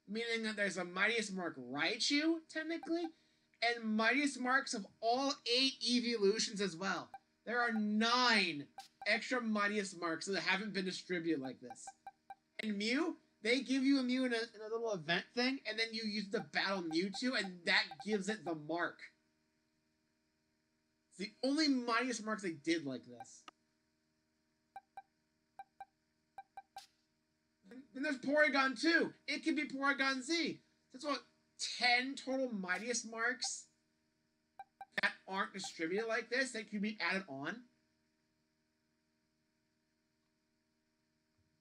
meaning that there's a Mightiest Mark Raichu, technically, and Mightiest Marks of all 8 evolutions as well. There are 9 extra Mightiest Marks that haven't been distributed like this. And Mew, they give you a Mew in a little event thing, and then you use the Battle Mewtwo, and that gives it the mark. It's the only Mightiest Marks they did like this. And there's Porygon too. It could be Porygon Z. That's what, 10 total Mightiest Marks that aren't distributed like this that could be added on.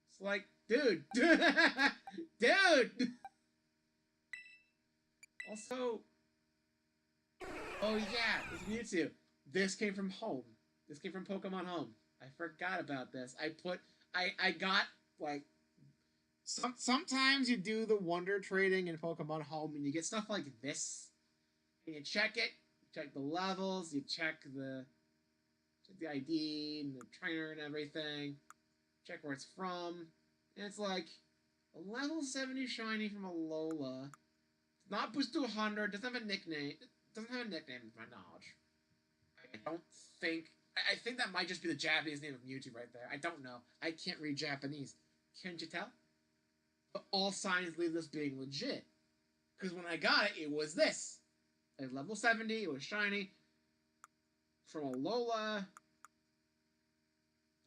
It's like, dude. Dude! Also, oh yeah, this Mewtwo. This came from home. This came from Pokemon Home. I forgot about this. I got, like, sometimes you do the wonder trading in Pokemon Home and you get stuff like this. And you check it, you check the levels, you check the ID and the trainer and everything. Check where it's from. And it's like a level 70 shiny from a Alola. It's not boosted to 100, doesn't have a nickname. It doesn't have a nickname to my knowledge. I don't think... I think that might just be the Japanese name of Mewtwo right there. I don't know. I can't read Japanese. Can't you tell? But all signs lead this being legit. Because when I got it, it was this. At level 70, it was shiny. From a Alola.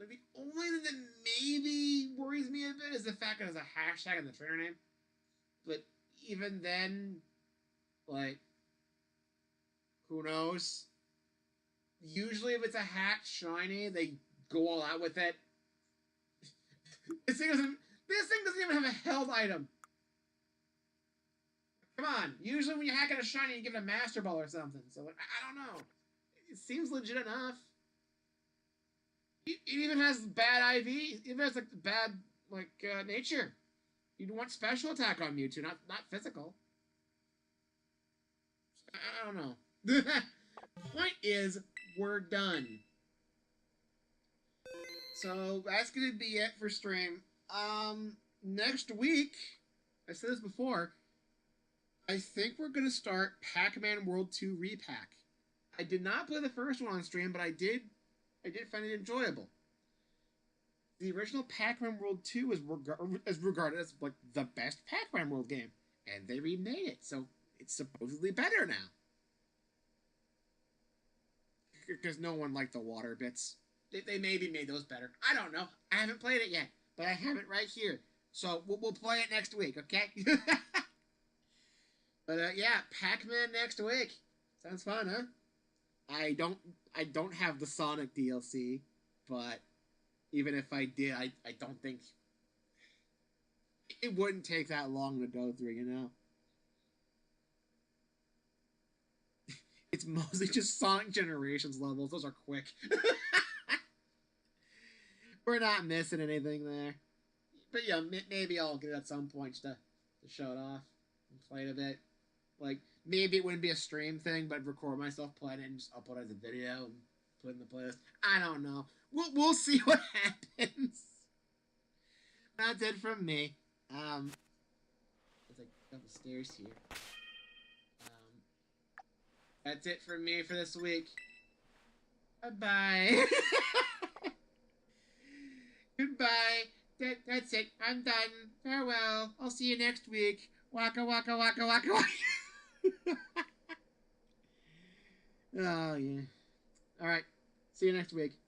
Like, the only thing that maybe worries me a bit is the fact that it has a hashtag in the trainer name. But even then, like, who knows? Usually if it's a hatch shiny, they go all out with it. This thing doesn't even have a held item. Come on. Usually when you hack at a shiny, you give it a Master Ball or something. So, like, I don't know. It seems legit enough. It even has bad IV. It even has like bad nature. You'd want special attack on Mewtwo, not physical. I don't know. Point is, we're done. So that's gonna be it for stream. Next week, I said this before. I think we're gonna start Pac-Man World 2 Repack. I did not play the first one on stream, but I did find it enjoyable. The original Pac-Man World 2 is regarded as like the best Pac-Man World game, and they remade it, so it's supposedly better now. Because no one liked the water bits. They maybe made those better. I don't know. I haven't played it yet, but I have it right here. So we'll play it next week, okay? But yeah, Pac-Man next week. Sounds fun, huh? I don't have the Sonic DLC, but even if I did, I don't think it wouldn't take that long to go through, you know? It's mostly just Sonic Generations levels. Those are quick. We're not missing anything there. But yeah, maybe I'll get it at some point to show it off and play it a bit. Like, maybe it wouldn't be a stream thing, but I'd record myself playing it and just upload it as a video and put it in the playlist. I don't know. We'll see what happens. That's it from me. There's like a couple stairs here. That's it from me for this week. Bye-bye. Goodbye. That's it. I'm done. Farewell. I'll see you next week. Waka waka waka waka waka. Oh, yeah. Alright. See you next week.